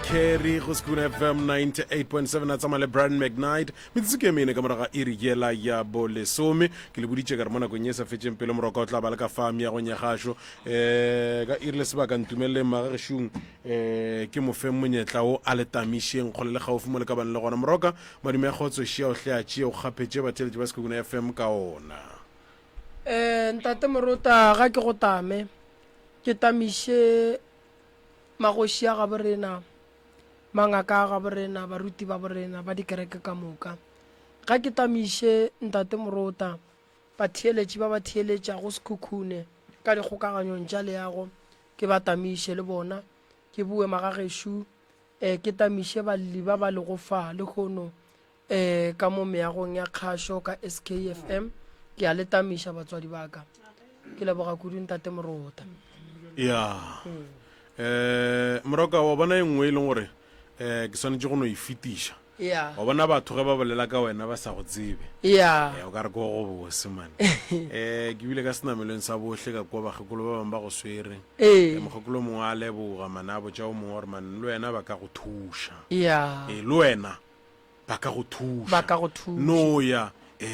Kerry go School FM 98.7 a tsamaya le Brian McKnight metsotso ke mene ka moraga iri yela ya bo lesome ke le boditše ka re mo nakong e sa fetšeng pele moroka o tla ba le ka fam ya go nyagasho ka iri le sebaka ntumelele magagešong ke mofeng monyetla o a le tamišeng kgole le gaufi mo le ka bane le gona moroka madume ya kgotso šia o hle a tšea o kgapetše batheletše ba Sekhukhune FM ka ona ntate Morota ga ke go tame ke tamiše magoši a ga borena mangaka ga borena baruti ba borena ba dikereke ka moka ga ke tamiše ntate Morota batheeletši ba batheeletša go Sekhukhune ka dikgokaganyong tša leago ke ba tamiše le bona ke bue magagešo ke tamiše balli ba ba le go fa le kgono ka mo meagong ya kgašo ka SKFM ke a le tamiša batswadi ba ka ke leboga kudu ntate Morota ya moroka wa bona e nngwe e leng gore ke swanetše go no e fetiša ya wa bona batho ge ba bolela ka wena ba sa go tsebe ya o ka re ko go bose mane ke bile ka senamelong sa bohle ka kwa bagekolo ba bangwe ba go swere mogekolo mongwe a leboga manabo tša o mongwe gore mane le wena ba ka go thuša ya le wena ba ka go thuša no ya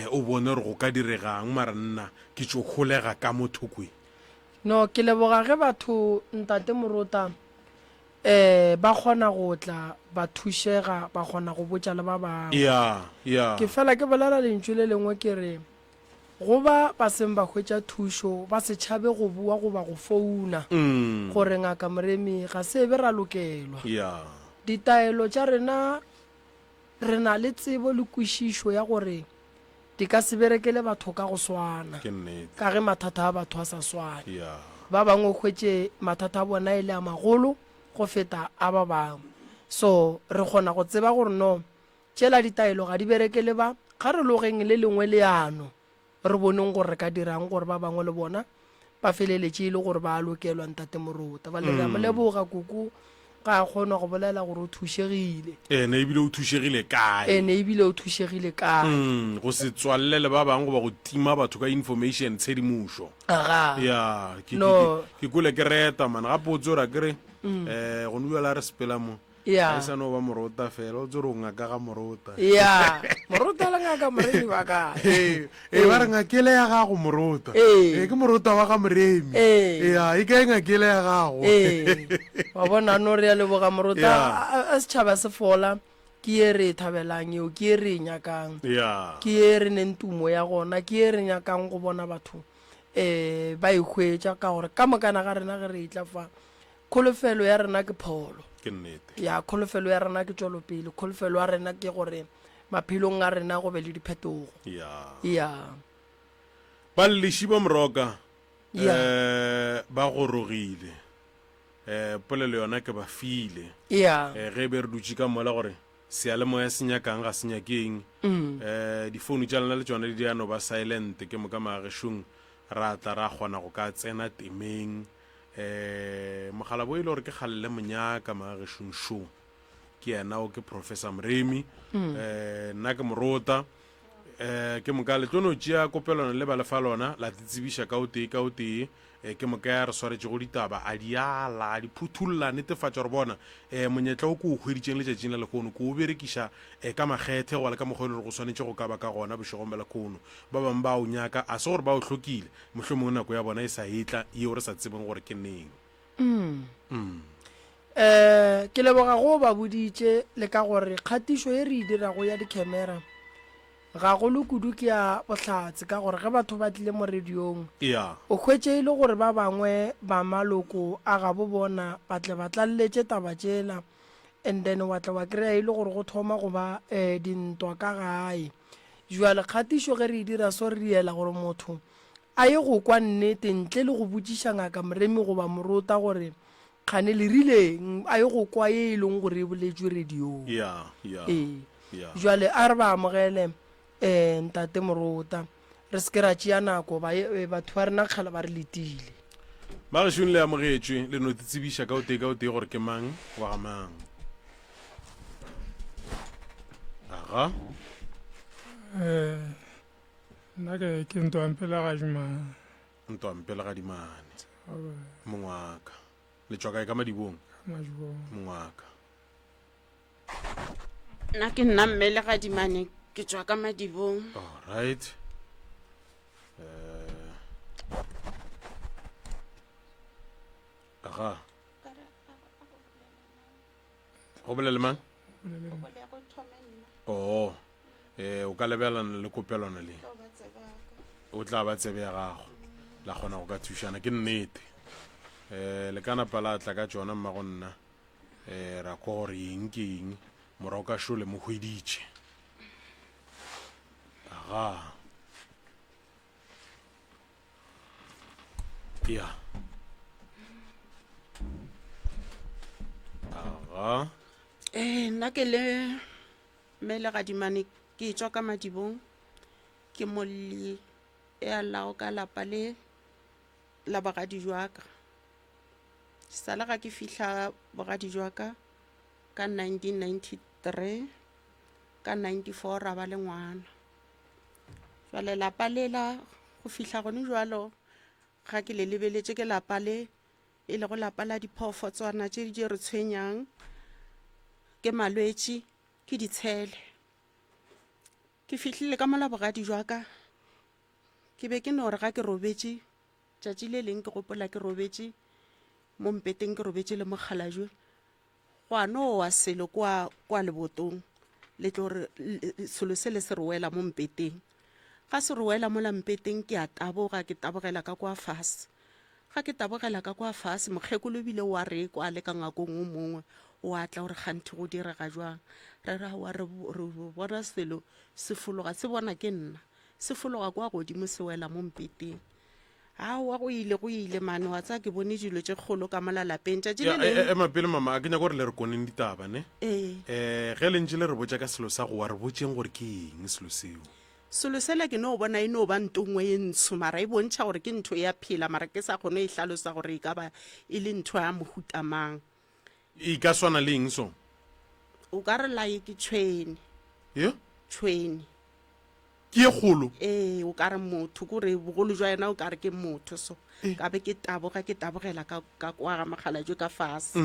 o bone gore go ka diregang mara nna ke tšo kgolega ka mothokwe no ke leboga ge batho ntate Morota ba kgona go tla ba thušega ba kgona go botša le ba bangwe ya ke fela ke bolela lentšu le lengwe ke re go ba seng ba hwetša thušo ba se tšhabe go bua goba go founa gore ngaka Moremi ga se be ra lokelwa ditaelo tša rena re na le tsebo le kwešišo ya gore di ka se berekele batho ka go swana ka ge mathata a batho a sa swane ba bangwe o hwetše mathata a bona e le a magolo go feta a ba bangwe so re kgona go tseba gore no tšela ditaelo ga di berekele ba ga re logeng le lengwe leano re boneng gore re ka dirang gore ba bangwe le bona ba feleletše e le gore ba lokelwa ntate Morota ba le re moleboga kuku ga kgona go bolela gore o thušegile ene ebile o thušegile kae go se tswalle le ba bangwe goba go tima batho ka information tshedimošo ya ke kole ke reta mane gape o tsora kere go nuela re sepela mo a sa no ba Morota fela o tsore o ngaka ga Morota Morota le ngaka Moremi ba ka ba re ngakele ya gago Morota ke Morota wa ga Moremi e ka e ngakele ya gago wa bona no re ya leboga Morota a setšhaba se fola ke e re thabelang eo ke e re nyakang ke e re neng tumo ya gona ke e re nyakang go bona batho ba ikhwetša ka gore ka mokana ga rena ge re itla fa kholofelo ya rena ke pholo ya kholofelo ya rena ke tšwelopele kholofelo ya rena ke gore maphelong a rena go be le diphetogo ba lleši ba moroka ba gorogile polelo yona ke ba file ge be re dutše ka mola gore sealemoya se nyakang ga se nyakeng difounu tša lena le tšona di diano ba silent ke moka magešong ra tla ra kgona go ka tsena temeng mogala bo e le gore ke kgalele monyaka magešong show ke yena o ke Professor Moremi nna ke Morota ke moka le tlono tšea kopelano le ba lefa lona la tsebiša ka o tee ke moka ya re swaretše go ditaba a diala a di phuthulla netefatša gore bona monyetla o ko o hweditšeng letšatšing la lekgono ko o berekiša ka makgethe go le ka mokgwa le go swanetše go ka ba ka gona bošegong ba lekgono ba bangwe ba o nyaka a se gore ba o hlokile mohlomongwe nako ya bona e sa etla yeo re sa tsebeng gore ke neng ke leboga go ba boditše le ka gore kgatišo e re e dirago ya dikhamera ga go le kudu ke ya bohlatse ka gore ge batho ba tlile mo radiong o hwetše e le gore ba bangwe ba maloko a ga bo bona ba tle ba tlalletše taba tšela and then wa tla wa kry-a e le gore go thoma go ba dintwa ka gae jwale kgatišo ge re e dira so re diela gore motho a ye go kwa nnete ntle le go botšiša ngaka Moremi goba Morota gore kgane le rileng a ye go kwa ye e leng gore e boletšwe radiong jwale a re ba amogele ntate Morota re se ke ra tšea nako batho ba rena kgala ba re letile magešong le amogetšwe le no tsebiša ka o tee gore ke mang wa ga mang aga nna ke Ntwampela ga dimane mongwaka le tšwa kae ka madibong mongwaka nna ke nna mmele ga dimane ke tswa ka Madibong. All right. Aha. Go bolele mang? Oh. O ka lebelana le kopelwana le. O tla ba tsebe ya gago. La gona go ka thušana ke nnete. Le kana pala tla ka tsona mma go nna. Ra ko gore eng ke eng morago ka shole mo hweditše. Aha. Ya. Aha. Nna ke le mmele ga dimane ke tswa ka Madibong ke molli ya lao ka lapa le la bagadi jwaka. Sala ga ke fihla bagadi jwaka ka 1993 ka 94 ra ba le ngwana. Jwale lapa le la go fihla gone jwalo ga ke le lebeletse ke lapa le e le go lapa la diphoofolo tse di re tshwenyang ke malwetši ke ditshele. Ke fihlile ka mola bogadi jwaka ke be ke no re ga ke robetše tšatši le leng ke gopola ke robetše mo mpeteng ke robetše le mokgalajwe go no wa selo kwa lebotong le tlo re selo se le se re wela mo mpeteng. Ga se re wela mo la mpeteng ke a taboga ke tabogela ka kwa fase. Ga ke tabogela ka kwa fase mokgekolo bile wa re kwa le ka ngakong o mongwe o atla gore ganthe go direga jwang. Re ra wa re bona selo se fologa se bona ke nna se fologa kwa godimo se wela mo mpeteng. Wa go ile mane wa tsa ke bone dilo tše kgolo ka molalapeng tša ya mapele mama a ke nyaka gore le re koneng ditaba ne ge le ntse le re botša ka selo sa go wa re botseng gore ke eng selo seo. Selo sela ke no bona e no ba ntongwe e ntsho mara e bontšha gore ke ntho ya phela mara ke sa kgone e hlalosa gore e ka ba e le ntho ya mohutamang. E ka swana le eng so? O ka re lae ke tšhwene. Ye? Tšhwene. Ke e kgolo? O ka re motho kore bogolo jwa yena o ka re ke motho so ka be ke tabogela ka kwa ga mokgalajwe ka fase.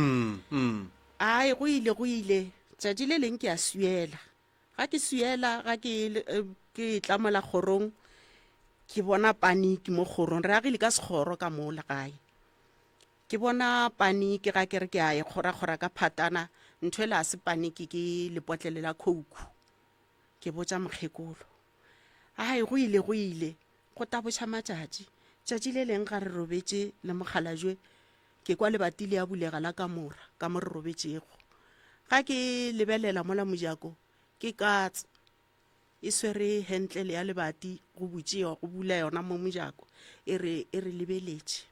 Ai go ile tšatši le leng ke a suela ga ke suela ga ke tlamola kgorong ke bona paniki mo kgorong re agile ka sekgoro ka mo la gae ke bona paniki ga ke re ke a e kgora ka phatana ntho e la se paniki ke lepotlele la khouku ke botša mokgekolo. Ai go ile go tabotša tšatši le leng ga re robetše le mokgalajwe ke kwa lebati le a bulega la ka mo re robetšego ga ke lebelela mola mojako ke katse e swere hentle le ya lebati go butšewa go bula yona mo mojako e re lebeletše.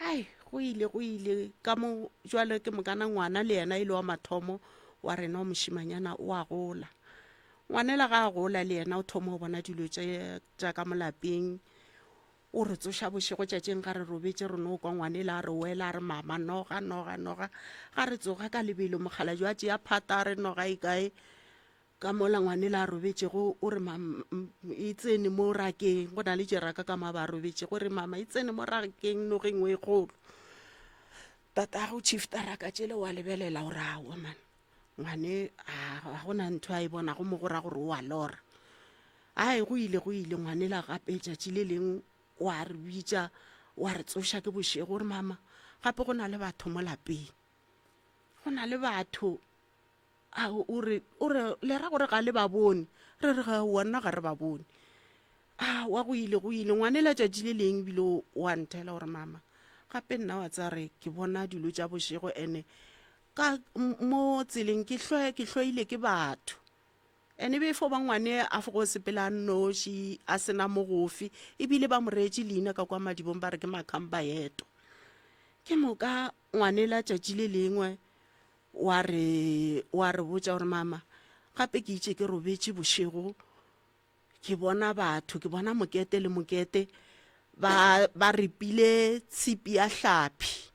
Ai go ile ka mo jwale ke mokana ngwana le yena ile wa mathomo wa rena wa mošimanyana o a gola. Ngwanela ga a gola le yena o thoma go bona dilo tša ka molapeng o re tsoša bošego tšatšeng ga re robetše re no kwa ngwanela a re wela a re mama noga ga re tsoga ka lebelo mokgalajwe a tšea phata a re noga e kae ka mola ngwanela a robetšego o re e tsene mo rakeng go na le jeraka ka maba a robetše gore mama e tsene mo rakeng nogeng o e kgolo. Tata go chifta raka tšele wa lebelela gore aowa man ngwane ga gona ntho a e bona go mo gora gore o a lora. Ai go ile ngwanela gape tšatši le leng wa re bitša wa re tsoša ke bošego gore mama gape go na le batho mo lapeng go na le batho o re le ra gore ga le ba bone re re ga wona ga re ba bone. Wa go ile ngwanela tšatši le leng bile wa nthela gore mama gape nna wa tsa re ke bona dilo tša bošego ene ka mo tseleng ke hloile ke batho ene be fo ba ngwane a go sepela noši a sena mogofi ebile ba moreetše leina ka kwa Madibong ba re ke Makhamba yeto ke moka ngwanela tšatši le lengwe wa re botša gore mama gape ke itše ke robetše bošego ke bona batho ke bona mokete le mokete ba repile tshipi ya hlapi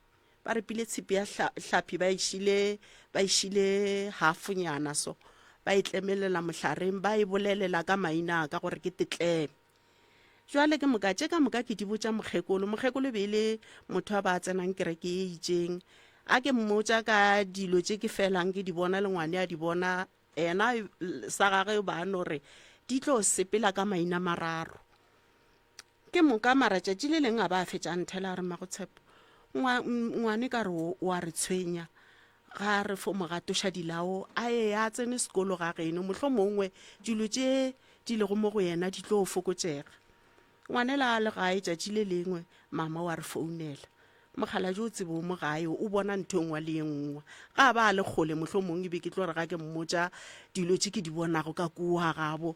ba išile hafunyana so ba itlemelela mohlareng ba e bolelela ka maina ka gore ke tetleme. Jwale ke moka ke di botša mokgekolo be le motho a ba tsenang kereke e itšeng a ke mmotša ka dilo tše ke felang ke di bona le ngwane a di bona ena sa gage ba no re di tlo sepela ka maina mararo ke moka mara tšatši le leng a ba fetša nthela re Magotshepo ngwane ka re wa re tshwenya ga re fo mogatoša dilao a ye a tsene sekolo ga geno mohlho mongwe dilo tše di lego mo go yena di tlo fokotšega ngwanela a le gae tšatši le lengwe mama wa re founela mokgaladi o tsebe o mo gae o bona ntho engwe le engwe ga ba le kgole mohlho mongwe be ke tlo re ga ke mmotša dilo tše ke di bonago ka kua gabo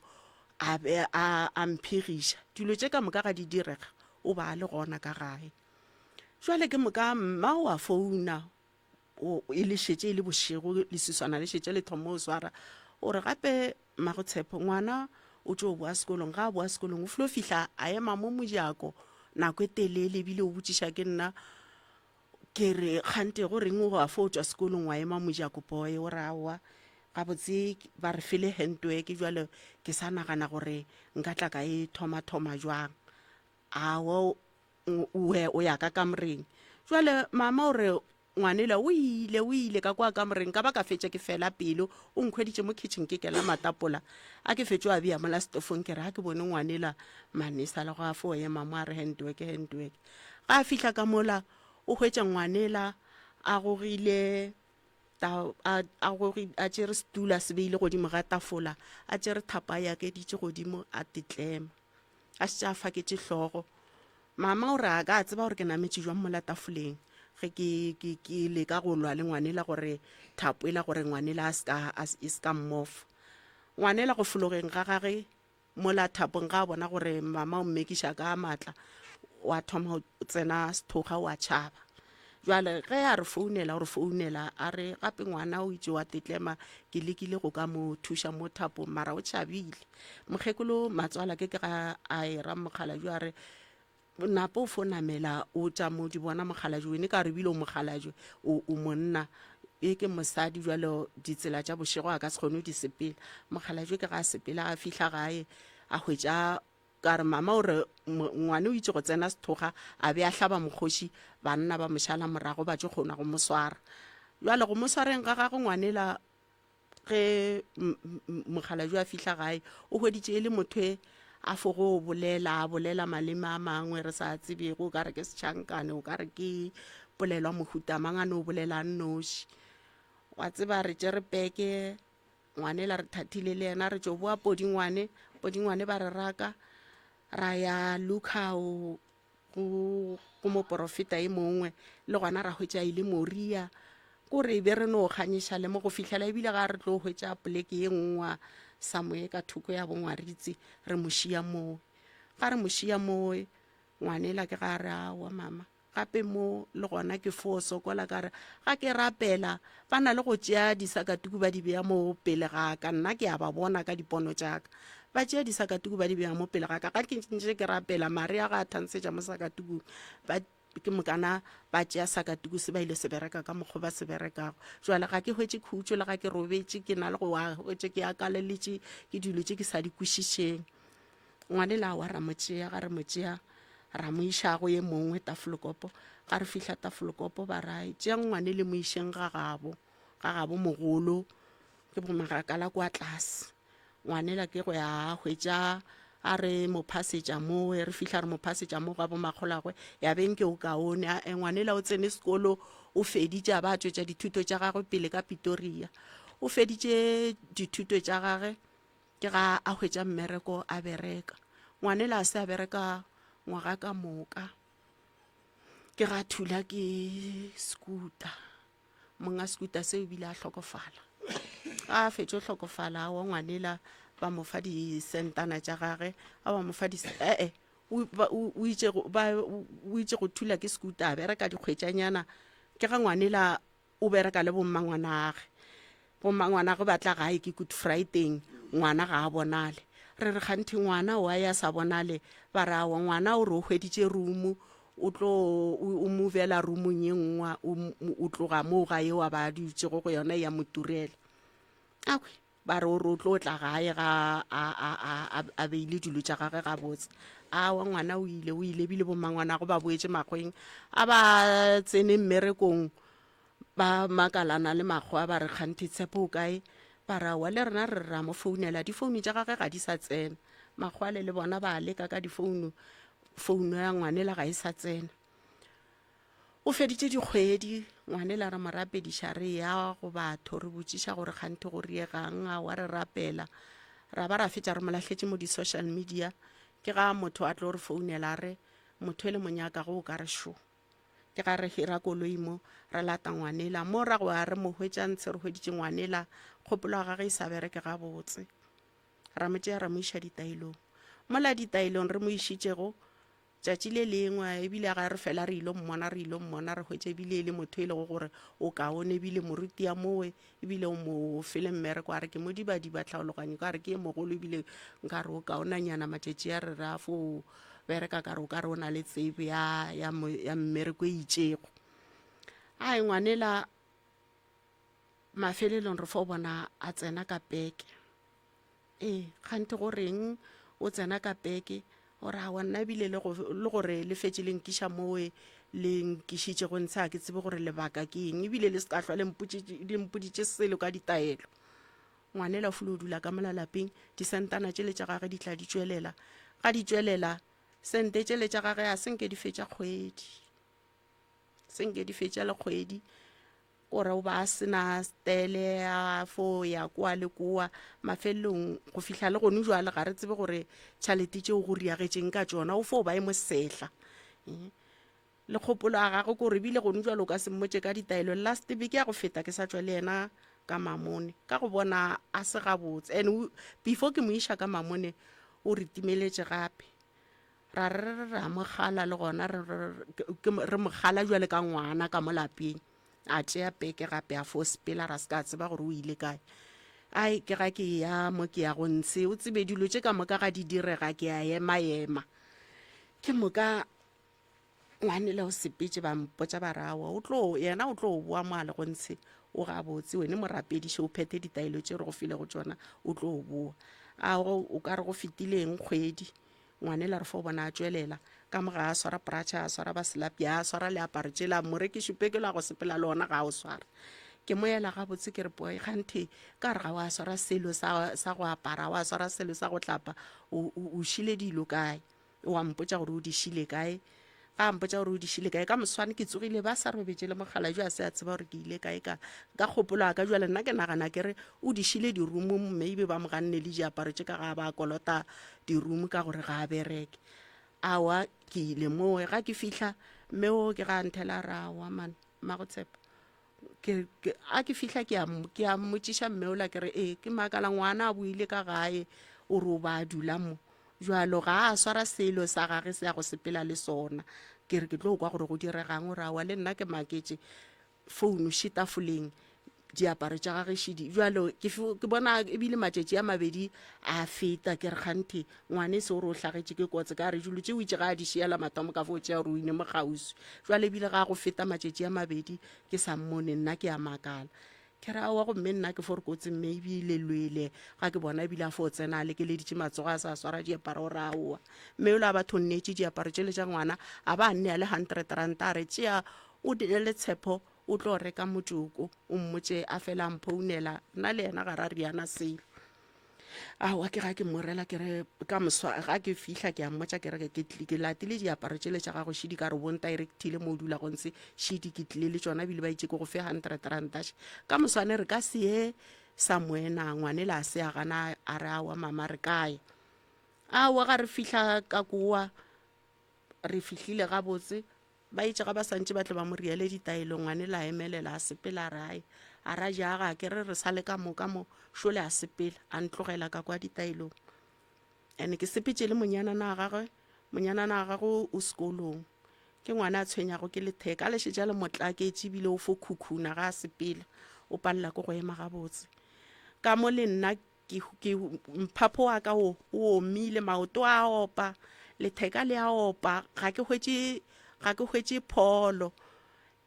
a be a mphegiša dilo tše ka moka ga di direga o ba le gona ka gae jwale ke moka mma wa founa e le šetše e le bošego le seswana le šetše le thomo o swara ore gape Magotshepo ngwana o tšo boa sekolong ga a boa sekolong o filo fihla a ema mo mojako nako e telele ebile o botšiša ke nna ke re kgante go reng o a fo o tšwa sekolong wa ema mojako boy o re aowa gabotse ba re file handwork jwale ke sa nagana gore nka tla ka e thoma jwang awo o ya ka kamoreng jwale mama o re ngwanela o ile ka kwa kamoreng ka ba ka fetša ke fela pelo o nkhweditše mo kitchen ke kela matapola a ke fetšo a bea mola stofong ke re ga ke bone ngwanela manesa le go a fo ye mama a re handwork ga a fihla ka mola o hwetša ngwanela a gogile a tšere stula se beile godimo ga tafola a tšere thapa ya ke ditše godimo a tetlema a šetša a faketše hlogo mama o re a ka tseba gore ke nametše jwang mola tafoleng ge ke leka go lwa le ngwanela gore thapo ela gore ngwanela e ska mmofa ngwanela go fologeng ga gage mola thapong ga bona gore mama o mmekiša ka matla wa thoma o tsena sethoga wa tšhaba jwale ge a re founela a re gape ngwana o itse wa tetlema ke lekile go ka mo thuša mo thapong mara o tšhabile mokgekolo matswala ke ga a era mokgaladi a re napo o fo namela o tša mo di bona mokgaladi wene ka re bile o mokgaladi o monna e ke mosadi jwale ditsela tša bošego a ka se kgone o di sepela mokgaladi ke ga a sepela a fihla gae a hwetša ka re mama o re ngwane o itse go tsena sethoga a be a hlaba mokgoši banna ba mošala morago ba tše kgona go mo swara jwale go mo swareng ga gagwe ngwanela ge mokgaladi a fihla gae o hweditše e le motho a fo go bolela maleme a mangwe re sa tsebego o ka re ke setšhankane o ka re ke polelwa mohuta mangane o bolela nnoši wa tseba re tše re peke ngwanela re thatile le yena re tšo boa podingwane ba re raka ra ya lukao go moporofeta e mongwe le gona ra hwetša ile moria kore be re no kganyiša le mo go fihlela ebile ga re tlo hwetša poleke ye nngwe samoe ka thoko ya bongwaritse re mošia moo ga re mošia moo ngwanela ke ga re awa mama gape mo le gona ke fo sokola ka re ga ke rapela ba na le go tšea disakatuku ba di bea mo pele ga ka nna ke a ba bona ka dipono tšaka ba tšea disakatuku ba di bea mo pele ga ka ga ke ntše ke rapela maria ga a thansetša mo sakatukung ke mokana ba tšea sakatuku se ba ile se bereka ka mokgwa ba se berekago jwale ga ke hwetše khutšo le ga ke robetše ke na le go hwetše ke akaleletše ke dilo tše ke sa di kwešišeng ngwane la wa ra motšea ga re motšea ra mo išago ye mongwe tafolokopo ga re fihla tafolokopo ba rai tšea ngwane le mo išeng ga gabo mogolo ke bomagakala kwa tlase ngwanela ke go ya hwetša a re mo phasetša mo re fihla re mo phasetša mo ga bo makgolagwe ya benke o kaone ngwanela o tsene sekolo o feditše a ba tšwetša dithuto tša gagwe pele ka Pretoria o feditše dithuto tša gagwe ke ga a hwetša mmereko a bereka ngwanela a se a bereka ngwaga ka moka ke ga thula ke skuta monga skuta seo bile a hlokofala a fetšo hlokofala wa ngwanela ba mo fa disentana tša gage a ba mo fa o itše go thula ke skuta a bereka dikgwetšanyana ke ga ngwanela o bereka le bommangwanage ba tla gae ke Good Friday ngwana ga a bonale re re kganthe ngwana wa ya sa bonale ba ra wa ngwana o re o hweditše rumu o movela rumong ye nngwe o tloga mo ga yeo a ba ditšego go yona ya moturela akwe ba re o tlo tla gae ga a beile dilo tša gage ga botse wa ngwana o ile bile bommangwana go ba boetše makgweng a ba tsene mmerekong ba makalana le makgwa ba re kganthe Tshepo o kae Parawa le rena re ra mo founela difounu tša gage ga di sa tsena, Magwale le bona ba leka ka difounu ya ngwanela ga e sa tsena. O feditše dikgwedi ngwanela re mo rapediša re ya go batho re botšiša gore kgante go riegang, a wa re rapela ra ba ra fetša re mo lahletše mo di-social media. Ke ga motho a tlo re founela re motho le monyaka go ka re šo, ke ga re hira koloi mo re lata ngwanela mo ra go a re mo hwetša ntshe re hweditše ngwanela kgopolo ga gage e sa bereke ga botse. Ra mo tšea ra mo iša ditailong, mola ditailong re mo išitšego tšatši le lengwe ebile ga re fela re ilo mmona re hwetše ebile e le motho e lego gore o kaone ebile moruti ya mowe ebile o mo fele mmereko a re ke modibadiba tlhaologanyo ka re ke e mogolo ebile nka re o kaonanyana matšatši ya re ra fo bereka ka re o ka re o na le tsebe ya mmereko e itšego. Ai ngwanela mafelelong re fo bona a tsena ka peke, kgante goreng o tsena ka peke ore a wa nna ebile le gore le fetše le nkiša mowe le nkišitše go ntshe a ke tsebe gore lebaka ke eng ebile le se ka hlwa le mpoditše selo ka ditaelo. Ngwanela fulo o dula ka mola lapeng, disentana tšele tša gage di tla di tšwelela, ga di tšwelela sente tšele tša gage a senke di fetša kgwedi, senke di fetša le kgwedi gore o ba a sena stele a fo ya kwa le kwa mafelong go fihla le gone jwale ga re tsebe gore tšhalete tšeo go riagetšeng ka tšona o fo ba e mo sehla. Le kgopolo a gagwe gore ebile gone jwale o ka se mmotše ka ditaelo last week ya go feta ke sa tšwa le yena ka mamone ka go bona a se gabotse, and before ke mo iša ka mamone o re timeletše gape ra ra mogala le gona re mogala jwale ka ngwana ka mo lapeng a tšea peke gape a fo sepela ra se ka tseba gore o ile kae. Ai ke ga ke ya mo ke ya go ntshe o tsebe dilo tše ka moka ga di direga ke a ema ke moka ngwanela o sepetše ba mpotša ba rawa yena o tlo boa mo a le go ntshe o ga botse wene morapediše o phete ditaelo tše re go file go tšona o tlo boa. O ka re go fetileng kgwedi ngwanela re fo bona a tšwelela ka moga a swara pratšha a swara baselapi a swara leaparo tšela morekišupe ke la go sepela le ona ga o swara. Ke moela ga botse ke re boy kganthe ka re ga wa swara selo sa go apara wa swara selo sa go tlapa o šile dilo kae, wa mpotša gore o di šile kae, ga mpotša gore o di šile kae ka moswane ke tsogile ba sa robetše le mogala jwa se a tseba gore ke ile kae ka kgopolo ka jwale nna ke nagana ke re o di šile dirumu maybe ba mo ganne le diaparo tše ka ga ba kolota dirumu ka gore ga a bereke. Awa ke ile moe ga ke fihla mmeo ke ga nthela rawa man mago tshepa a ke fihla ke a mmotšiša mmeola ke re ke makala ngwana a boile ka gae o re o ba dula mo jwalo ga a swara selo sa gage se ya go sepela le sona ke re ke tlo kwa gore go diregang o rawa le nna ke maketše founu šitafoleng diaparo tša gage šidi jwalo ke bona ebile matšatši a mabedi a feta ke re kganthe ngwane se gore o hlagetše ke kotse ka re dilo tše o itše ga a di šiela mathomo ka fo tšea gore o ine mo kgauswi jwale ebile ga go feta matšatši a mabedi ke sa mmone nna ke a makala ke ra wa gomme nna ke fore kotse mme ebile lwele ga ke bona ebile a fo tsena le ke leditše matsogo a sa swara diaparo o ra oa mme o la ba thonnetše diaparo tšele tša ngwana a ba nne a le 100 ranta a re tšea o dine le tshepo o tlo reka motsoko o mmotše a fela mphounela nna le yena ga ra riana selo. Awa ke ga ke morela ke re ka moswa ga ke fihla ke a mmotša ke re ke latile diaparo tšele tša gago šidi ka re bon directile mo o dula go ntse šidi ke tlile le tšona ebile ba itše ke go fe 100 rantaše ka moswane re ka se ye samoena ngwane la se a gana a re awa mama re kae. Awa ga re fihla ka kua re fihlile ga botse ba itse ga ba santse ba tle ba mo riele ditaelo ngwane la emelela a sepela rae a ra jaga ke re sale ka mo šole a sepela a ntlogela ka kwa ditaelong ene ke sepetše le monyana na gagwe o sekolong ke ngwana a tshwenyago ke letheka le šetša le motlaketše ebile o fo khukhuna ga a sepela o palela ko go ema ga botse ka mo le nna mphapo wa ka o omile maoto a opa letheka le a opa ga ke hwetše pholo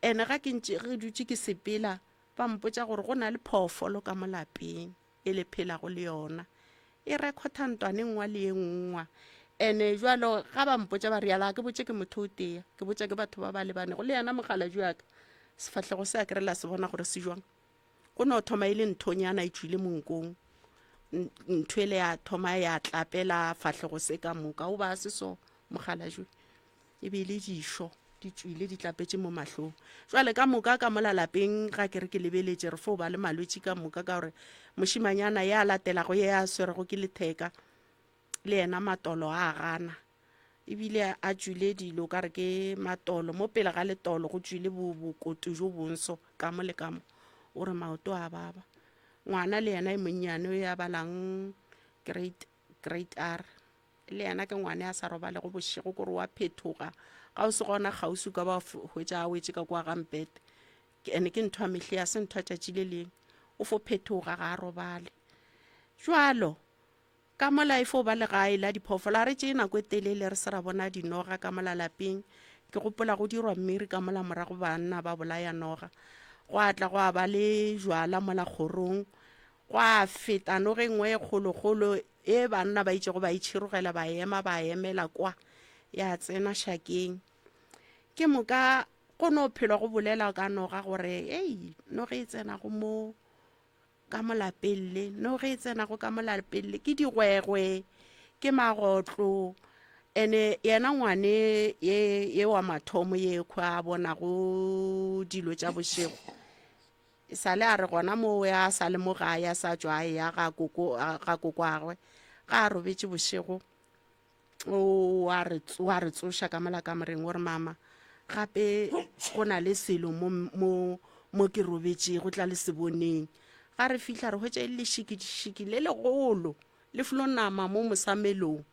ene ga ke ntše re dutše ke sepela ba mpotša gore go na le phoofolo ka mo lapeng e le phelago le yona e rekhota ntwane ngwa le ye ngwa ene jwalo ga ba mpotša ba riala ke botše ke motho o tea ke botša ke batho ba ba lebanego le yana mogala jwaka sefatlhego se a ke re la se bona gore se jwang go no thoma ile nthonyana e tswile monkong ntho ele ya thoma ya tlapela fatlhego se ka moka o ba se so mogala jo e be le disho di tswile di tlapetse mo mahlong jwale ka moka ka molalapeng ga ke re ke lebeletse re fo ba le malwetse ka moka ka gore moshimanyana ya latela go ya swerego ke letheka le ena matolo a gana ebile a tswile dilo ka re ke matolo mo pele ga letolo go tswile bokoto jo bonso ka mo le ka mo o re maoto a baba ngwana le yena e monnyane o ya balang grade R le yena ke ngwane a sa robale go bošego gore wa phethoga ga o se gona gausu ka ba hwetša a wetse ka kwa gampete ene ke ntho a mehle ya se ntho a tšatši le leng o fo phethoga ga a robale jwalo ka mola e fo ba le gae la diphoofolo a re tše nako e telele re se ra bona dinoga ka molalapeng ke gopola go dirwa mmiri ka mola morago banna ba bolaya noga go atla go a ba le jwala mola kgorong go a feta noge nngwe e kgolokgolo e banna ba itse go ba itšhirogela ba emela kwa ya tsena shakeng ke moka go no phelwa go bolela ka noga gore ei noge e tsena go mo ka molapelle noge e tsena go ka molapelle ke digwegwe ke magotlo ene yena ngwane ye wa mathomo ye kwa bona go dilo tša bošego e sale a re gona mo ya sa le mo gae a sa tswa ya ga koko agwe ga a robetse bošego o a re tsoša ka mola ka moreng o re mama gape go na le selo mo ke robetse go tla le se boneng ga re fihla re hwetša e le šikidishiki le legolo le flo nama mo mosamelong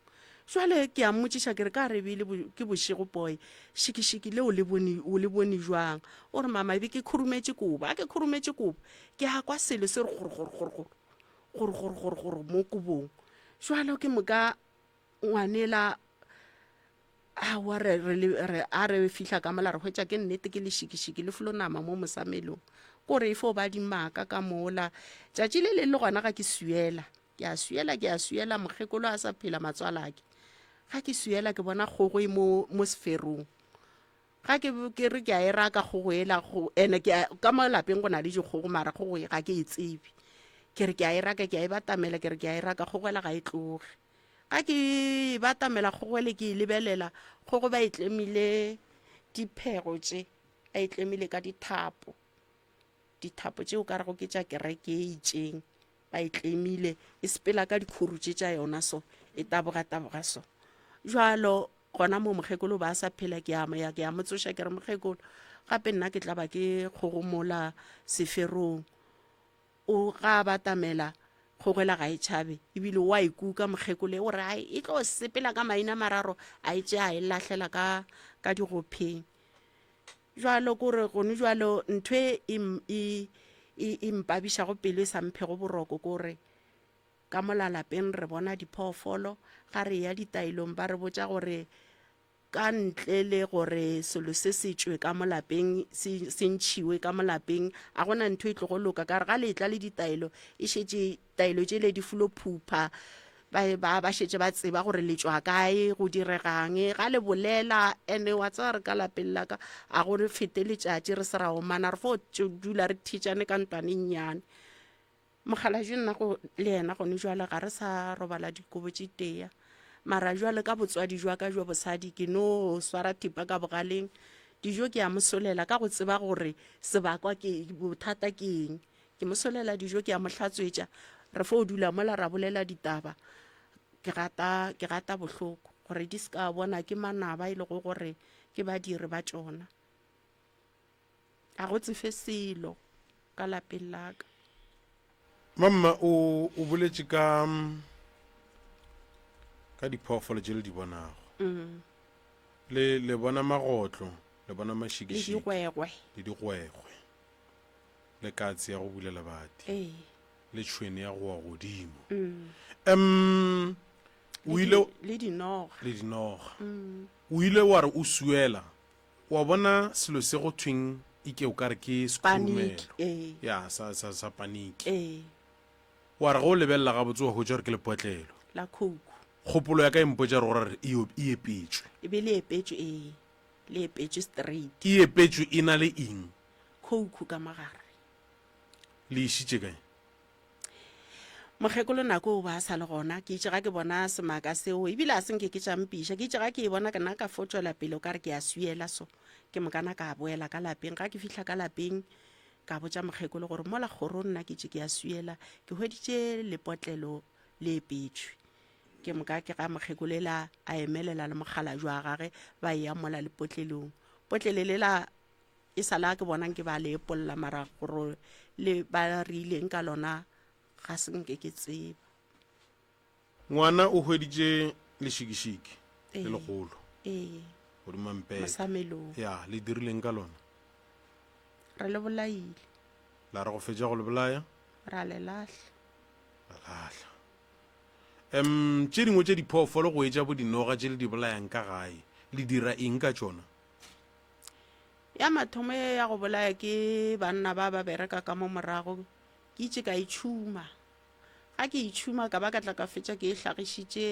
jwale ke a mmotšiša ke re ka rebile ke bošego boy šikishiki le o le bone jwang o re mama ebe ke khurumetse kobo a ke khurumetse kobo ke a kwa selo se re gore mo kobong jwale ke moka ngwanela a wa re fihla ka mola re hwetša ke nnete ke le šikishiki le flo nama mo mosamelong kore ifo ba di maka ka mola tšatši le gona ga ke suela ke a suela mokgekolo a sa phela matswalake ga ke suela ke bona kgogo e mo sferong ga ke re ke a e raka kgogo ela ene ka mo lapeng go na le dikgogo mara kgogo ga ke e tsebe ke re ke a e raka ke a e batamela ke re ke a e raka kgogo ela ga e tloge ga ke batamela kgogo ele ke e lebelela kgogo ba e tlemile diphego tše a e tlemile ka dithapo tšeo ka rego ke tša kereke e itšeng ba e tlemile e sepela ka dikhuru tše tša yona so e taboga so jwalo gona mo mokgekolo ba sa phela ke a motsoša ke re mokgekolo gape nna ke tla ba ke kgogomola seferong o ga batamela kgogela ga e tšhabe ebile wa ikuka mokgekolo o re e tlo sepela ka maina mararo a e tše a e lahlela ka digopheng jwalo kore gone jwalo ntho e mpabišago pelo e sa mphego boroko kore ka molalapeng re bona diphoofolo ga re ya ditailong ba re botša gore ka ntle le gore selo se tšwe ka molapeng se ntšhiwe ka molapeng a gona ntho e tlo go loka ka re ga letla le ditailo e šetše tailo tše le di fulo phupha ba šetše ba tseba gore le tšwa kae go diregang ga le bolela ene wa tsaya re ka lapeng la ka a go re fete letšatši re se ra omana re fo dula re thitšane ka ntwane nnyane mogala jo nna le ena gone jwale ga re sa robala dikobo tše teya mara jwale ka botswadi jwa ka jwa bosadi ke no swara thipa ka bogaleng dijo ke a mosolela ka go tseba gore sebakwa ke bothata ke eng ke mosolela dijo ke a mohlatswetša re fo dula mola ra bolela ditaba ke gata bohloko gore di ska bona ke manaba ile go gore ke badiri ba tšona a go tsefe selo ka lapeng la ka mamma o boletše ka diphoofolo tše le di bonago le bona magotlo le bona mašikishiki le digwegwe le katse ya go bulela bati le tšhwene ya go wa godimo le dinoga o ile wa re o suela wa bona selo se go thweng ike o ka re ke sekhurumelo ya sa paniki wa re go lebelela gabotse wa hwetša gore ke lepotlelo la khouku kgopolo ya ka empotša re gore e epetšwe e be le epetšwe straight e epetšwe e na le eng khouku ka magare le išitše kae mokgekolo nako o ba sa le gona ke itse ga ke bona semaka seo ebile a senke ke tšampiša ke itse ga ke e bona ke nna ka fotswela pele o ka re ke a suela so ke mokana ka boela ka lapeng ga ke fihla ka lapeng ka botša mokgekolo gore mola kgoro nna ke itse ke a suela ke hweditše lepotlelo le epetšwe ke moka ke ga mokgekolo ela a emelela le mogala jwa gage ba ya mola lepotlelong potlele lela e sala ke bonang ke ba le epolola mara gore le ba rileng ka lona ga senke ke tseba ngwana o hweditše lešikešiki le legolo godimampele mosamelong ya le dirileng ka lona re le bolaile la re go fetša go le bolaya ra le lahla tše dingwe tše diphoofolo go etša bo dinoga tše le di bolayang ka gae le dira eng ka tšona ya mathomo ya go bolaya ke banna ba bereka ka mo morago ke itse ka itšhuma ga ke itšhuma ka ba ka tla ka fetša ke e hlagišitše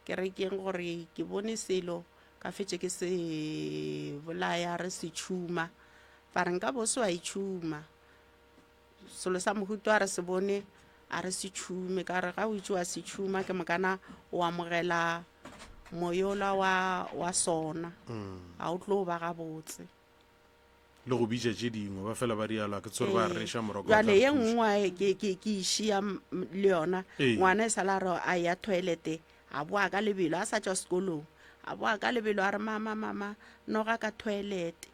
ke rekeng gore ke bone selo ka fetše ke se bolaya re se tšhuma ba re nka bose wa itšhuma selo sa mohuto a re se bone a re se tšhume ka re ga o itse wa se tšhuma ke mokana o amogela moyola wa sona ga o tlo ba gabotse le go bitša tše dingwe ba fela ba dialwa ke tsore ba reša moroko jale ye nngwe ke išia le yona ngwana e sala re a ya toilete a boa ka lebelo a sa tšwa sekolong a boa ka lebelo a re mama noga ka toilete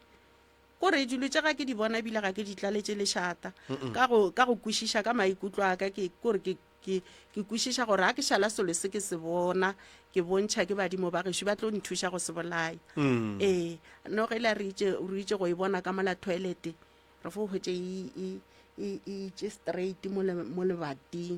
kore dilo tše ga ke di bona ebile ga ke di tlaletše lešata ka go kwešiša ka maikutlo a ka kore ke kwešiša gore ga ke šala selo se ke se bona ke bontšha ke badimo ba gešo ba tlo nthuša go se bolaya no ge la re itše go e bona ka mola toilete re fo hwetše itše straight mo lebating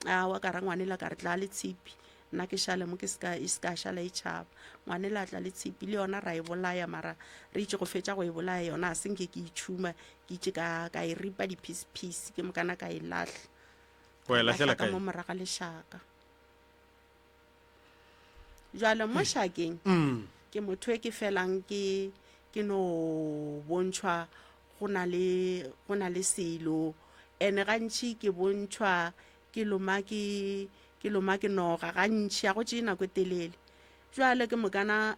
wa ka ra ngwanela ka re tla le tshipi nna ke šale mo e ska šala e tšhaba ngwanela tla le tshipi le yona ra e bolaya mara re itše go fetša go e bolaya yona a senke ke itšhuma ke itše ka e ripa di-piece ke mokana ka e lahla ka mo moraga lešaka jalo mo šakeng ke motho e ke felang ke no bontšhwa go na le selo ene gantši ke bontšhwa ke loma ke noga gantši a go tše nako telele jalo ke mokana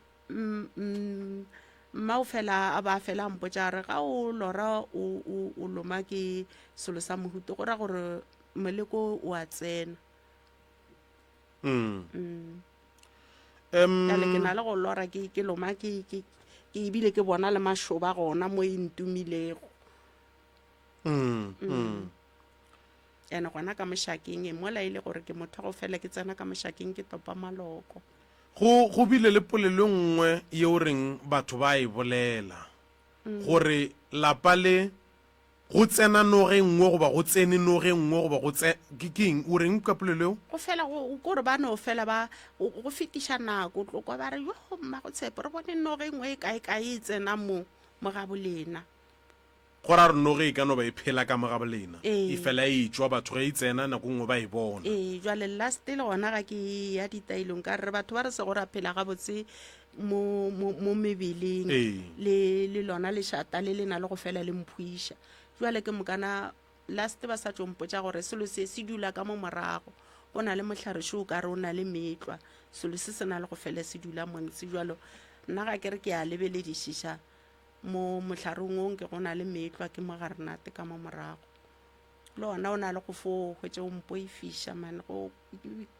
mma o fela a ba fela mpotša re ga o lora o loma ke selo sa mohuto go ra gore moleko o a tsena jale ke na le go lora ke loma ke ebile ke bona le mašoba gona mo e ntumilego ene gona ka mošakeng mola ile gore ke motho go fela ke tsena ka mošakeng ke topa maloko go bile le polelo nngwe yeo reng batho ba e bolela gore lapa le go tsena noge nngwe goba go tsene noge nngwe goba go keng o reng ka polelo go fela gore ba no fela ba go fetiša nako tlo kwa ba re yo mma go tshepe re bone noge nngwe e kae e tsena mo ga bolena gore a re noge e ka no ba e phela ka mo ga bolena e fela e tšwa batho ge e tsena nako nngwe ba e bona jale last le gona ga ke ya ditailong ka re batho ba re se gore a phela gabotse mo mebeleng le lona lešata le lena le go fela le mphuiša jwale ke mokana last ba sa tšompotša gore selo se dula ka mo morago go na le mohlariši o ka re o na le metlwa selo se na le go fela se dula montse jwalo nna ga ke re ke a lebeledišiša mo mohlaring o nke go na le metlwa ke mo ga renate ka mo morago le ona o na le go fo hwetše o mpoifiša mane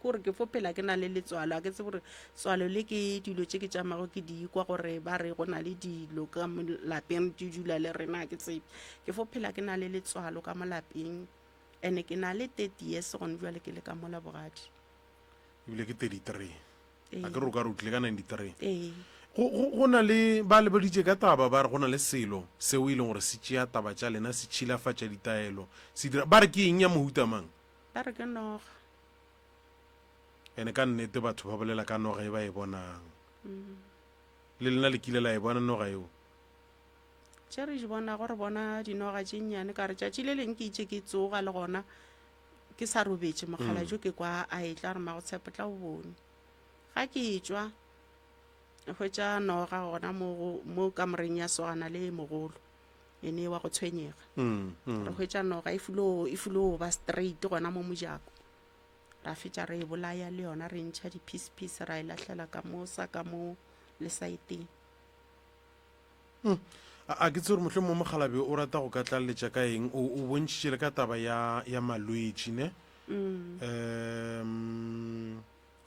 kore ke fo phela ke na le letswalo a ke tse gore tswalo le ke dilo tše ke tšamago ke di kwa gore ba re go na le dilo ka lapeng di dula le rena ke tsebe ke fo phela ke na le letswalo ka mo lapeng ene ke na le 30 years gone jwale ke le ka mola bogadi ebile ke 33 a ke re o ka re o tlile ka 93 go na le ba lebeditše ka taba ba re go na le selo seo e leng gore se tšea taba tša lena se tšhilafatša ditaelo ba re ke eng ya mohuta mang ba re ke noga ene ka nnete batho ba bolela ka noga e ba e bonang le lena le kile la e bona noga eo tše re di bona gore bona dinoga tše nnyane ka re tšatši le leng ke itše ke tsoga le gona ke sa robetše mogala jo ke kwa a e tla re mago tshepo tla o bone ga ke tšwa hwetša noga gona mo kamoreng ya sogana le mogolo ene wa go tshwenyega re hwetša noga e fulo ba straight gona mo mojako ra fetša re e bolaya le yona re ntšha di-piece ra e lahlela ka mo sa ka mo le saeteng. a ke tse gore mohlwe mo mogalabe o rata go ka tlaleletša ka eng o bontšhitšele ka taba ya malwetši ne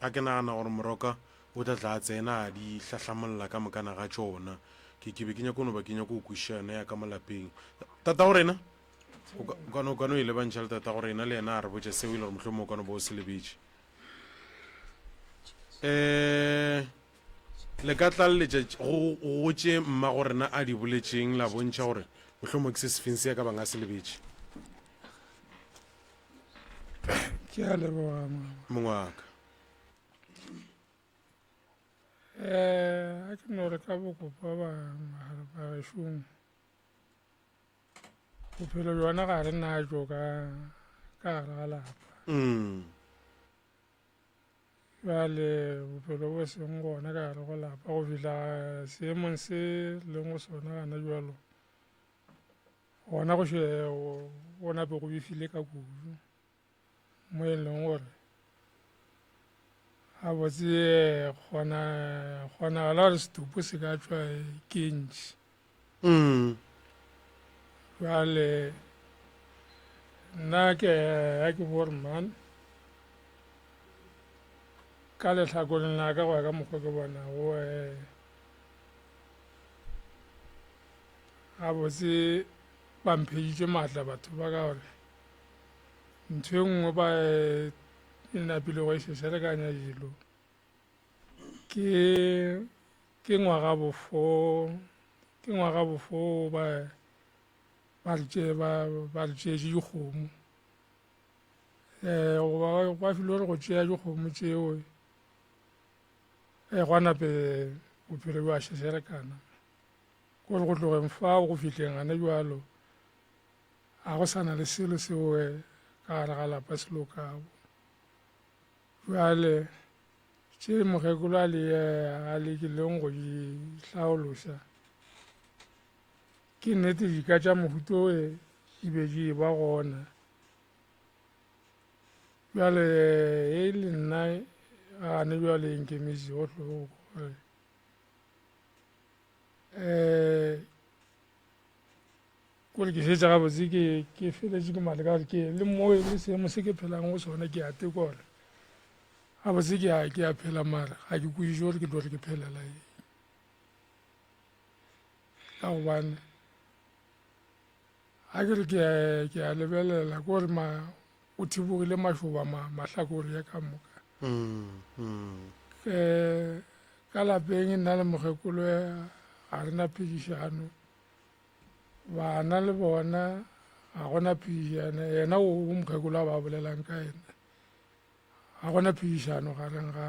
a ke nagana gore moroka o tlatla a tsena a di hlahlamolola ka mokana ga tšona ke be ke nyako no ba ke nyako o kwišana ya ka molapeng tata go rena o kano e lebantšha le tata go rena le yena a re botša seo e le gore mohlwe mo o kano bo o se lebetše le ka tlaleletša go tše mma go rena a di boletšeng la bontšha gore mohlwe mo ke se sefeng se ya ka bang a se lebetše ke a leboga mongwaka a ke no re ka bokopa ba šomo bophelo bjona ga re najo ka gare ga lapa bjale bophelo bo seng gona ka gare go lapa go fihla seemong se leng go sona gana bjalo gona go nape go befile ka kudu mo e leng gore a botse gona la gore setupo se ka tšwa ke ntši bjale nna ke bore man ka lehlakoreng la ka go ya ka mokgwa ke bonago a botse bampheditše maatla batho ba ka gore ntho e nngwe ba e napile go išešelekanya dilo ke ngwaga bofo ba re tšeetše dikgomo ba file gore go tšea dikgomo tšeo gwa nape bophelo bja šešerekana kore go tlogeng fao go fihleng gane bjalo a go sana le selo seo ka gare ga lapa se lokago bjale tše mokgekolo a lekileng go di hlaološa ke nnete dika tša mohuta o di be di ba gona bjale e le nna gane bjale enkemedi go tlhoko gore kore ke šetša gabotse ke feletše ke male ka gore ke le mo le seemo se ke phelang go sona ke ate kore gabotse ke a phela mara ga ke kweše gore ke tlo re ke phelela ka gobane ga ke re ke a lebelela kore o thibogile mašoba mahlakore ya ka moka ka lapeng nna le mokgekolo ga re na phedišano bana le bona ga gona phedišano yena o mokgekolo a ba bolelang ka ena ga gona phedišano gareng ga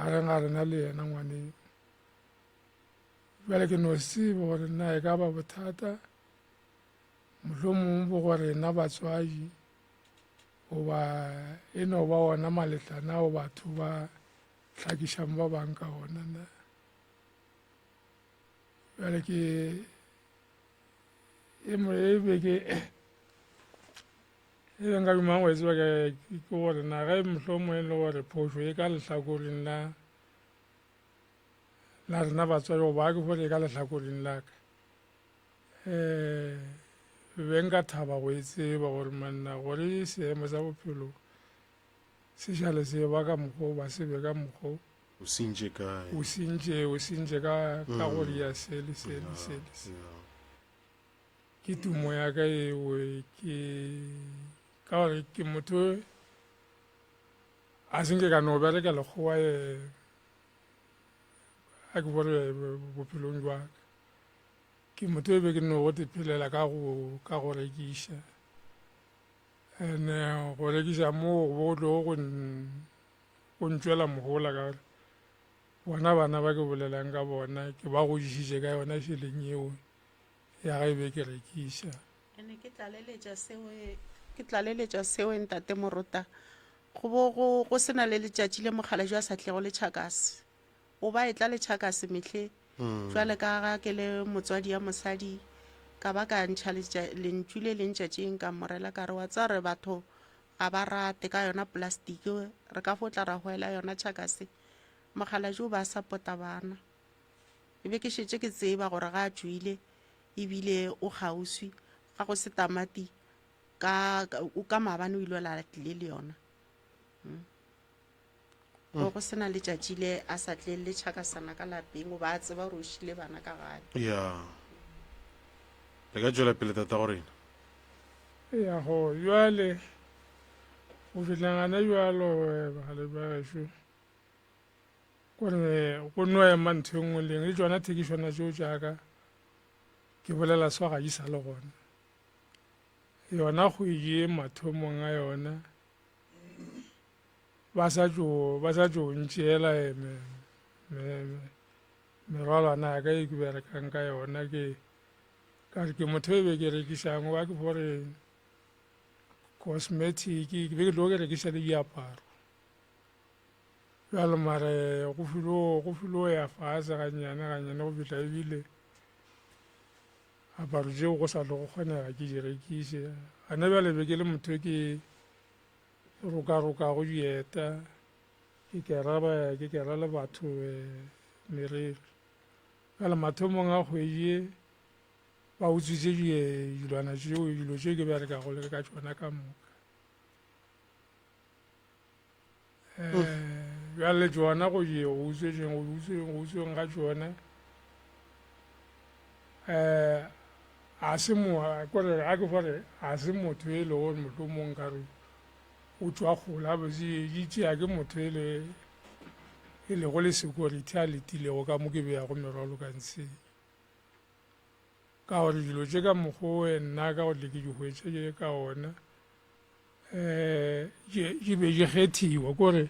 rena le yena ngwaneng bjale ke no sebe gore nna e ka ba bothata mohlomongwe bo gore na batswadi goba e no ba ona maletlana ao batho ba hlakišang ba bang ka ona na bjale e beng ka dumang go etseba ke gore na ge mohlomongwe le gore phošo e ka lehlakoreng la rena batswadi goba ke gore e ka lehlakoreng la ka be nka thaba go e tseba gore manna gore seemo sa bophelo se šale se ba ka mokgwa ba se be ka mokgwa o sentše ka gore ya sele ke tumo ya ka eo ka gore ke motho a senke ka no bereka lekgowa a ke bore bophelong jwa ka ke motho e be ke no go tephelela ka go rekiša and go rekiša moo go tlogo go ntšwela mogola ka gore bona bana ba ke bolelang ka bona ke ba godišitše ka yona šheleng eo ya ga e be ke rekiša ene ke tlaleletša seo ntate Morota go sena le letšatši le mogala jo a sa tlego le tšhakase o ba e tla le tšhakase mehle jwale ka ga ke le motswadi ya mosadi ka ba ka ntšha lentswi le lentšatšeng ka morela ka re wa tsa re batho ga ba rate ka yona plastiki re ka fotla ra hwela yona tšhakase mogala jo ba sapota bana e be ke šetše ke tseba gore ga a tšwile ebile o kgauswi ga go se tamati ka maabane o ile la tlile le yona go sena letšatši le a sa tle le tšhakasana ka lapeng o ba a tseba gore o šile bana ka gale ya le ka tšwela pele tata gorena ya go jwale o fitlhangana jwalo bagale ba gešo kore go no ema ntho e nngwe leng le tsona thekišwana tšeo jaaka ke bolela swa ga di sa le gona yona kgwedi e mathomong a yona ba sa tšo ntšeela merwalwana ya ka e ke berekang ka yona ke motho e be ke rekišang wa ke gore cosmetic ke be ke tlo ke rekiša le diaparo jalo mare go filo ya fase gannyane go fitlha ebile aparo tšeo go sa le go kgonega ke di rekiše gane bjale be ke le motho ke roka go dieta ke kera le batho meriri jale mathomong a kgwedi ba utswitse dilwana tšeo dilo tšeo ke berekago le ka tšona ka moka bjale tšona go utsweng ga tšona a se motho e le gore mohlomong ka re o tswa kgola bose di tšea ke motho e lego le security a letilego ka mo ke beyago merwalo ka ntsheng ka gore dilo tše ka mokgwa o nna ka gore ke di hwetše ka ona di be di kgethiwa kore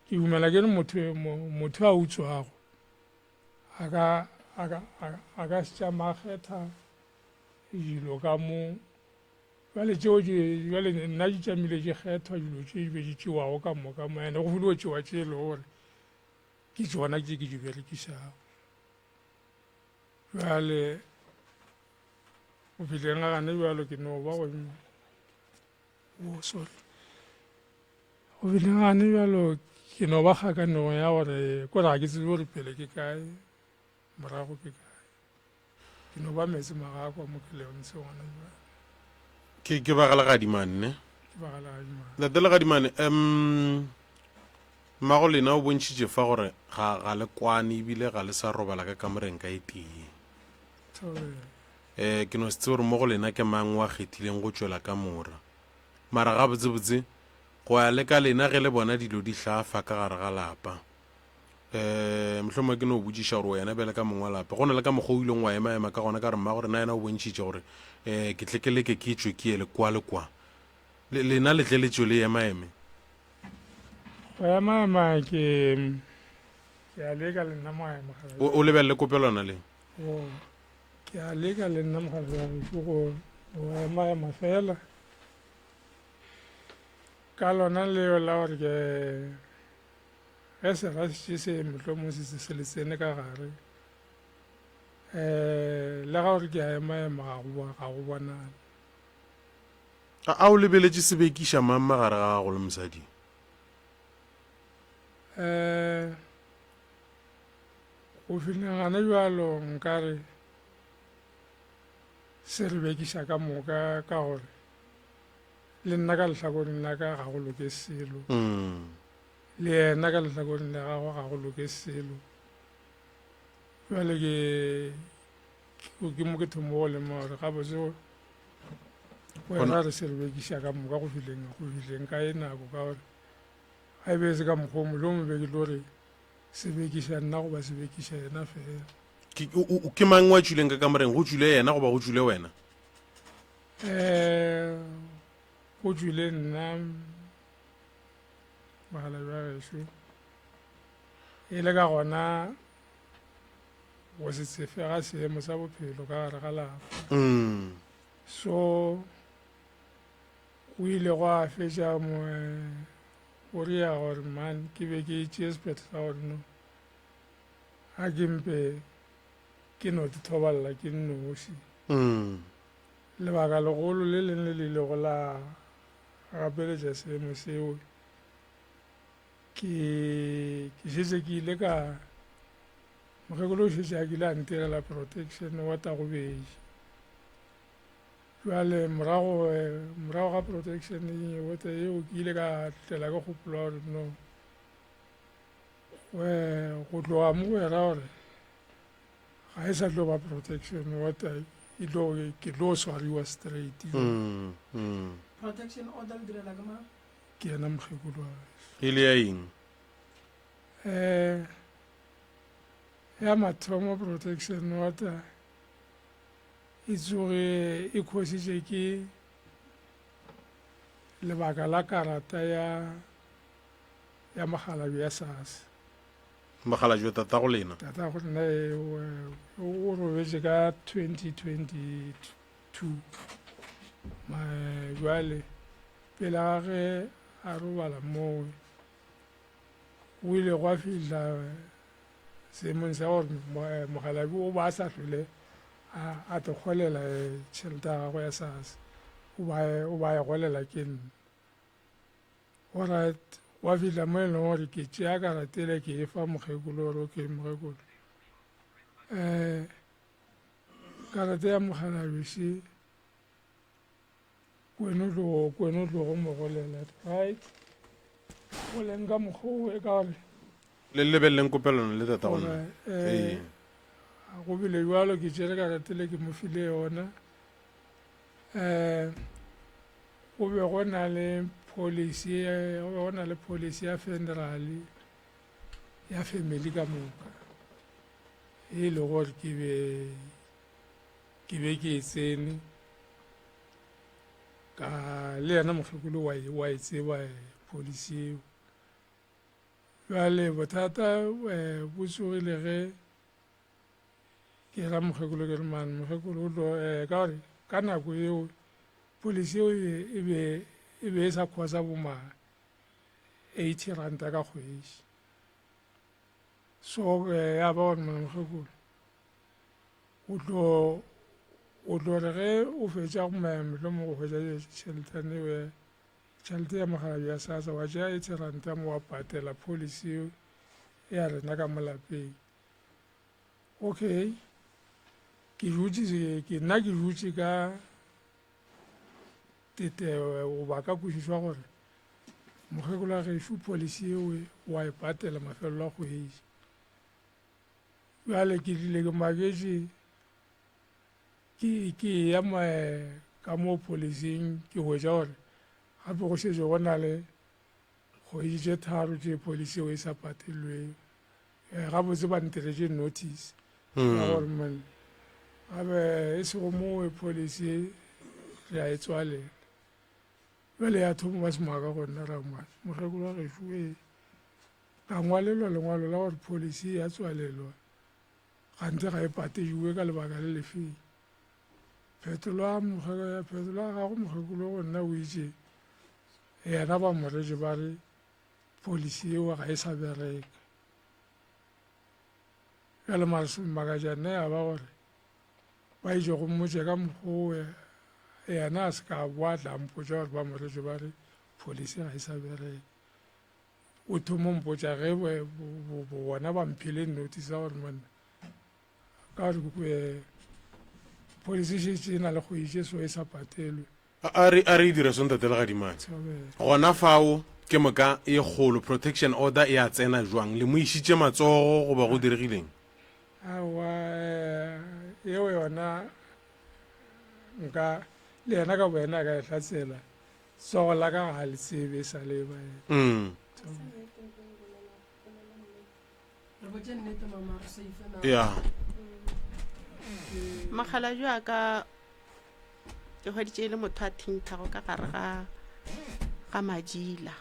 ke dumela ke re motho a utswago a ka se tšama kgetha dilo ka mo jale nna di tšamile di kgethwa dilo tše di be di tšewago ka moka mo ande go filo tšewa tše e le gore ke tsona tše ke di berekišago jale go fitlheng ga gane bjalo ke no ba go fitlheng ga gane bjalo ke no ba kgakanego ya gore kore ga ke tsebe gore pele ke kae morago ke kae ke no ba metse magakwa mo ke leontse gona jale ke bagala gadimane ne late le gadimane mmago lena o bontšhitše fa gore ga le kwane ebile ga le sa robala ka kamoreng ka e tee ke no se tse gore mo go lena ke mang wa kgethileng go tšwela ka mora mara ga botsebotse go ya le ka lena ge le bona dilo di hlafa ka gare ga lapa mohlomong ke no o botsiša gore wena bele ka mongwe wa lapa go na le ka mokgwa o ileng wa ema ka gona ka re mma gore na ena o bontšhitše gore ke tle ke leke ke tšwe ke ele kwa le kwa lena le tle le tšwe le emaeme go emaema ke a leka le nna moema o lebelele kopelwana le ke a leka le nna mogalago go emaema fela ka lona leo la gore ge se rasitše se mohlomong se le tsene ka gare le ga gore ke a emaema ga go bonane a o lebeletše sebekiša mamma gare ga gago le mosadi go fitlhegane bjalo nkare se re bekiša ka moka ka gore le nna ka lehlakoreng la ka ga go loke selo le yena ka lehlakoreng la gago ga go loke selo jale ke mo ke thomo go lema gore gabotse wena re se re bekiša ka moka go fitlheng ka e nako ka gore ga e be se ka mokgwa mo le o mobe ke tlo re se bekiša nna goba se bekiša yena fela ke mang wa tšwileng ka kamoreng go tšwile yena goba go tšwile wena go tšwile nna bagala ba gešo e le ka gona go se tsefega seemo sa bophelo ka gare ga lapa so o ile go a fetša o rea gore man ke be ke tšee sephetho sa gore no a ke mpe ke no di thoballa ke nnoši lebaka legolo le leng le ile go la gapeletša seemo seo ke šetše ke ile ka mokgekolo o šetše a kile a ntirela protection water go bedi jale morago ga protection water yeo ke ile ka tlela ke kgopola gore no go tloga mo go era gore ga e sa tlo ba protection water ke tlo swariwa straight protection order le direla ke mang ke yena mokgekolo e le ya eng ya mathomo protection water e tsoge e khositše ke lebaka la karata ya mogalabi ya SARS mogalabi wa tata go lena tata go nna o robetše ka 2022 jwale pele ga ge a robala moo o ile go a fitlha seemong sa gore mogalabi o ba a sa tlhole a te golela tšhelete ya gago ya SARS o ba ya golela ke nna orit wa fitlha mo e leng gore ke tšea karatele ke e fa mokgekolo gore okay mokgekolo karate ya mogalabiše kweno tlo go mo golela right go leng ka mokgwa e ka gore le lebeleleng kopelano le tata gona go bile jalo ke tšere karatele ke mo file yona go be go na le policy ya federal ya family ka moka e le gore ke be ke tsene ka le yena mokgekolo wa e tseba policy eo jale bothata bo tsogile ge ke ra mokgekolo ke re man mokgekolo ka gore ka nako eo policy eo e be e sa khosa boma 80 ranta ka kgwedi so ya ba gore mokgekolo o tlo re ge o fetša go maemelo mo go hwetša tšhelete ya mogalabi ya SARS wa tšea 80 ranta mo wa patela policy ya rena ka molapeng okay nna ke dutše ka o ba ka kwešišwa gore mokgekolo a gešo policy eo wa e patela mafelelo a kgwedi jale ke dile ke maketše ke ya ka mo policing ke hwetša gore gape go šetše go na le kgwedi tše tharo tše policy eo e sa patelweng gabotse ba ntiretše notice ya gore man gape e sego mo policy re a e tswalela jale ya thomo ba semaka gonna ramane mokgekolo wa gešo ka ngwalelwa lengwalo la gore policy ya tswalelwa gante ga e patediwe ka lebaka le lefeng phetolo ya gago mokgekolo gonna o itše yena ba moretše ba re policy eo ga e sa bereka jale makajane ya ba gore ba itše go mmotse ka mokgwa yena a se ka boa tlampotša gore ba moretše ba re policy ga e sa bereka o thomo mpotša ge bona ba mphile notice ya gore monna ka gore policy šetše e na le kgwedi so e sa patelwe a re dira sontatele ga dimane gona fao ke moka e kgolo protection order e a tsena jwang le mo išitše matsogo go ba go diregileng awa eo yona nka le yena ka boena ka e hlatsela tsogo la ka ga le tsebe sa le bae ya makgalajo a ka ke hweditše le motho a thinthago ka gare ga madila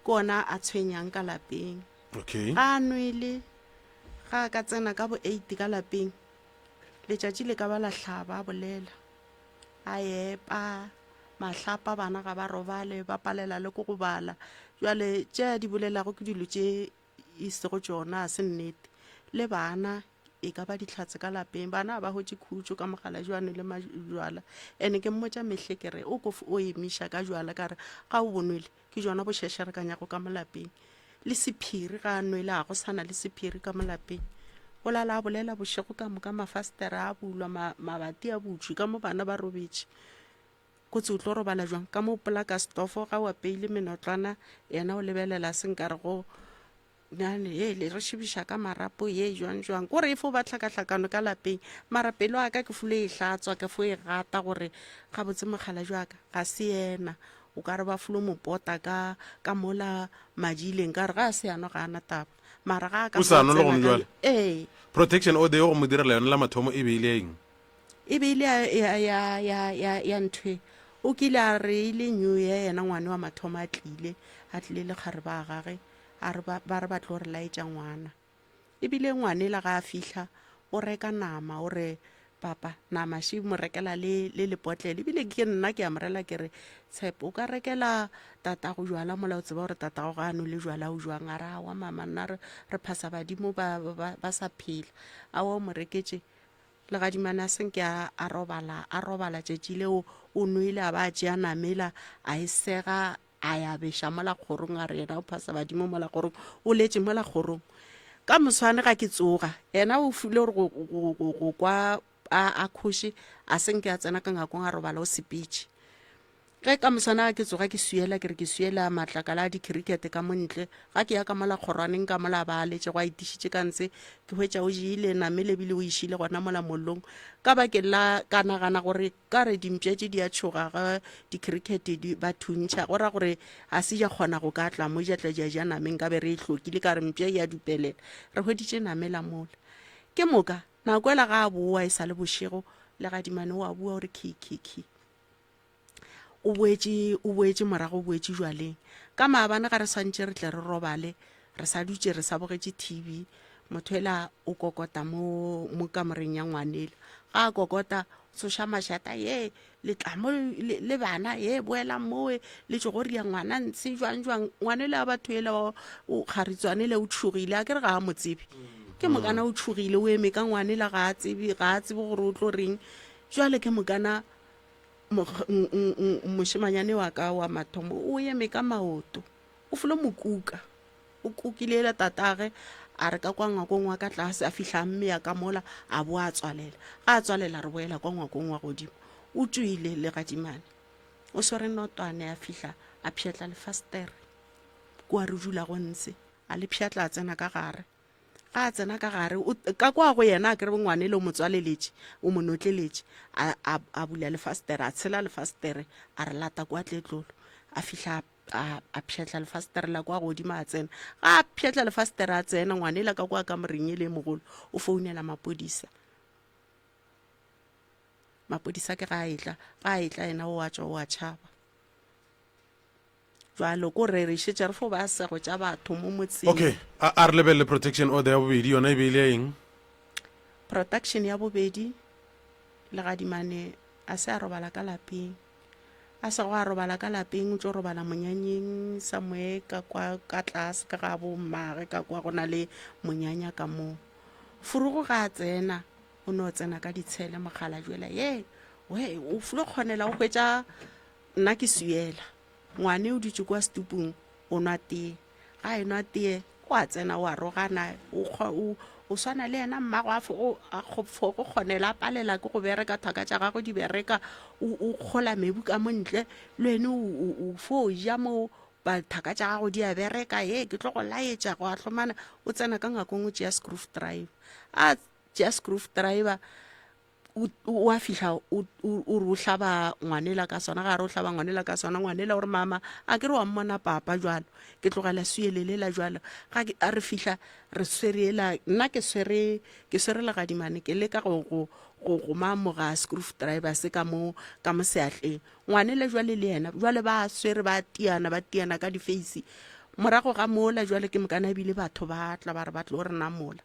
ke ona a tshwenyang ka lapeng okay ga nwele ga ka tsena ka bo 8 ka lapeng letšatši le ka ba la hlaba bolela a epa mahlapa bana ga ba robale ba palela le go go bala jwale tše di bolelago ke dilo tše e sego tšona a se nnete le bana e ka ba ditlhatse ka lapeng bana ba hotse khutso ka mogala jwane le majwala ene ke mmotsa mehle ke re o emiša ka jwala ka re ga o bonwele ke jona bo shesherekanyago ka molapeng le sephiri ga a nwele a go sana le sephiri ka molapeng o lala a bolela bošego ka moka mafastera a bulwa mabati a butswi ka mo bana ba robetše kotse o tlo robala jwang ka mo polaka stofo ga o apeile menotlwana yena o lebelela senkare go nane le re šibiša ka marapo ye jwang kore efo ba tlhakatlhakano ka lapeng marapelo a ka ke fule e hlatswa ke fo e gata gore ga botse mogala jwaka ga se yena o ka re ba fulo mopota ka mola madileng ka re ga se yana ga ana taba mara ga ka o sa no le gone jwale protection order go mo direla yona la mathomo e beile eng e beile ya ntwe o kile a re ile new year yena ngwane wa mathomo a tlile le kgare ba gage a re ba tlo re laetša ngwana ebile ngwane la ga a fihla o reka nama o re papa nama she mo rekela le lepotlele ebile ke nna ke a morela ke re tshepo o ka rekela tata go jwala mola o tseba gore tata go gano le jwala o jwang a ra wa mama nna re phasa badimo ba sa phela a wa mo reketse le ga dimana senke a robala tšetši leo o nwele a ba tšea namela a e sega a ya beša mola kgorong a re yena o phasa badimo mola kgorong o letše mola kgorong ka moswane ga ke tsoga yena o fule gore go kwa a kgoši a senke a tsena ka ngakong a robala o sepitše ge ka moswana ke tsoga ke suela ke re ke suela matlakala a di-cricket ka montle ga ke ya ka mola kgorwaneng ka mola ba letse go a itišitše ka ntse ke hwetša o jeile namele ebile o išile gona mola mollong ka bakeng la ka nagana gore ka re dimpšetše di a tšhoga ga di-cricket ba thuntšha go ra gore a se ja kgona go ka tla mo jatla ja nameng ka be re e hlokile ka re mpše ya dupelela re hweditše namela mola ke moka nakwela ga a boa e sa le bošego le ga dimane o a bua gore ki o boetse morago o boetse jwaleng ka maabane ga re swantše re tle re robale re sa dutše re sa bogetše tv motho ela o kokota mo kamoreng ya ngwanele ga a kokota tsoša mašata ye letlamo le bana ye boela moe le tšo gore ya ngwana ntse jwang ngwanele a batho ela o kgaritswane le o tšhogile a ke re ga a mo tsebe ke mokana o tšhogile o eme ka ngwanela ga a tsebe gore o tlo reng jwale ke mokana mošemanyane wa ka wa mathomo o eme ka maoto o folo mokuka o kukile la tatage a re ka kwa ngwakong wa ka tlase a fihla mme ya ka mola a bo a tswalela ga a tswalela re boela kwa ngwakong wa godimo o tswile le gadimane o swere notwane a fihla a pšhetla lefastere kwa re dula go ntse a le pšhatla a tsena ka gare ga a tsena ka gare ka kwa go yena a kere ngwane le o motswaleletše o monotleletše a bula lefastere a tshela lefastere a re lata kwa tletlolo a fihla a pšhetla lefastere la kwa godimo a tsena ga a pšhetla lefastere a tsena ngwane la ka kwa ka moreng e le mogolo o founela mapodisa ke ga a etla yena o a tšwa o a tšhaba jwalo ko re šetše re fo ba sego tša batho mo motseng okay a re lebelele protection order ya bobedi yona e beile eng protection ya bobedi le gadimane a se a robala ka lapeng a se go a robala ka lapeng o tšo robala monyanyeng samoe ka kwa ka tlase ka ga bo mmage ka kwa go na le monyanya ka moo furugo ga a tsena o ne o tsena ka ditshele mogala jwela ye o fulo kgonela o hwetša nna ke suela ngwane o ditše kwa stupung o nwa tee ga e nwa tee o a tsena o a rogana o swana le yena mmago a go kgonela a palela ke go bereka thaka tša gago di bereka o kgola mebu ka montle le ene o fo ja mo thaka tša gago di a bereka ye ke tlo go laetša go a hlomana o tsena ka ngakong o tšea scroof driver a tšea scroof driver o a fihla o re o hlaba ngwanela ka sona ga re o hlaba ngwanela ka sona ngwanela gore mama a ke re wa mmona papa jwalo ke tlogela suelelela jwalo ga a re fihla re swereela nna ke swere legadimane ke leka go mamoga scroof driver se ka mo seatleng ngwanele jwale le yena jwale ba swere ba tiana ka di-face morago ga mola jwale ke mokana ebile batho ba tla ba re ba tlo re namola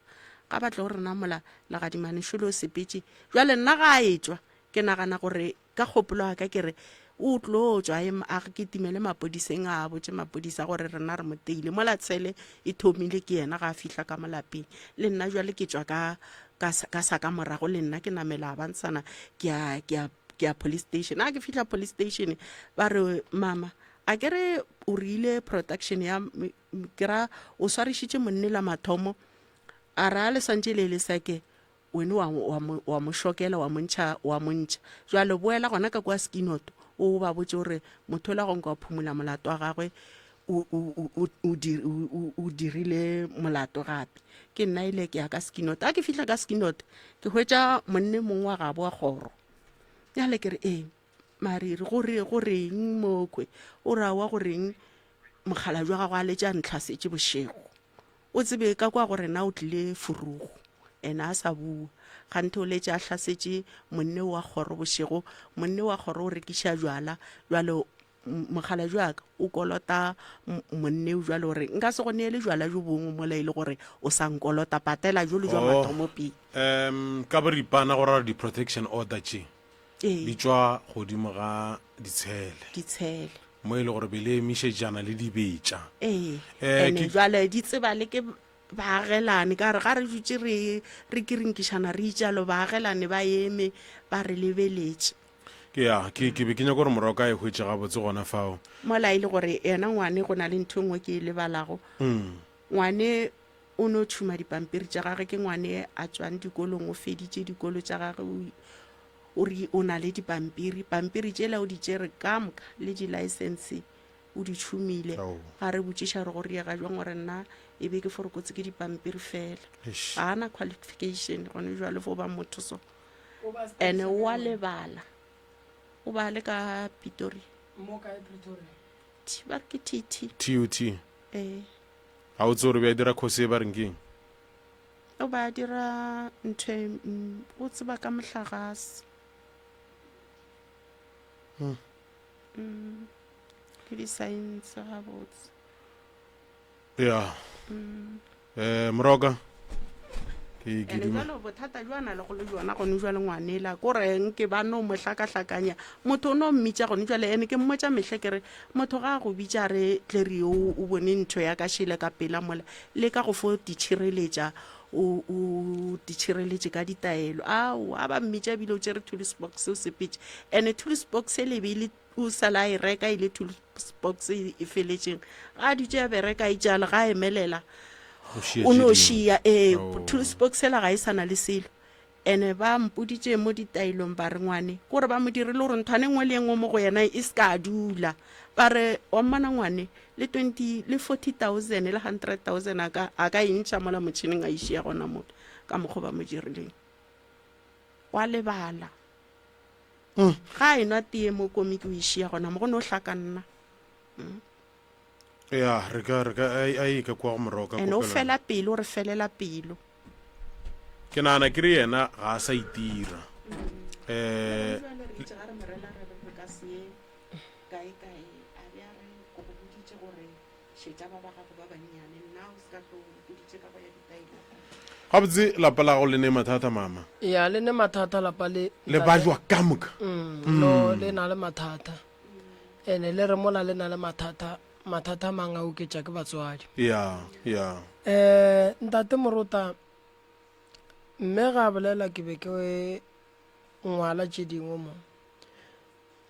ga ba tlo re namola legadimane šolo o sepetše jwale nna ga a etswa ke nagana gore ka kgopolo wa ka ke re o tlo tswa a ke timele mapodiseng a botse mapodisa gore rena re moteile mola tshele e thomile ke yena ga a fihla ka molapeng le nna jwale ke tswa ka ka sa ka morago le nna ke namela bantshana ke ya police station a ke fihla police station ba re mama a kere o rile protection ya kera o swarishitše monne la mathomo a ra le santše le seke wena wa mo shokela wa montšha jalo boela gona ka kwa skinoto o ba botse gore motho la gonka wa phumula molato wa gagwe o dirile molato gape ke nna ile ke ya ka skinoto a ke fihla ka skinoto ke hwetša monne mongwe wa gabo wa kgoro yale ke re mariri goreng mokwe o rawa goreng mogala jwa gagwe a letša ntlhasetše bošego o tsebe ka kwa gore na o tlile furugo ena a sa bua gante o letša a hlasetše monne wa kgoro bošego monne wa kgoro o rekiša jwala jwalo mogala jwaka o kolota monne jwalo gore nka se go neele jwala jo bongwe mola e le gore o sa nkolota patela jolo jwa mathomo pele ka boripana go rara di-protection order tše di tšwa godimo ga ditshele mo e le gore bele emišetšana le dibetša ene jwale di tseba le ke baagelane ka re ga re dutse re kirinkišana re itšalo baagelane ba eme ba re lebeletše ke be ke nyaka gore morago ka e hwetše gabotse gona fao mola e le gore ena ngwane go na le ntho ngwe ke e lebalago ngwane o no thuma dipampiri tša gage ke ngwane a tswang dikolong o feditše dikolo tša gage o re o na le pampiri tšela o di tšere ka moka le di-license o di thumile ga re botšiša re go riega jwang gore nna e be ke forokotse ke dipampiri fela ga ana qualification gone jwa le fo ba motho so ene wa lebala o ba le ka Pitori ba ke TUT ga o tse gore ba dira kgose ba reng keng o ba dira ntho o tseba ka mohlagase ke di-science ga botse moroka jalo bothata jwana le go le jona gone jwa le ngwanela ko reng ke ba no mo hlakahlakanya motho o no mmitša gone jwale ene ke mmotša mehle kere motho ga go bitša re tleri o bone ntho ya ka šile ka pela mola le ka go fo ditšhireletša o ditšhireletše ka ditaelo a ba mmitša ebile o tšere tools box o sepetše ene tools box e lebile o sala e reka ile tools box e feletšeng ga dutše ya bereka e tšala ga emelela o no šia tools box ela ga e sana le selo ene ba mpoditše mo ditailong ba re ngwane kore ba mo dirile gore nthwane ngwe le engwe mo go yena e se ka dula ba re wa mmana ngwane le 40,000 le 100,000 a ka intšha mola motšhineng a išia gona motho ka mokgwa ba mo dirileng wa lebala ga e nwa tee mo komiki o išia gona mo go ne o hlaka nna re ka kwa go moroka ene o fela pelo re felela pelo ke nana ke re yena ga a sa itira gabotse lapa la go le ne mathata mama le ne mathata lapa le ba jwa ka moka no le na le mathata ene le re mola le na le mathata mang a oketša ke batswadi ntate morota mme ga bolela ke be ke ngwala tše dingwe mo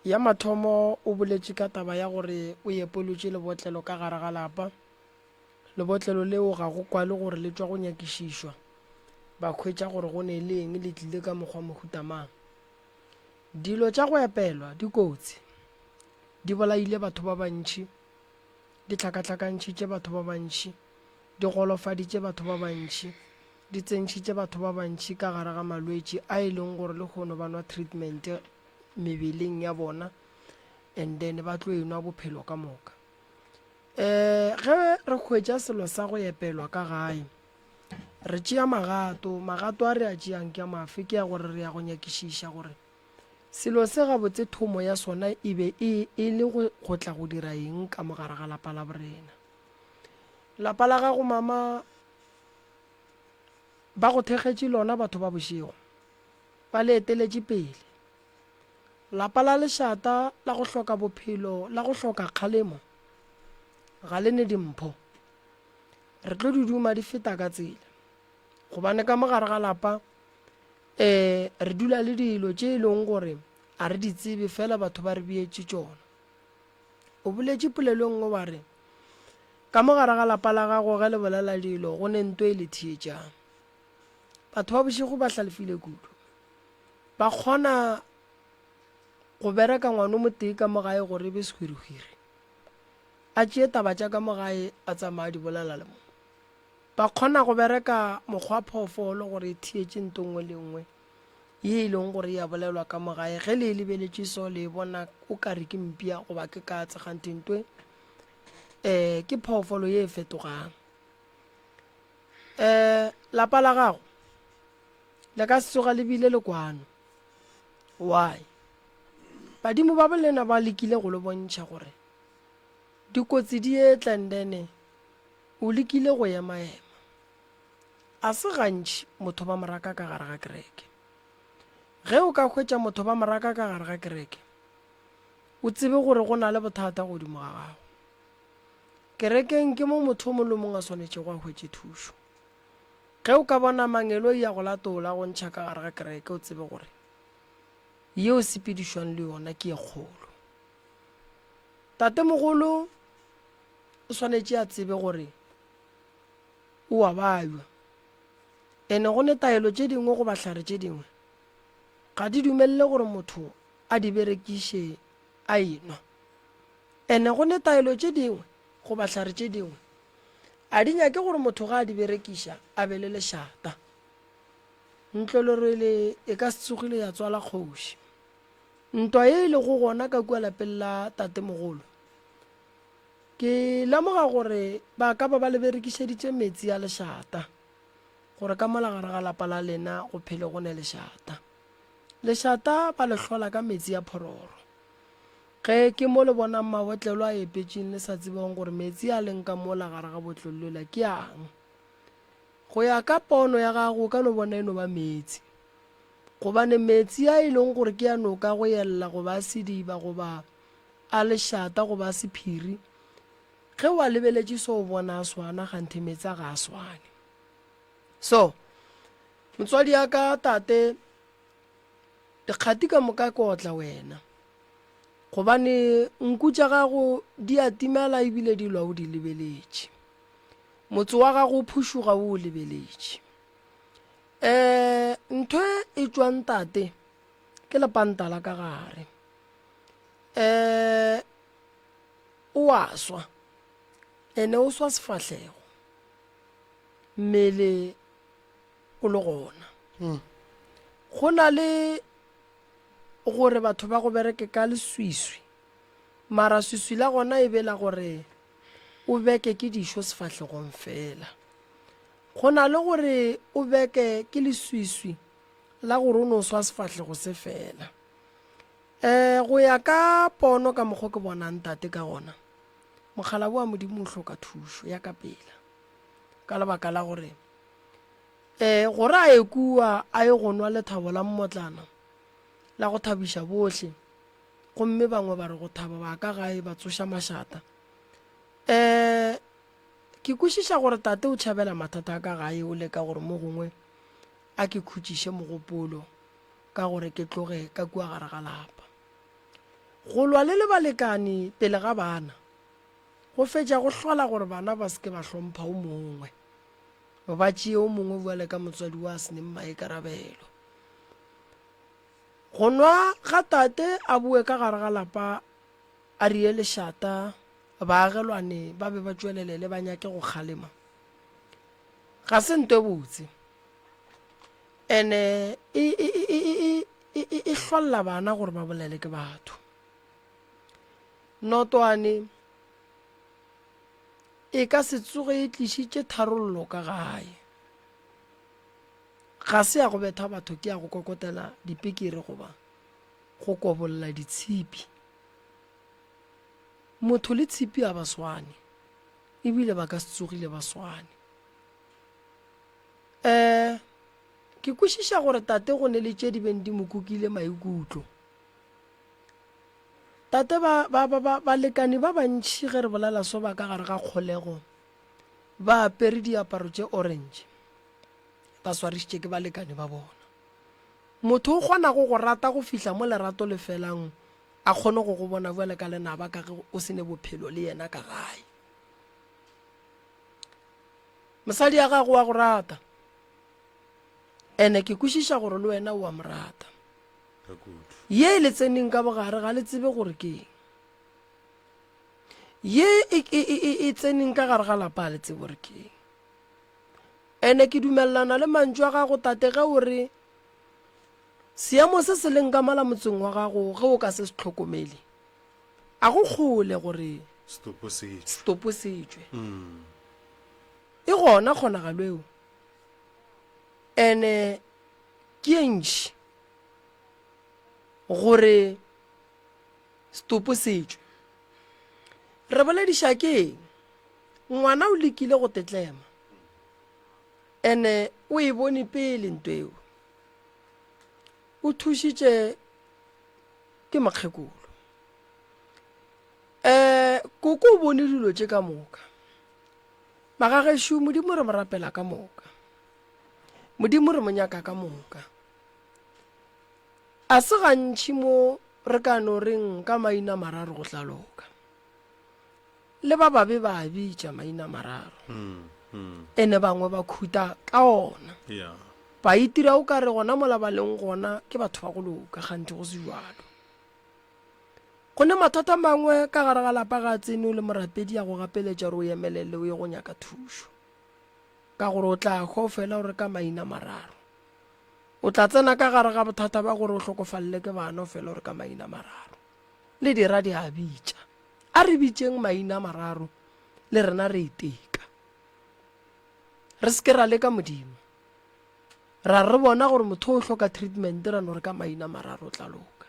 ya mathomo o boletše ka taba ya gore o epolotše lebotlelo ka gare ga lapa lebotlelo leo ga go kwa le gore le tšwa go nyakišišwa ba khwetša gore go ne le eng le tlile ka mokgwa mohutamang dilo tša go epelwa dikotsi di bolaile batho ba bantši di tlhakatlhakantšhitše batho ba bantši di golofaditše batho ba bantši di tsentšhitše batho ba bantši ka gare ga malwetši a e leng gore le kgono ba nwa treatment mebeleng ya bona and then ba tlo enwa bophelo ka moka ge re khwetša selo sa go epelwa ka gae re tšea magato a re a tšeang ke a mafe ke ya gore re ya go nyakišiša gore selo se gabotse thomo ya sona e be e le go tla go dira eng ka mogare ga lapa la borena lapa la gago mama ba go thekgetše lona batho ba bošego ba le eteletše pele lapa la lešata la go hloka bophelo la go hloka kgalemo ga le ne dimpho re tlo di duma di feta ka tsela gobane ka mogare ga lapa re dula le dilo tše e leng gore a re di tsebe fela batho ba re beetse tšona. O boletše polelo nngwe wa re ka mogare ga lapa la gago ge le bolela dilo go ne ntwa e le thietšang. Batho ba bošego ba hlalefile kudu, ba kgona go bereka ngwana mo tee ka mogae gore be sehwirihwiri a tšee taba tša ka mogae a tsamaya di bolela le mo. Ba kgona go bereka mokgwa phoofolo gore e thietše nto nngwe le nngwe ye e leng gore ya bolelwa ka mogae ge le lebeletše so le bona o ka re ke mpia goba ke ka tsegantentwe ke phoofolo ye e fetogang. Lapa la gago le ka se tsoga le bile le kwano. Why? Badimo ba bolena ba lekile go le bontšha gore dikotsi di etlendene o lekile go ema-ema. A se gantši motho ba moraka ka gare ga kereke. Ge o ka hwetša motho ba moraka ka gare ga kereke, o tsebe gore go na le bothata godimo ga gago. Kerekeng ke mo motho o mongwe le mongwe a swanetše go a hwetše thušo. Ge o ka bona mangelo ya go latola go ntšha ka gare ga kereke, o tsebe gore yeo sepedišwang le yona ke e kgolo. Tate mogolo o swanetše a tsebe gore o a baywa, ene go ne taelo tše dingwe go bahlare tše dingwe ga di dumelele gore motho a di berekiše a enwa, ene go ne taelo tše dingwe go bahlare tše dingwe a di nyake gore motho ga a di berekiša a be le lešata. Ntlolorele e ka se tsogile ya tswala kgoši. Ntwa ye e le go gona ka kua lapeng la tate mogolo, ke lemoga gore ba ka ba le berekišeditše metsi a lešata gore ka mola gare ga lapa la lena go phele go ne lešata. Lešata ba le hlola ka metsi a phororo. Ge ke mo le bonang mabotlelo a epetšeng le sa tsebang gore metsi a leng ka mola gare ga botlolo la ke ang. Go ya ka pono ya gago ka no bona eno ba metsi, gobane metsi a e leng gore ke ya noka go yella goba a sediba goba a lešata goba a sephiri, ge wa lebeletše so o bona a swana ganthe metsi a ga a swane. So motswadi ya ka tate, dikgati ka moka ke otla wena, gobane nku tša gago di a timela ebile di lwa o di lebeletše, motse wa gago o phušuga o lebeletše. Ntho e tšwang tate ke lepanta la ka gare, o a swa, ene o swa sefahlego, mmele o le gona. Go na le gore batho ba go bereke ka leswiswi, mara swiswi la gona e bela gore o beke ke dišo sefahlegong fela. Go na le gore o beke ke leswiswi la gore o no swa sefahlego se fela. Go ya ka pono ka mokgwa ke bonang tate ka gona, mogala boa modimo o hloka thušo ya ka pela, ka lebaka la gore gore a ekua a ye go nwa lethabo la mmotlana la go thabiša bohle, gomme bangwe ba re go thaba ba ka gae ba tsoša mašata. Ke kwešiša gore tate o tšhabela mathata a ka gae, o leka gore mo gongwe a ke khutšiše mogopolo ka gore ke tloge ka kua gare ga lapa. Go lwa le balekane pele ga bana go fetša go hlola gore bana ba seke ba hlompha o mongwe, ba tšee o mongwe bua le ka motswadi wa seneng maikarabelo. Go nwa ga tate a bue ka gare ga lapa a rie lešata, baagelwane ba be ba tšwelelele ba nyake go kgalema, ga se nto e botse, ene e hlolla bana gore ba bolele ke batho. Notwane e ka se tsoge e tlišitše tharollo ka gae, ga se ya go betha batho ke ya go kokotela dipikiri goba go kobolola ditshipi. Motho le tshipi a ba swane, ebile ba ka se tsogile ba swane. Ke kwešiša gore tate go ne le tše di beng di mo kukile maikutlo. Tate balekane ba bantši ge re bolela so ba ka gare ga kgolego ba apere diaparo tše orange, ba swarišitše ke balekane ba bona. motho o kgona go rata go fihla mo lerato le felang a kgone go bona jwale ka lenaba ka ge o sene bophelo le yena ka gae. Mosadi ya gago wa go rata ene ke kwešiša gore le wena o a mo rata. Ye le tseneng ka bogare ga le tsebe gore ke ye e tseneng ka gare ga lapa le tsebe gore ke ene ke dumelana le mantšu a gago tate ge o re seemo se se leng ka mala motseng wa gago ge o ka se tlhokomele a go kgole gore stopposetswe e gona kgonagalo eo ene ke entši gore stopposetswe re bolediša keng ngwana o lekile go tetlema ene o e bone pele ntwe eo o thušitše ke makgekolo koko o bone dilo tše ka moka magagešo modimo re mo rapela ka moka modimo re mo nyaka ka moka a se gantši mo re ka no reng ka maina mararo go hlaloka le ba babe ba bitša maina mararo ene bangwe ba khuta ka ona ba itira o ka re gona mola ba leng gona ke batho ba go loka gantši go se jalo go ne mathata mangwe ka gare ga lapa ga tsene o le morapedi ya go gapeletša gore o emelele o ye go nyaka thušo ka gore o tla go fela gore ka maina mararo o tla tsena ka gare ga bothata ba gore o hlokofalele ke bana o fela gore ka maina mararo le dira di a bitša a re bitšeng maina mararo le rena re iteka re se ke ra le ka modimo ra re bona gore motho o hloka treatment ra no re ka maina mararo tla loka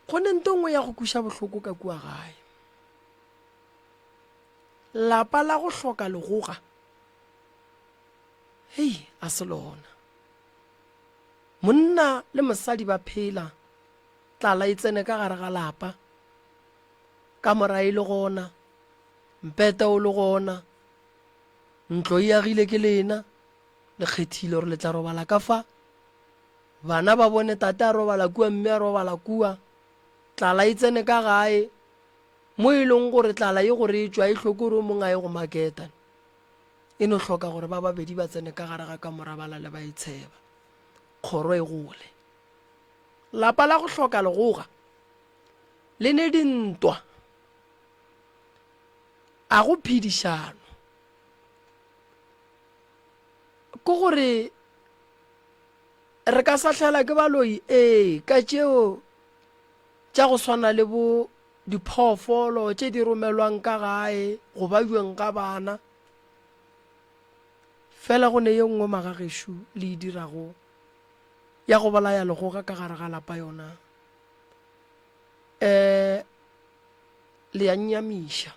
go ne ntongwe ya go kuša bohloko ka kua gae lapa la go hloka legoga hei a se lona monna le mosadi ba phela tlala e tsene ka gare ga lapa ka morae le gona mpete o le gona ntlo e agile ke lena le kgethile gore le tla robala ka fa bana ba bone tate a robala kua mme a robala kua tlala e tsene ka gae mo e leng gore tlala e gore e tswa e tlhoke gore o mongwe a ye go maketa e no hloka gore ba babedi ba tsene ka gare ga ka morabala le ba e tsheba kgoro e gole lapa la go hloka legoga le ne dintwa a go phedišano ko gore re ka sahlela ke baloi ka tšeo tša go swana le bo diphoofolo tše di romelwang ka gae go ba jweng ka bana fela go ne ye nngwe magagešo le e dirago ya go bolaya legoga ka gare ga lapa yona le ya nnyamiša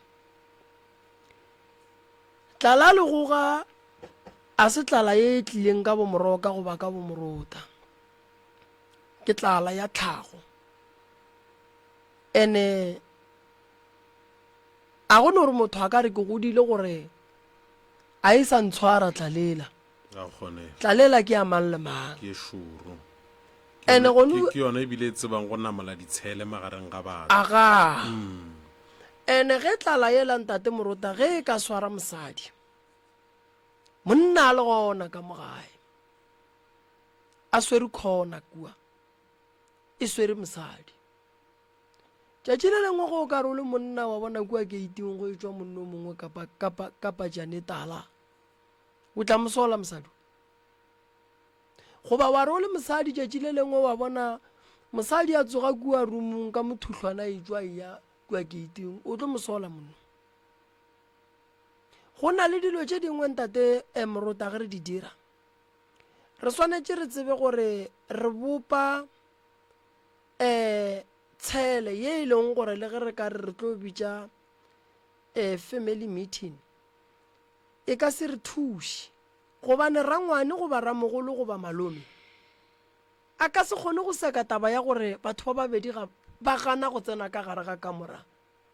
tlala legoga a se tlala ye e tlileng ka bomoroka goba ka bomorota ke tlala ya tlhago ene a go no re motho a ka re ke godile gore a e sa ntshwara tlalela ke ya mang le mang ene ke yona ebile e tsebang go namela ditshele magareng ga bana aga ene ge tlala yela ntate morota ge e ka swara mosadi monna le gona ka mogae a swere khona kua e swere mosadi tšatši le lengwe go o ka re o le monna wa bona kua geiting go e tswa monna o mongwe kapa jane tala o tla mosola mosadi goba wa re o le mosadi tšatši le lengwe wa bona mosadi a tsoga kua roomong ka mothuhlwana e tswa ya kua geiting o tlo mosola monna go na le dilo tše dingwe ntate morota ge re di dira re swanetše re tsebe gore re bopa tshele ye e leng gore le ge re ka re tlo bitša family meeting e ka se re thuše gobane rangwane goba ramogolo goba malome a ka se kgone go seka taba ya gore batho ba babedi ba gana go tsena ka gare ga kamora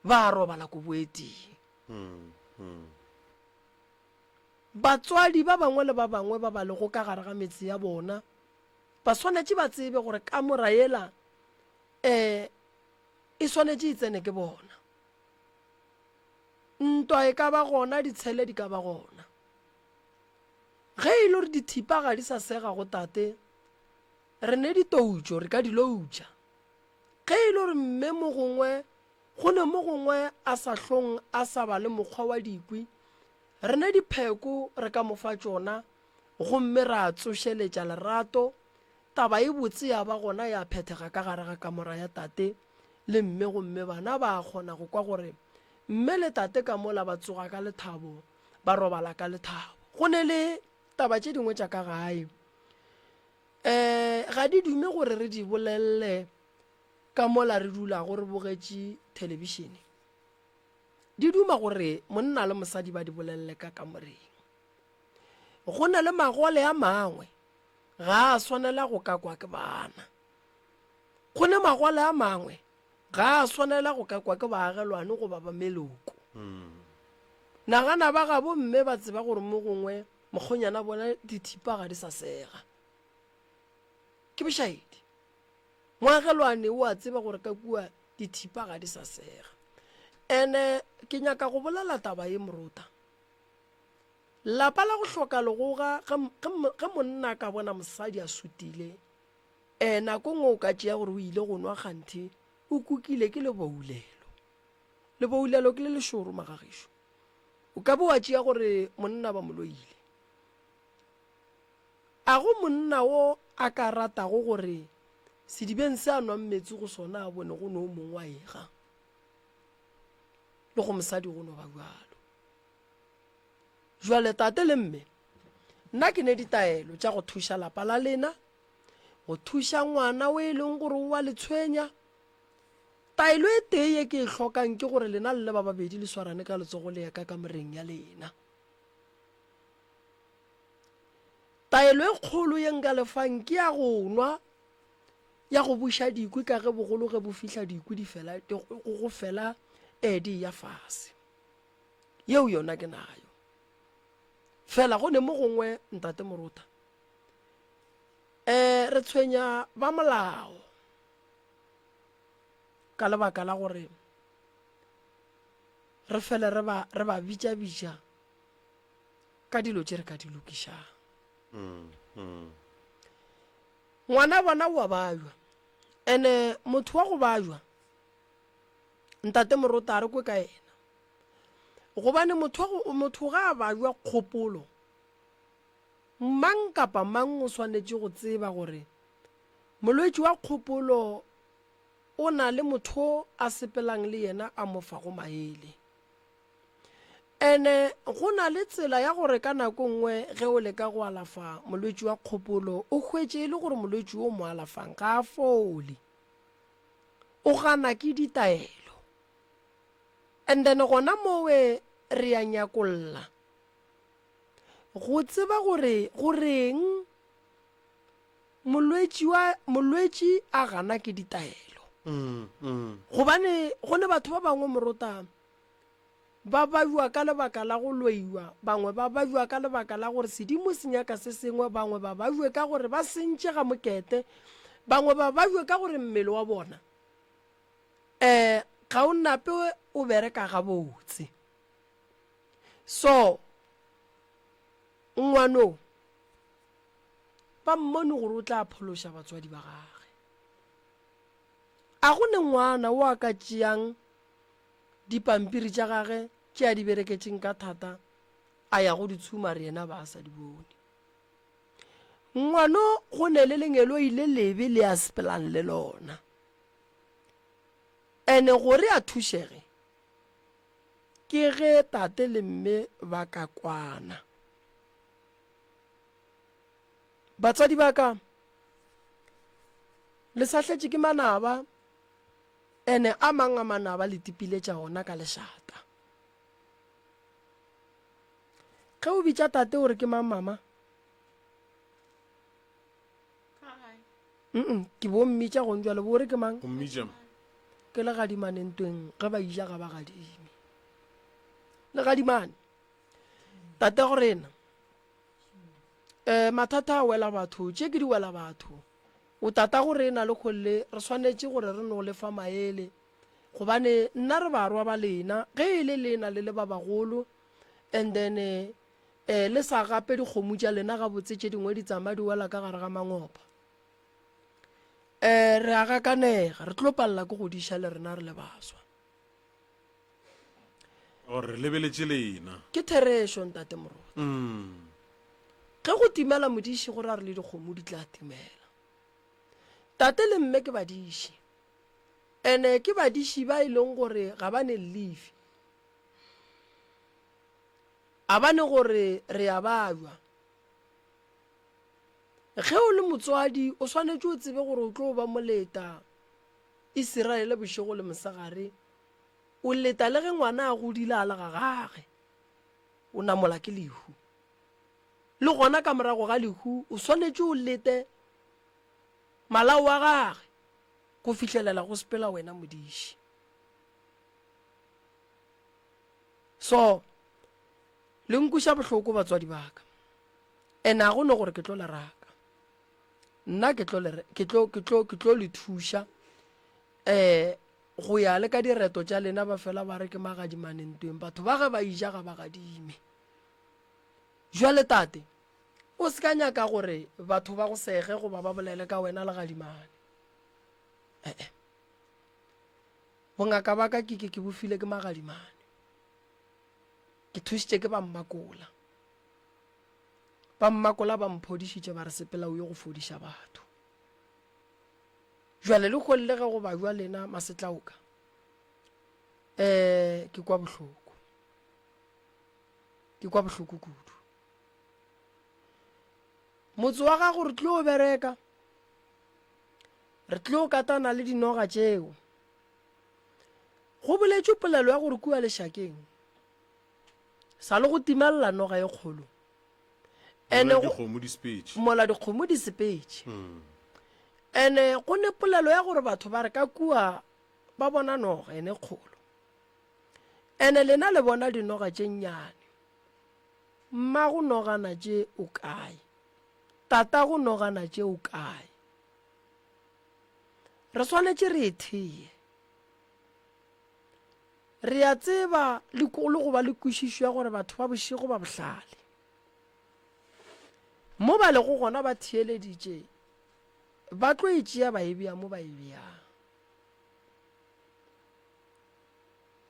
ba robala ko boeting batswadi ba bangwe le ba bangwe ba ba le go ka gare ga metse ya bona ba swanetse ba tsebe gore ka mora ela e swanetse itsene ke bona, ntwa e ka ba gona, ditshele di ka ba gona. Ge e le gore dithipa ga di sa sega go tate, re ne ditoujo re ka di louja. Ge e le gore mme mo gongwe go ne mo gongwe a sa hlong a sa ba le mokgwa wa dikwi, re ne dipheko re ka mofa tsona gomme ra tsošeletša lerato, taba e botse ya ba gona ya phethega ka gare ga kamora ya tate le mme, gomme bana ba kgona go kwa gore mme le tate ka mola ba tsoga ka lethabo ba robala ka lethabo. Go ne le taba tše dingwe tša ka gae ga di dume gore re di bolelele ka mola re dula gore bogetše telebišene, di duma gore monna le mosadi ba di bolelele ka kamoreng. Go na le magole a mangwe ga a swanela go ka kwa ke bana, go ne magole a mangwe ga a swanela go ka kwa ke baagelwane goba ba meloko. Nagana ba ga bomme ba tseba gore mo gongwe mokgonyana bona dithipa ga di sa sega, ke bošaedi. Moagelwane o a tseba gore ka kua dithipa ga di sa sega. Ene ke nyaka go bolela taba ye moruta, lapa la go hloka legoga ga monna ka bona mosadi a sutile nako ngwe o ka tšea gore o ile go nwa kganthe o kukile ke leboulelo. Leboulelo ke le lešoro magagišo, o ka bo wa tšea gore monna ba moloile. A go monna wo a ka ratago gore sedibeng se a nwa metsi go sona a bone go no o mongwe wa ega, le go mosadi go no ba bjalo. Jwale tate le mme nna ke ne ditaelo tša go thuša lapa la lena, go thuša ngwana o e leng gore o wa letshwenya. Taelo e tee ye ke e hlokang ke gore lena le ba babedi le swarane ka letsogo le ya ka kamoreng ya lena. Taelo e kgolo ye nka lefang ke ya go nwa, ya go buša dikwi ka ge bogolo ge bo fihla dikwi go fela di ya fase. Yeo yona ke nayo fela go ne mo gongwe ntate moruta re tshwenya ba molao ka lebaka la gore re fele re ba bitša ka dilo tše re ka di lokišang. Ngwana bona o a bajwa, ene motho wa go bajwa ntate moruta a re kwe ka ena, gobane motho ga a bajwa kgopolo, mang kapa mang o swanetše go tseba gore molwetši wa kgopolo o na le motho a sepelang le yena a mofago maele. Ene go na le tsela ya gore ka nako nngwe ge o leka go alafa molwetši wa kgopolo o hwetše e le gore molwetši o mo alafang ga a fole, o gana ke ditaelo. And then gona mowe re a nyakolla go tseba gore goreng molwetši a gana ke ditaelo. Gobane go ne batho ba bangwe moruta ba bajwa ka lebaka la go loiwa, bangwe ba bajwa ka lebaka la gore sedimo se nyaka se sengwe, bangwe ba bajwe ka gore ba sentše ga mokete, bangwe ba bajwe ka gore mmele wa bona ga o nape o bereka gabotse. So ngwano ba mmone gore o tla phološa batswadi ba gage. A go ne ngwana o a ka tšeang dipampiri tša gage tše a di bereketšeng ka thata a ya go ditshuma re yena ba sa di bone. Ngwano go ne le lengelo ile lebe le a sepelang le lona, ene gore a thušege ke ge tate le mme ba ka kwana. Batswadi ba ka le sahletše ke manaba, ene a mang a manaba le tipile tša gona ka lešata. Ge o bitša tate gore ke mang mama? Ke bo mmitša go ntšwa le bo gore ke mang? Ke legadimane ntweng ge ba ija ga ba gadime legadimane. Tate gore ena mathata a wela batho tše ke di wela batho o tata gore e na le kgolle re swanetše gore re no lefa maele gobane nna re barwa ba lena ge e le lena le ba bagolo and then le sa gape dikgomo tša lena ga botse tše dingwe di tsamaya di wela ka gare ga mangopa re a gakanega re tlo palela ke go diša le rena re le baswa gore lebeletše lena ke theresho ntate moroti ge go timela modiši gore a re le dikgomo di tla timela tate le mme ke badiši ene ke badiši ba e leng gore ga ba ne leave a bane gore re a bajwa ge o le motswadi o swanetše o tsebe gore o tlo ba moleta Iseraele bošego le mosegare o leta le ge ngwana a godile a le ga gage o namola ke lehu le gona ka morago ga lehu o swanetše o lete malao wa gage go fihlelela go sepela wena modiši so le nkuša bohloko batswadi baka ene a gone gore ke tlo le raka nna ke tlo le thuša go ya le ka direto tša lena ba fela ba re ke magadimanentweng batho ba ge ba ija ga bagadime jwale tate o se ka nyaka gore batho ba go sege goba ba bolele ka wena legadimane bongaka ba ka ke bofile ke magadimane ke thušitše ke ba mmakola ba mphodišitše ba re sepela o ye go fodiša batho jwale le kgolle ge go ba jwa lena masetlaoka ke kwa bohloko kudu motse wa gago re tlo o bereka re tlo katana le dinoga tšeo go boletše polelo ya gore kua lešakeng sa le go timelela noga e kgolo mola dikgomo di sepetše ene go ne polelo ya gore batho ba re ka kua ba bona noga ene kgolo ene lena le bona dinoga tše nnyane mma go nogana tše o kae tata go nogana tše o kae re swanetše re etheye re a tseba le go ba le kwešišo ya gore batho ba bošego ba bohlale mo ba le go gona ba theeleditše ba tlo etšea ba e bea mo ba e beang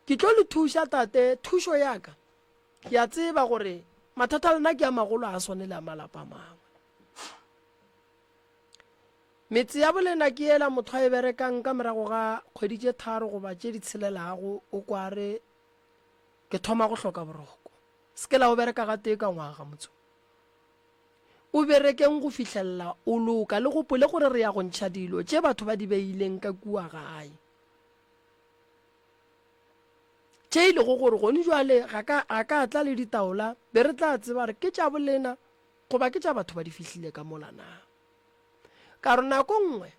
ke tlo le thuša tate thušo yaka ke a tseba gore mathata lena ke a magolo a swane le a malapa mangwe metse ya bolena ke ela motho a e berekang ka morago ga kgwedi tše tharo goba tše di tshelelago o kware ke thoma go hloka boroko se ke la o bereka ga tee ka ngwaga motho o berekeng go fihlelela o loka le gopole gore re ya go ntšha dilo tše batho ba di beileng ka kua gae tše ile go gore gone jwale ga ka tla le ditaola be re tla tseba re ke tša bolena goba ke tša batho ba di fihlile ka molana ka re nako nngwe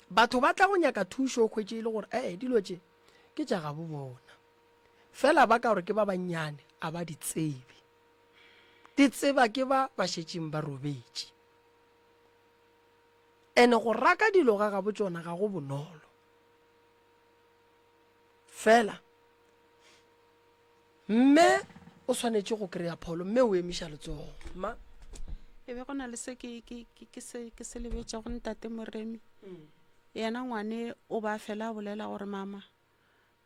batho ba tla go nyaka thušo o kgwetše le gore dilo tše ke tša ga bo bona fela ba ka gore ke ba bannyane a ba di tsebe di tseba ke ba šetšeng ba robetše ene go raka dilo ga bo tšona ga go bonolo fela mme o swanetše go kry-a pholo mme o emiša letsogo ma e be go na le se ke se lebetša go ntate Moremi yena ngwane o ba fela a bolela gore mama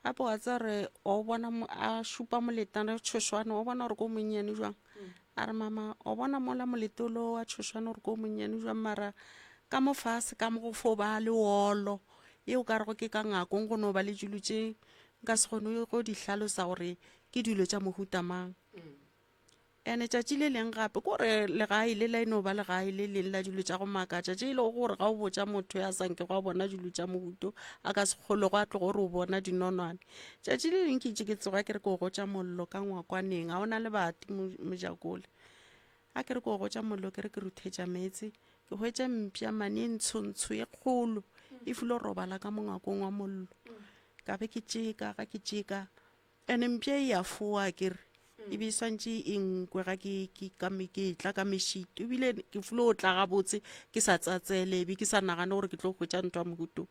gape wa tsa re o bona a šupa moletana tšhošwane o bona gore ko monnyane jwang a re mama o bona mola moletolo wa tšhošwane gore ko monnyane jwang mara ka mo fase ka mo go fo ba le wolo yeo ka rego ke ka ngakong go no ba le dilo tše nka se kgone go di hlalosa gore ke dilo tša mohuta mang ene tšatši le leng gape kore legae le la eno ba legae le leng la dilo tša go makatša tše ile gore ga o botša motho ya sanke go a bona dilo tša mohuto a ka se kgolo go a tlo gore o bona dinonwane tšatši le leng ke itše ke tsoga ke re ko go tša mollo ka ngwakwaneng a ona le bati mojakole a ke re ko go tša mollo ke re ke ruthetša metse ke hwetša mpša mane ntshontsho ye kgolo e filo robala ka mongwakong wa mollo ka be ke tšeka ga ke tšeka ene mpša e ya foa ke re e be swantse eng kwega ke tla ka meshito ebile ke flo o tla ga botse ke sa tsatsele be ke sa nagane gore ke tlo hwetša ntwa mohuto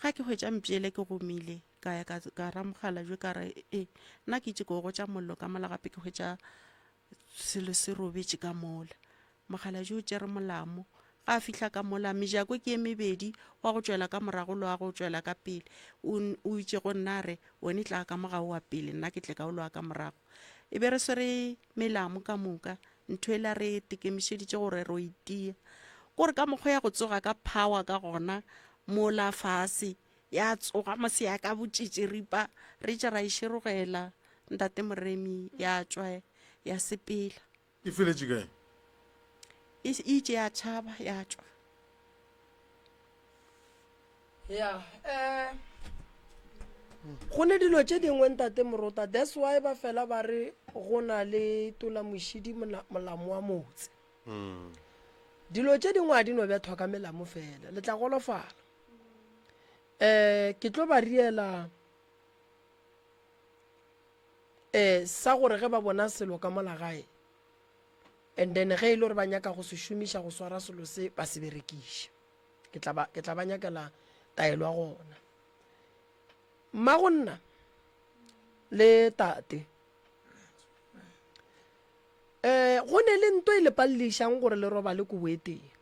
ga ke hwetša mpiele ke gomile ka ya ka ramogala jo ka re nna ke itse ko go tša mollo ka mola gape ke hwetša selo se robetse ka mola mogala jo o tšere molamo ga a fihla ka mola mejako ke e mebedi wa go tšwela ka morago le wa go tšwela ka pele o itse go nna re wone tla ka mogao wa pele nna ke tle ka o loa ka morago e be re swere melamo ka moka ntho e la re tekemišeditše gore ro itia kore ka mokgwa ya go tsoga ka power ka gona mola fase ya tsoga mose ya ka botšitširipa re tša ra išerogela ntate Moremi ya tšwa ya sepela e feletše kae e itše ya tšhaba ya tšwa ya go ne dilo tše dingwe ntate Morota that's why ba fela ba re go na le tolamošidi molamo wa motse dilo tše dingwe a di no bethwa ka melamo fela le tla golofala ke tlo ba riela sa gore ge ba bona selo ka mola gae and then ge e le gore ba nyaka go se šomiša go swara selo se ba se berekiša ke tla ba nyakela taelo ya gona mma go nna le tate go ne le ntwa e le palelišang gore le roba le ko boeteng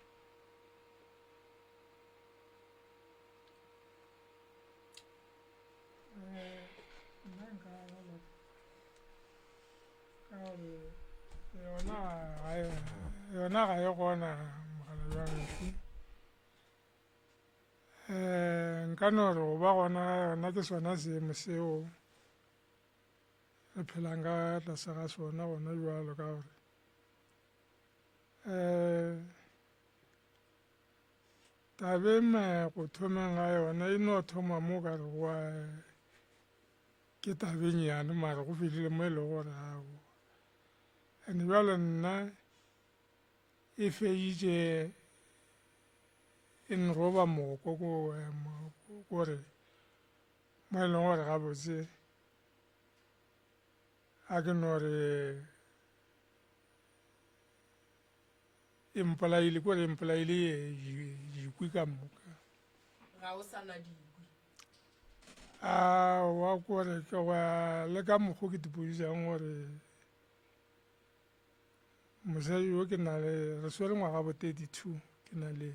yona ga e gona mogala bja gešo nka no re go ba gona yona ke sona seemo seo re phelang ka tlase ga sona gona jalo ka gore tabeng go thomeng ga yona e no thoma mo ka re goa ke tabeng yane mare go fedile mo e le gore ao ande bjalo nna e feditše e nroba moko kore mo e leng gore gabotse a ke no re e mpolaile kore e mpolaile dikwi ka moka ga o sa na dikwi wa kore ke wa le ka mokgo ke tepodisang gore mosadi yo ke na le re swere ngwaga bo 32 ke na le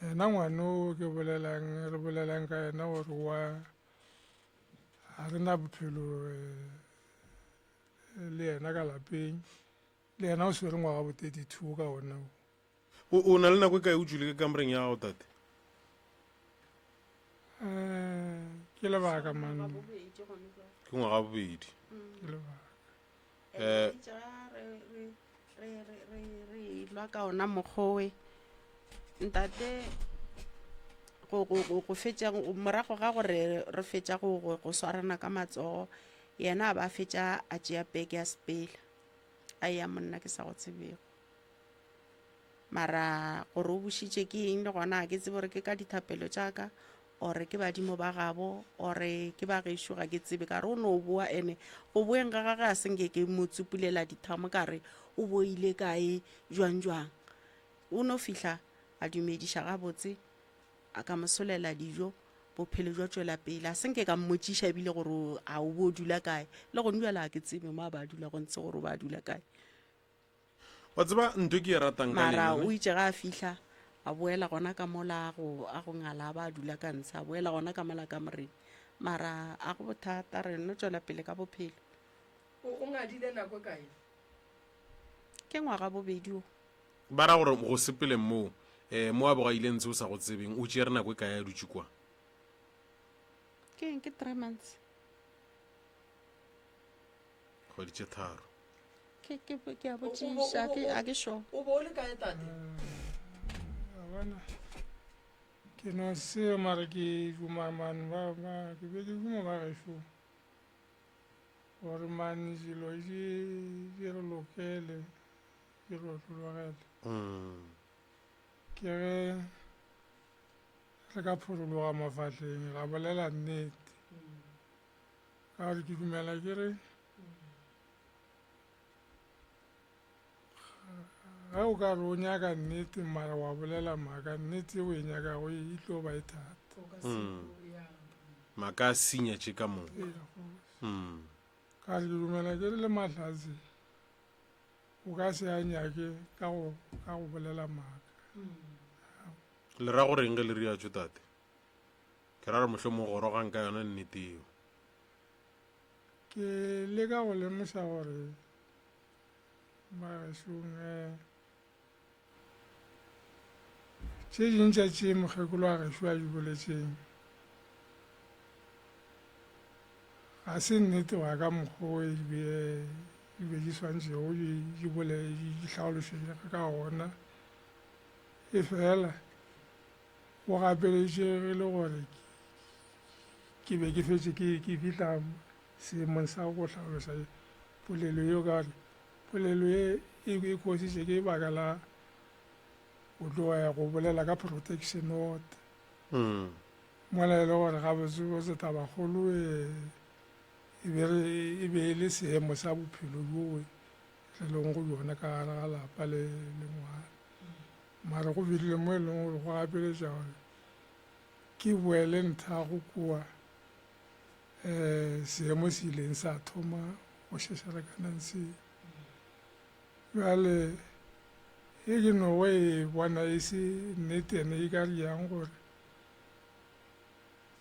yena ngwane o re bolelang ka yena gore wa ga re na bophelo le yena ka lapeng le yena o swere ngwaga bo 32 ka ona o na le nako e kae o tswile ka kamoreng ya gago tate ke lebaka man ke ngwaga bobedi ke lebaka re lwa ka ona mokgowe ntate go fetša morago ga gore re fetša go swarana ka matsogo yena a ba fetša a tšea peke ya sepela a ya monna ke sa go tsebego mara gore o bušitše ke eng le gona a ke tsebe gore ke ka dithapelo tšaka ore ke badimo ba gabo ore ke ba gešo ga ke tsebe ka re o no boa ene go boeng ga gage a senke ke mo tsupulela dithamo ka re o boile kae jwang o no fihla a dumediša gabotse a ka mosolela dijo bophelo jwa tšwela pele a senke ka mmotšiša ebile gore a o bo dula kae le gone jala a ke tsebe mo a ba dula go ntse gore o ba dula kae wa tseba ntho ke e ratang ka mara o itse ga a fihla a boela gona ka mola a go ngala ba dula ka ntsha a boela gona ka mola ka morena mara a go bothata re no tšwela pele ka bophelo o ngadile nako kae ke ngwaga bobedi o ba ra gore go sepele moo mo a boga ile ntse o sa go tsebeng o tšere nako e kae a dutse kwa ke 3 months kgwedi tše tharo ke a botšiša a ke sure o bo le kae tate bona ke no seo mare ke duma man ke be ke duma ba gešo gore man dilo di re lokele di re tlologele ke ge re ka phurologa mafatleng ga bolela nnete ka gore ke dumela ke re ga o ka re o nyaka nnete mara wa bolela maaka nnete o e nyakago e tlo ba e thata maka a senya tše ka moo ka re ke dumela ke re le Mahlatse o ka se a nyake ka go bolela maaka le ra gore eng ge le riatšo tate ke ra re mohlwe mo gorogang ka yona nnete eo ke le ka go lemoša gore bašong tše dintša tše mokgekolo wa gešo a di boletšeng ga se nnete wa ka mokgwa e be di swantšego di tlhaološega ka gona e fela go gapeletše le gore ke be ke fetše ke fihla seemong sa go tlhaloša polelo yeo ka gore polelo e e kositše ke baka la o tloya go bolela ka protection order mola e le gore gabotsebotse tabakgolo e be e le seemo sa bophelo boo re leng go yona ka gare ga lapa le ngwana mara go fitlhile mo e leng gore go gapeletša gore ke boele nthago kua seemo se ileng sa thoma go šešerekanang se bjale e ke nogo e bona e se nnete ene e ka riang gore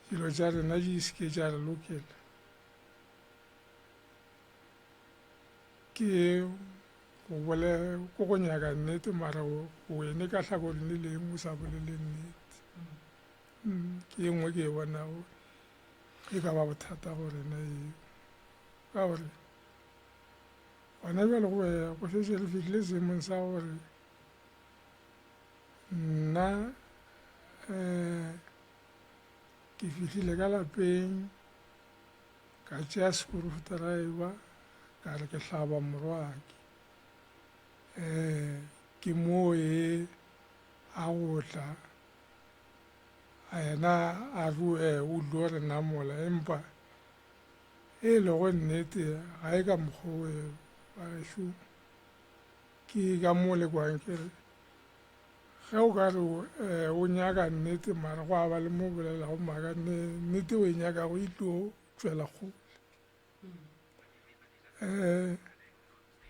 dilo tša rena di seke tša re lokela ke go nyaka nnete mara o ene ka hlakoreng le leng o sa bolele nnete ke e nngwe ke e bonago e ka ba bothata go rena eo ka gore gona bjale go šetše re fihlile seemong sa gore nna ke fihlile ka lapeng ka tšea screwdriver ka re ke hlaba morwaki ke moo a go tla a yena a rue o tlo re namola empa e le go nnete ga e ka mokgwa wa gešo ke ka mo le kwang ke re ge o ka re o nyaka nnete mara go a ba le mo bolelago maaka nnete o e nyakago e tlo tšwela kgole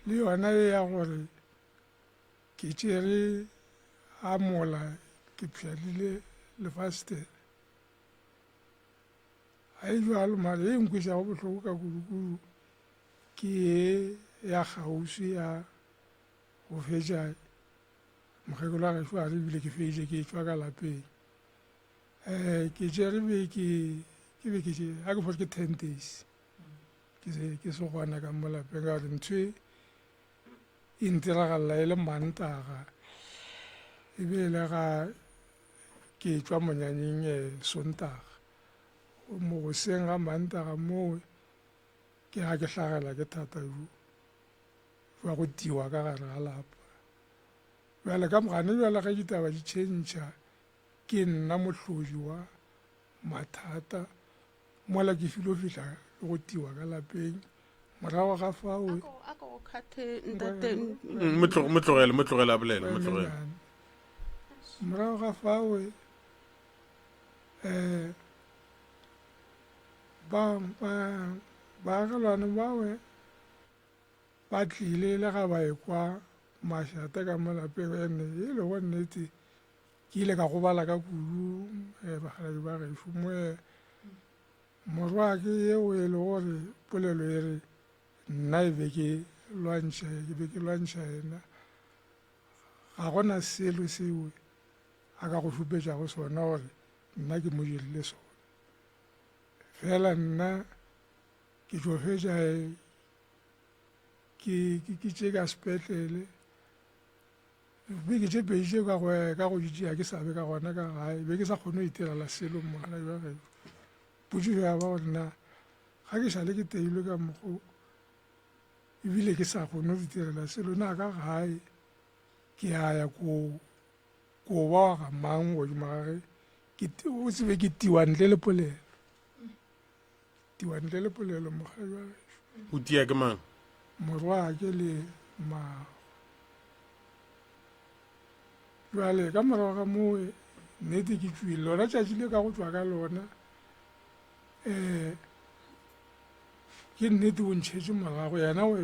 le yona e ya gore ke tšere a mola ke pšhalile lefastere a e jalo mara e nkwešiago bohloko ka kudu-kudu ke ye ya kgauswi ya go fetša mokgekolo wa gešo a re ebile ke feditše ke tšwa ka lapeng ke tšere be ke a ke fore ke 10 days ke se gona ka mo lapeng ka gore ntho e ntiragalela e le Mantaga e be le ga ke tšwa monyanyeng Sontaga mo goseng ga Mantaga moo ke ga ke hlagela ke thata jwa go tiwa ka gare ga lapa bjale ka mogane bjale ge ditaba di tšhentšha ke nna mohlodi wa mathata mola ke filo fihla le go tiwa ka lapeng morago ga fawe motlogela bolela morago ga fawe baagelwane bawe ba tlile le ga ba ekwa mašata ka mo lapeng ene e le go nnete ke ile ka gobala ka kudu bagaladi ba gešo morwake yeo e le gore polelo e re nna e be ke lwantšha ena ga gona selo seo a ka go šupetšago sona gore nna ke mo dirile sona fela nna ke tšo fetša ke tše ka sepetlele be ke tše pedi tšeo ka go ditšea ke sa be ka gona ka gae be ke sa kgone go itirela selo mogala jwa gešo potšišo ya ba gore na ga ke šale ke teilwe ka mokgo ebile ke sa kgone go itirela selo na ka gae ke aya ko ba ga mang godimo gage o tsebe ke tiwa ntle le polelo tiwantle le polelo mogadi wa gešo o tia ke mang morwake le mmago jwale ka morago ga moo nnete ke tswile lona tšatši le ka go tswa ka lona ke nnete o ntšhetše morago yena o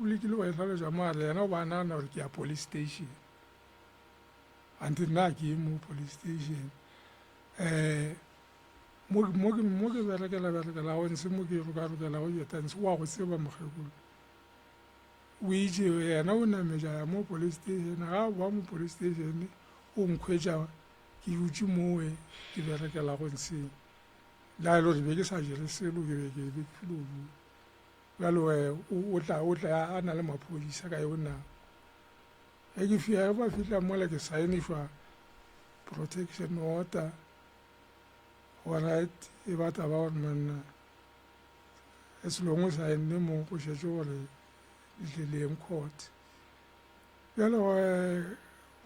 lekile wa e tlhalotša moare yena o ba nagana gore ke ya police station ante nna ke ye mo police station mo ke berekelago ntse mo ke rokarokelago jetantse wa go tseba mokgekolo o itse yena o nametša ya mo police station ga boa mo police station o nkhwetša ke dutse moe ke berekelago ntsheng la e le gore be ke sa jere selo ke be ke filo bjalo o tla a na le maphodisa ka yo nako ge ba fitlha mola ke saenišwa protection order alright e batla ba gore manna e selongwe saenne mo go šetše gore letleleng court bjale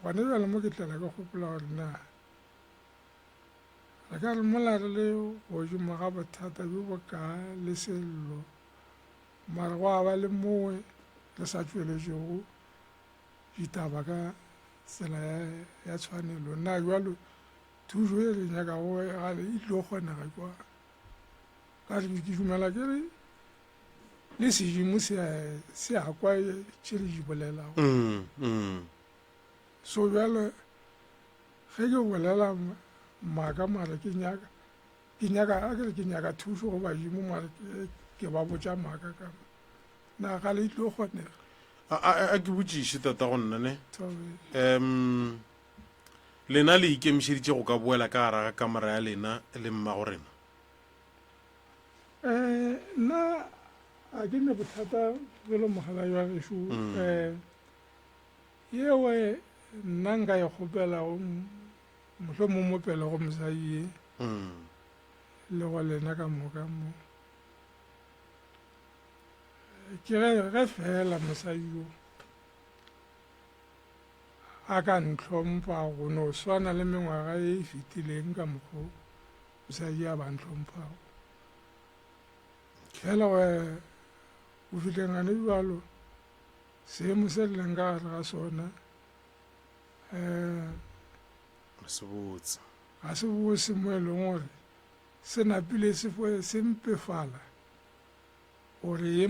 gone bjale mo ke tlela ka kgopola gore na re ka re molare le godimo ga bothata jo bokaa le sello mare go a ba le moe re sa tšweletšego ditaba ka tsela ya tshwanelo nna jalo thuso e re nyakago gale e tlo kgonega kwa ka re ke dumela ke re le sedimo se a kwa tše re di bolelago so bjale ge ke bolela maaka mare ke nyaka thuso go badimo mare ke ba botša maaka ka na gale e tlo kgonega a ke botšiše tata go nna ne lena le ikemišeditše go ka boela ka gara ga kamara ya lena le mmago rena nna a ke ne bothata belo mogala jwa gešo yewe nna nka e kgopelago mohlho mo mopele go mosadi ye le go lena ka moka mo ke ge fela mosadi yo a ka ntlhompha go no swana le mengwaga e fetileng ka mokgwa mosadi a ba ntlhomphago fela go fitlhengane jalo seemo se leng ka gare ga sona ga se bose mo e leng gore se napile se mpefala gore ye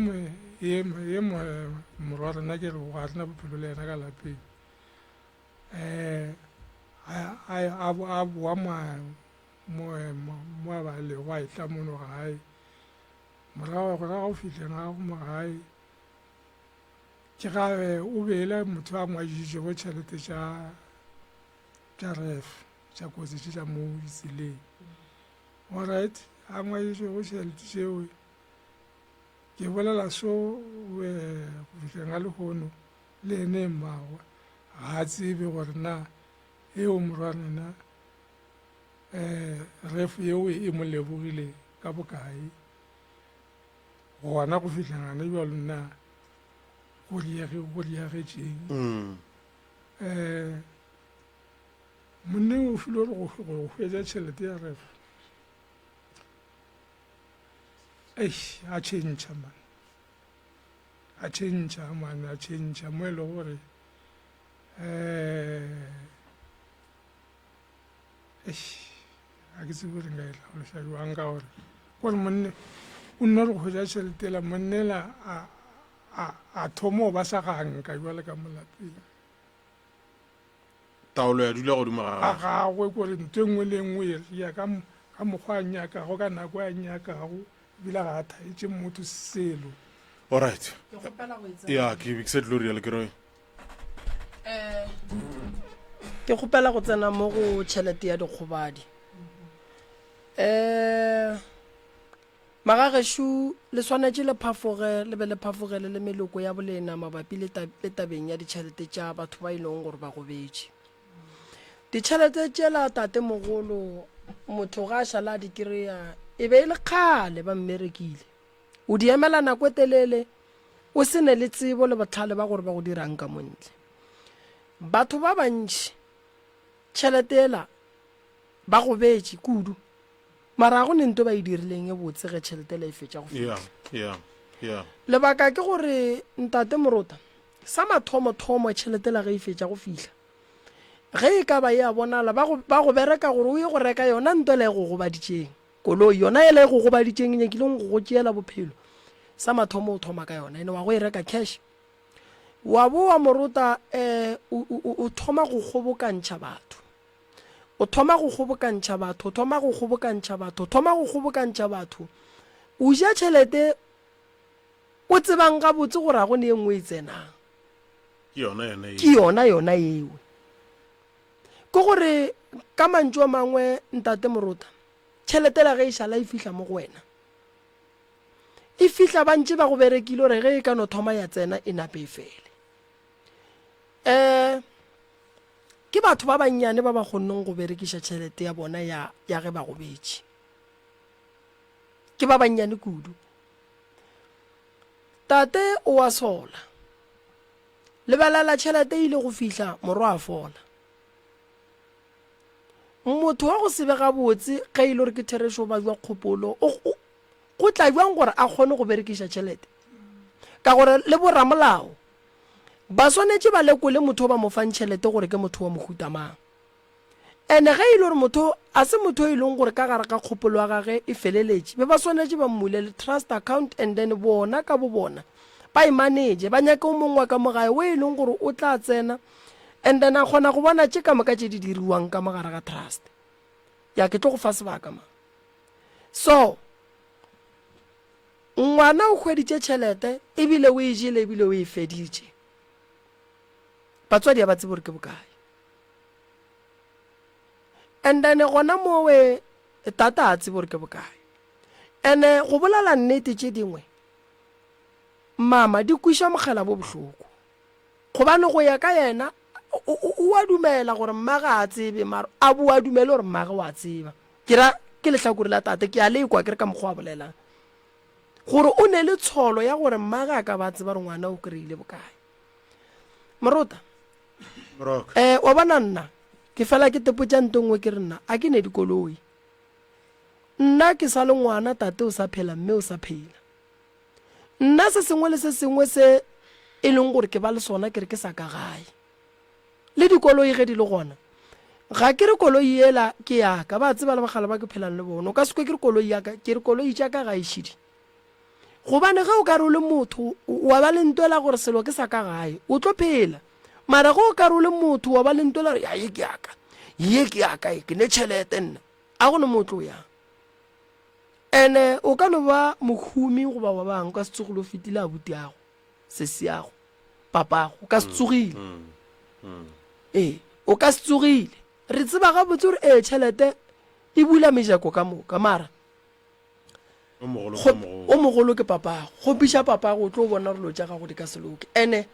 morwa rena ke re ga rena bophelo le yena ka lapeng a boa mo a balego a etla mono gae morago gore ga o fitlheng ga go mo gae ke gabe o beele motho a ngwaditšego tšhelete tša ref tša kotsi tša mo ditseleng alright a ngwaditšego tšhelete tšeo ke bolela so go fitlheng ga lehono le ene mmagwe ga a tsebe gore na eo morwa rena ref yeo e mo lebogile ka bokae gona go fitlhengane jalo na go diagetšeng monne o file gore go hwetša tšhelete ya ref a tšhentšha mo e le gore a ke tsebe gore nka e tlhaloša jwang ka gore gore monne o nna re go hwetša tšheletela monnela a thomo ba sa ganka jwale ka molapeng taolo ya dula godimo ga gagwe kore ntho e nngwe le nngwe e ria ka mokgwa a nyakago ka nako a nyakago ebile ga a thaetše motho selo alright ya ke bikse tloriale ke roe ke kgopela go tsena mo go tšhelete ya dikgobadi magagešo le swanetše le be le phafogele le meloko ya bolena mabapi le tabeng ya ditšhelete tša batho ba e leng gore ba gobetše ditšhelete tšela tate mogolo motho ga a šala di kry-a e be e le kgale ba mmerekile o di emela nako e telele o se ne le tsebo le botlhale ba gore ba go dirang ka montle batho ba bantši tšhelete ela ba gobetše kudu mara go ne nto ba e dirileng e botse ge tšhelete le e fetša go yeah. lebaka ke gore ntate Morota sa mathomo tšhelete la ge e fetša go fihla ge e ka ba ya bonala ba go bereka gore o ye go reka yona nto le go gobaditšeng koloi yona e le go gobaditšeng nyakileng go tšeela bophelo sa mathomo o thoma ka yona ene wa go e reka cash wa bo wa Morota o thoma go kgobokantšha batho o thoma go kgobokantšha batho o ja tšhelete o tsebang ga botse gore a go ne e nngwe e tsenang ke yona eo ke gore ka mantšu a mangwe ntate Morota tšhelete la ge e šala e fihla mo go wena e fihla bantši ba go berekile gore ge e ka no thoma ya tsena e nape e fele ke batho ba bannyane ba ba kgonneng go berekiša tšhelete ya bona ya ge ba go betše ke ba bannyane kudu tate o a sola lebelela tšhelete ile go fihla morwa a fola motho wa go sebe ga botse ge ile gore ke therešo ba jwa kgopolo go tla jwang gore a kgone go berekiša tšhelete ka gore le boramolao ba swanetše ba lekole motho ba mo fang tšhelete gore ke motho wa mohuta mang ene ge ile gore motho a se motho e leng gore ka gare ka kgopolo wa gage e feleletše be ba swanetše ba mmulele trust account and then bona ka bo bona ba e manage ba nyaka o mongwe ka mogae o e leng gore o tla tsena and then a kgona go bona tše ka moka tše di diriwang ka mogare ga trust ya ke tlo go fa sebaka ma so ngwana o hweditše tšhelete ebile o e jele ebile o e feditše batswadi ba tsebe gore ke bokae and then gona mowe tata a tsebe gore ke bokae ene go bolela nnete tše dingwe mama di kwiša mogela bo bohloko gobane go ya ka yena o a dumela gore mmaga a tsebe mara a bo a dumele gore mmaga wa tseba ke lehlakore la tate ke a lekwa ke re ka mokgwa a bolelang gore o ne le tsholo ya gore mmaga a ka ba tseba re ngwana o kry-ile bokae Morota wa bona nna ke fela ke tepotša ntongwe ke re nna a ke ne dikoloi nna ke sa le ngwana tate o sa phela mme o sa phela nna se sengwe le se sengwe se e leng gore ke ba le sona ke re ke sa ka gae le dikoloi ge di le gona ga ke re koloi ela ke yaka ba tseba le bagala ba ke phelang le bona o ka sekwe ke re koloi yaka ke re koloi tša ka ga ešidi gobane ge o ka re o le motho wa ba le ntwela gore selo ke sa ka gae o tlo phela mara ge o ka re o le motho wa ba le ntwela gore ye ke yaka ke ne tšhelete nna a gone motlo yang ene o ka no ba mohumi goba wa bang ka se tsogile o fetile a butiago sesiago papago o ka se tsogile o ka se tsogile re tseba ga botse gore tšhelete e bula mejako ka moka mara o mogolo ke papago go piša papago o tlo bona re lo tša gago di ka seloke ene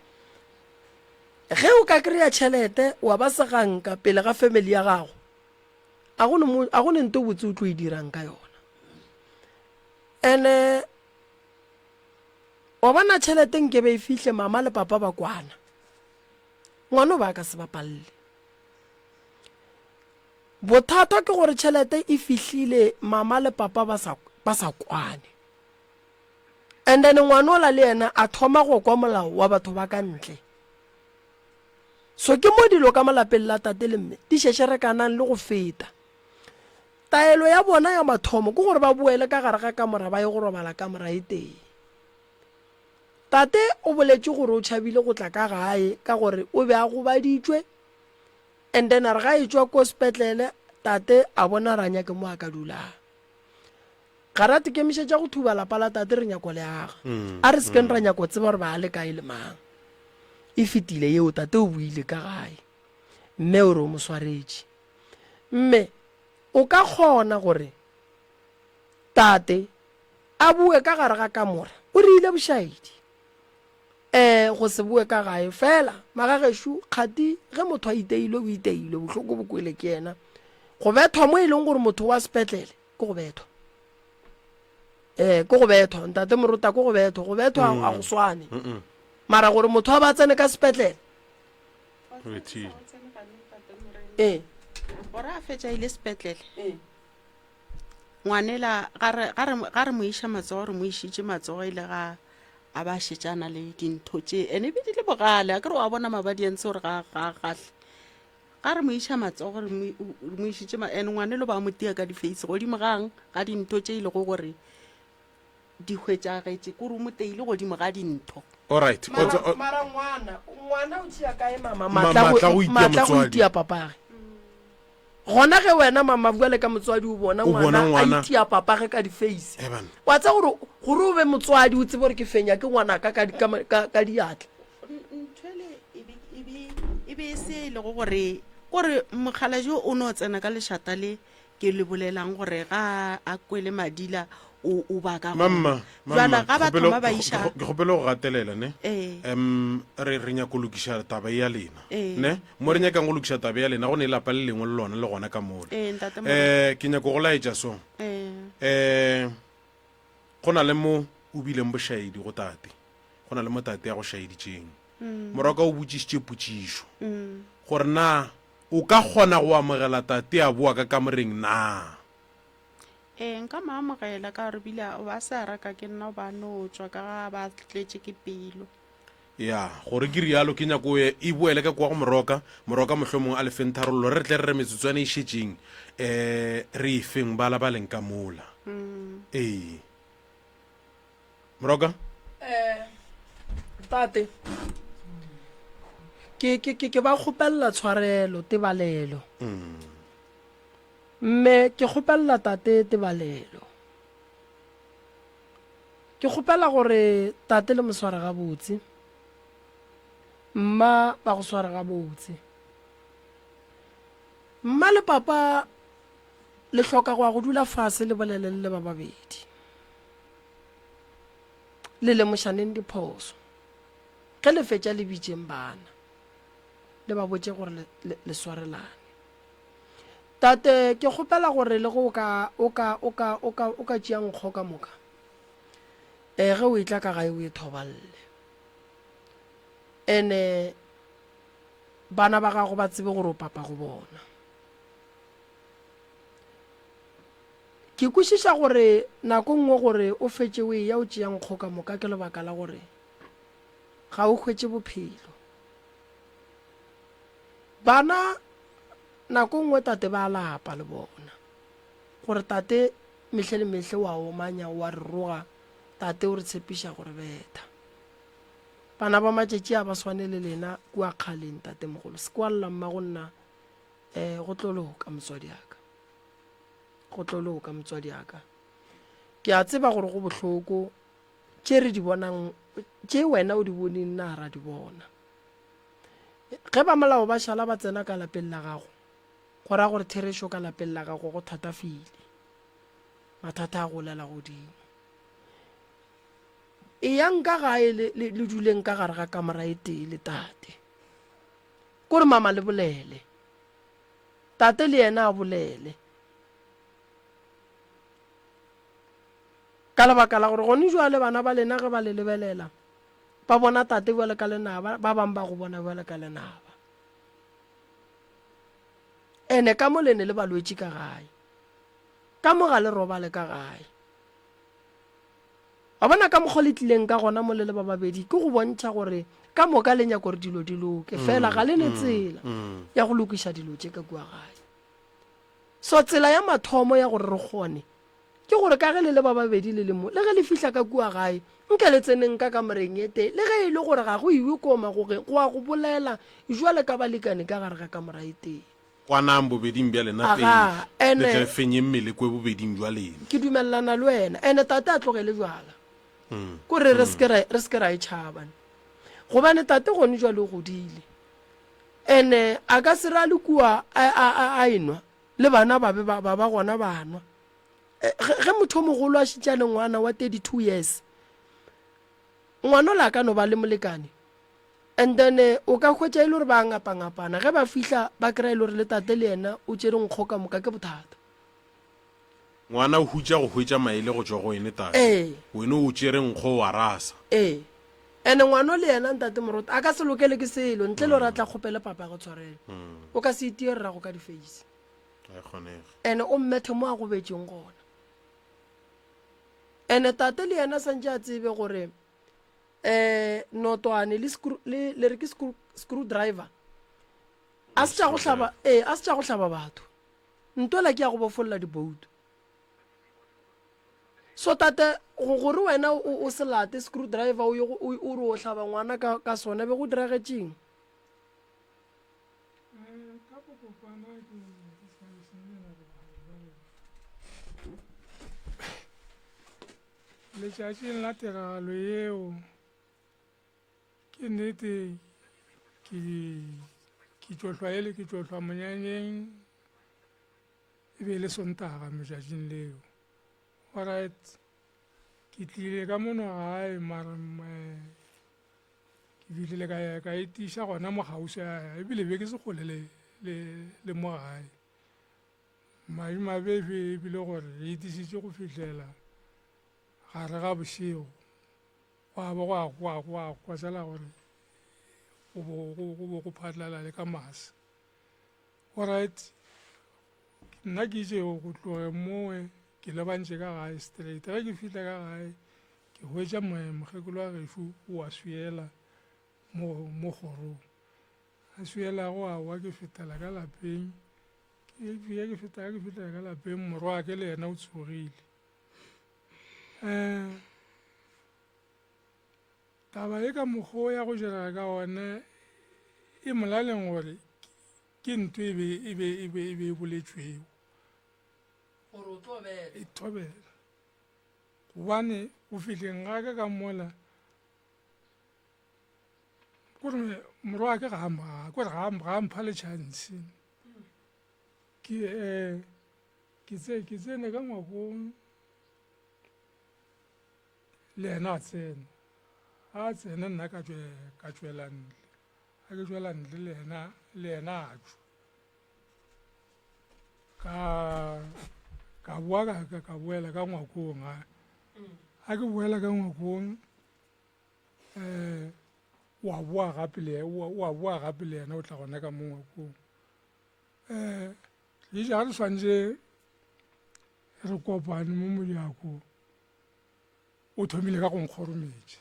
ge o ka kry-a tšhelete wa ba seganka pele ga family ya gago a gone nto botse o tlo e dirang ka yona ene wa bona tšhelete nke be e fihle mama le papa ba kwana ngwana o ba ka se bapalle bothata ke gore tšhelete e fihlile mama le papa ba sa kwane and then ngwana ola le yena a thoma go kwa molao wa batho ba ka ntle so ke mo dilo ka malapeng la tate le mme di šešerekanang le go feta taelo ya bona ya mathomo ke gore ba boele ka gare ga kamora ba ye go robala kamora e teng tate o boletše gore o tšhabile go tla ka gae ka gore o be a gobaditšwe and then a re ga e tšwa ko sepetlele tate a bona ra nyake mo a ka dulang ga ra tekemišetša go thuba lapa la tate re nyako le aga a re sekeng ra nyako tseba gore ba le kae le mang e fetile yeo tate o buile ka gae mme o re o mo swaretše mme o ka kgona gore tate a bue ka gare ga kamora o re ile bošaedi go se bue ka gae fela magagešo kgati ge motho a iteile o iteile bohloko bokwele ke yena go bethwa mo e leng gore motho wa sepetlele ke go bethwa ke go bethwa ntate Morota ke go bethwa a go swane mara gore motho a ba tsene ka sepetlele gore a fetša ile sepetlele ngwanela ga re mo iša matsogo re mo išitše matsogo ile ga a ba šetšana le dintho tše ene be di le bogale a ke re wa bona mabadi entse gore ga gahle ga re mo iša matsogo re mo išitše ene ngwanelo ba mo tia ka di-face godimo gang ga dintho tše ile go gore di hwetšagetše kore o mo teile godimo ga dintho alright mara ngwana o tšea kae mama Matla go itia matla go motswadi. itia papage gona ge wena mama bua le ka motswadi o bona ngwana a ngwana. itia papage ka di-face Eh, bana. wa tsa gore o be motswadi o tsebe gore ke fenya ke ngwana ka diatla nthwele e be se le go gore mokgala jo o ne o tsena ka lešata le ke le bolelang gore ga a kwele madila o baka mamma jala ga batho ba ba iša ke kgopele go gatelela ne re nyaka go lokiša taba ya lena ne mo re nyakang go lokiša taba ya lena go ne lapa le lengwe le lona le gona ka mole ke nyako go laetša song go na le mo o bileng bošaedi go tate go na le mo tate ya go šaeditšeng morago o botsišitše potšišo gore na o ka kgona go amogela tate a boa ka kamoreng na nka maamogela ka gore bile ba sa raka ke nna ba no tswa ka ga ba tletše ke pelo ya gore ke rialo ke nyako e boele ka kwa go moroka mohlomong a lefeng tharollo re tle re re metsotswane e šetšeng re e feng bala ba leng ka mola ee moroka tate ke ba kgopelela tshwarelo tebalelo mme ke kgopelela tate tebalelo ke kgopela gore tate le moswara ga botse mma ba go swara ga botse mma le papa le hloka go dula fase le bolele le ba babedi le lemošaneng diphoso ge le fetša le bitšeng bana le ba botše gore le swarelane tate ke kgopela gore le go o ka tšea nkgo ka moka ge o itla ka gae o e thoballe ene bana ba gago ba tsebe gore o papa go bona ke kwešiša gore nako nngwe gore o fetše o e ya o tšea nkgo ka moka ke lebaka la gore ga o hwetše bophelo bana nako nngwe tate ba lapa le bona gore tate mehle le mehle wa omanya wa re roga tate o re tshepiša gore betha bana ba matšetši a ba swane le lena kua kgaleng tate mogolo se kwa lla mma go nna go tloloka motswadi aka go tloloka motswadi aka ke a tseba gore go bohloko tše re di bonang tše wena o di bone nna ra di bona ge ba molao ba šala ba tsena ka lapeng la gago go ra gore therešo ka lapeng la gago go thatafile mathata a golela godimo e yang ka gae le duleng ka gare ga kamera e tee le tate kore mama le bolele tate le yena a bolele ka lebaka la gore gone jwa le bana ba lena ge ba le lebelela ba bona tate bjale ka lenaba ba bang ba go bona bjale ka lenaba ene ka mo lene le balwetši ka gae ka mo ga le robale ka gae a bona ka mokgwa le tlileng ka gona mo le ba babedi ke go bontšha gore ka moka le nyako gore dilo di loke fela ga le ne tsela ya go lokiša dilo tše ka kua gae so tsela ya mathomo ya gore re kgone ke gore ka ge le ba babedi le mo le ge le fihla ka kua gae nke le tseneng ka kamoreng e te le ge e le gore ga go iwe koma gore go a go bolela jwale ka balekane ka gare ga kamora e teng kwanang bobeding bja lena teng le tle fenye mmele kwe bobeding bja lena ke dumelelana le wena ene tate a tlogele jwala kore re seke ra e tšhabane gobane tate gone jwale o godile ene a ka se ra le kua a enwa le bana ba gona banwa ge motho o mogolo a šitša le ngwana wa 32 years ngwana o le a ka no ba le molekane and then o ka hwetša e le gore ba ngapa-ngapana ge ba fihla ba kry-a e le gore le tate le yena o tšere nkgo ka moka ke bothata ngwana o hutša go hwetša maele go tšwa go ene tate wene o tšere nkgo wa rasa ande ngwana le yena ntate morota a ka se lokele ke selo ntle le gore a tla kgopele papa go tshwarela o ka se itierera go ka di-face ande o mmethe mo a go betšeng gona ene tate le yena santse a tsebe gore notwane le re ke screw driver a se tša go hlaba batho ntola ke ya go bofolola diboutu so tate gore wena o se late screw driver o re o hlaba ngwana ka sona be go diragetšeng letšatšing la tiragalo yeo ke nnete ke tšohlwa ele ke tšohlwa monyanyeng e be le sontaga metšatšing leo alright ke tlile ka mono gae mara ke fihlile ka etiša gona mogausi ebile be ke se kgole le mo gae madimabe ebile gore e etišitše go fihlela gare ga bošego gwa ba go kwasela gore go phatlala le ka mase alright nna ke itše go tloge moe ke lebantše ka gae straight ge ke fihla ka gae ke hwetša mokgekolo wa gefu o a swiela mo kgorong a swielago a wa ke fetela ka lapeng ke fetela ka lapeng morwa ke le yena o tsogile taba e ka mokgwa ya go jela ka one e molaleng gore ke ntho e be boletšwego e thobela gobane go fihleng ga ka mola kore morwa ke ga mpha le chance ke tsene ka ngwakong le yena a tsena nna ka tšwela ntle a ke tšwela ntle le yena a tšwa ka boa ka boela ka ngwakong a ke boela ka ngwakong wa boa gape le yena o tla gona ka mo ngwakong le ja re swantse re kopane mo modiako o thomile ka go nkgorometša